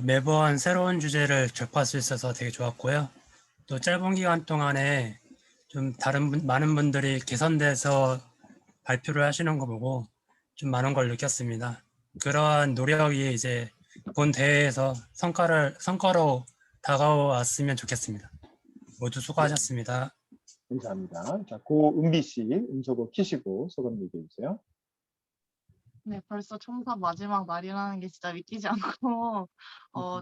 Speaker 12: 매번 새로운 주제를 접할 수 있어서 되게 좋았고요. 또 짧은 기간 동안에 좀 많은 분들이 개선돼서 발표를 하시는 거 보고 좀 많은 걸 느꼈습니다. 그러한 노력이 이제 본 대회에서 성과로 다가왔으면 좋겠습니다. 모두 수고하셨습니다.
Speaker 2: 감사합니다. 자, 고은비 씨 음성을 키시고 소감 얘기해 주세요.
Speaker 13: 네, 벌써 첨삭 마지막 날이라는 게 진짜 믿기지 않고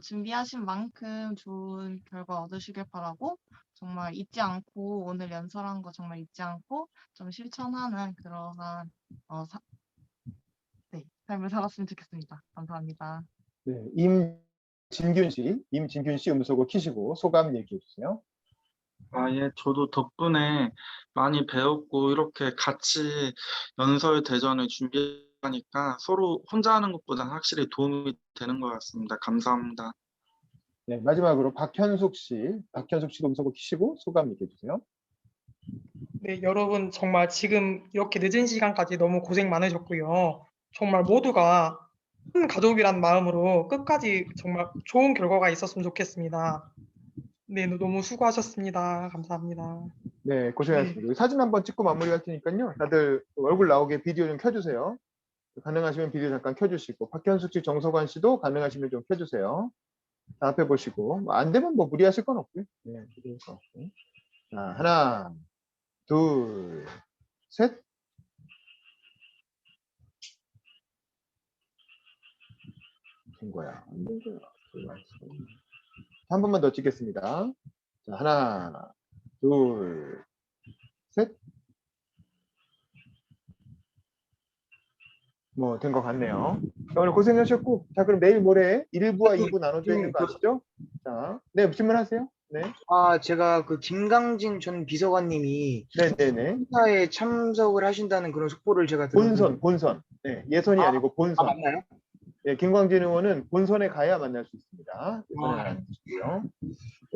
Speaker 13: 준비하신 만큼 좋은 결과 얻으시길 바라고 정말 잊지 않고 오늘 연설한 거 정말 잊지 않고 좀 실천하는 그러한 삶을 살았으면 좋겠습니다. 감사합니다.
Speaker 2: 네, 임진균 씨 음성을 키시고 소감 얘기해 주세요.
Speaker 11: 예, 저도 덕분에 많이 배웠고 이렇게 같이 연설 대전을 준비하니까 서로 혼자 하는 것보다 확실히 도움이 되는 것 같습니다. 감사합니다.
Speaker 2: 네, 마지막으로 박현숙 씨도 음성을 키시고 소감 얘기해 주세요.
Speaker 15: 네, 여러분 정말 지금 이렇게 늦은 시간까지 너무 고생 많으셨고요. 정말 모두가 한 가족이란 마음으로 끝까지 정말 좋은 결과가 있었으면 좋겠습니다. 네, 너무 수고하셨습니다. 감사합니다.
Speaker 2: 네, 고생하셨습니다. 사진 한번 찍고 마무리할 테니까요. 다들 얼굴 나오게 비디오 좀 켜주세요. 가능하시면 비디오 잠깐 켜주시고 박현숙 씨, 정석환 씨도 가능하시면 좀 켜주세요. 자, 앞에 보시고 안 되면 뭐 무리하실 건 없고요. 네, 무리할 건 없고. 자, 하나, 둘, 셋. 된 거야. 안 된 거야. 한 번만 더 찍겠습니다. 자, 하나, 둘, 셋. 뭐 된 것 같네요. 자, 오늘 고생하셨고, 자 그럼 내일 모레 1부와 2부 나눠져 있는 거 아시죠? 자, 네, 질문하세요. 네.
Speaker 6: 제가 그 김강진 전 비서관님이
Speaker 2: 네네네.
Speaker 6: 행사에 참석을 하신다는 그런 속보를 제가 들었는데
Speaker 2: 본선. 네, 예선이 아니고 본선.
Speaker 6: 맞나요?
Speaker 2: 네, 김광진 의원은 본선에 가야 만날 수 있습니다. 예선에 가야 되고요.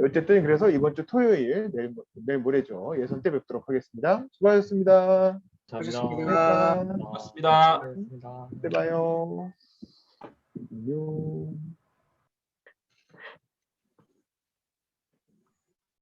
Speaker 2: 어쨌든 그래서 이번 주 토요일 내일 모레죠. 예선 때 뵙도록 하겠습니다. 수고하셨습니다.
Speaker 6: 감사합니다.
Speaker 10: 고맙습니다.
Speaker 2: 네, 봐요. 안녕.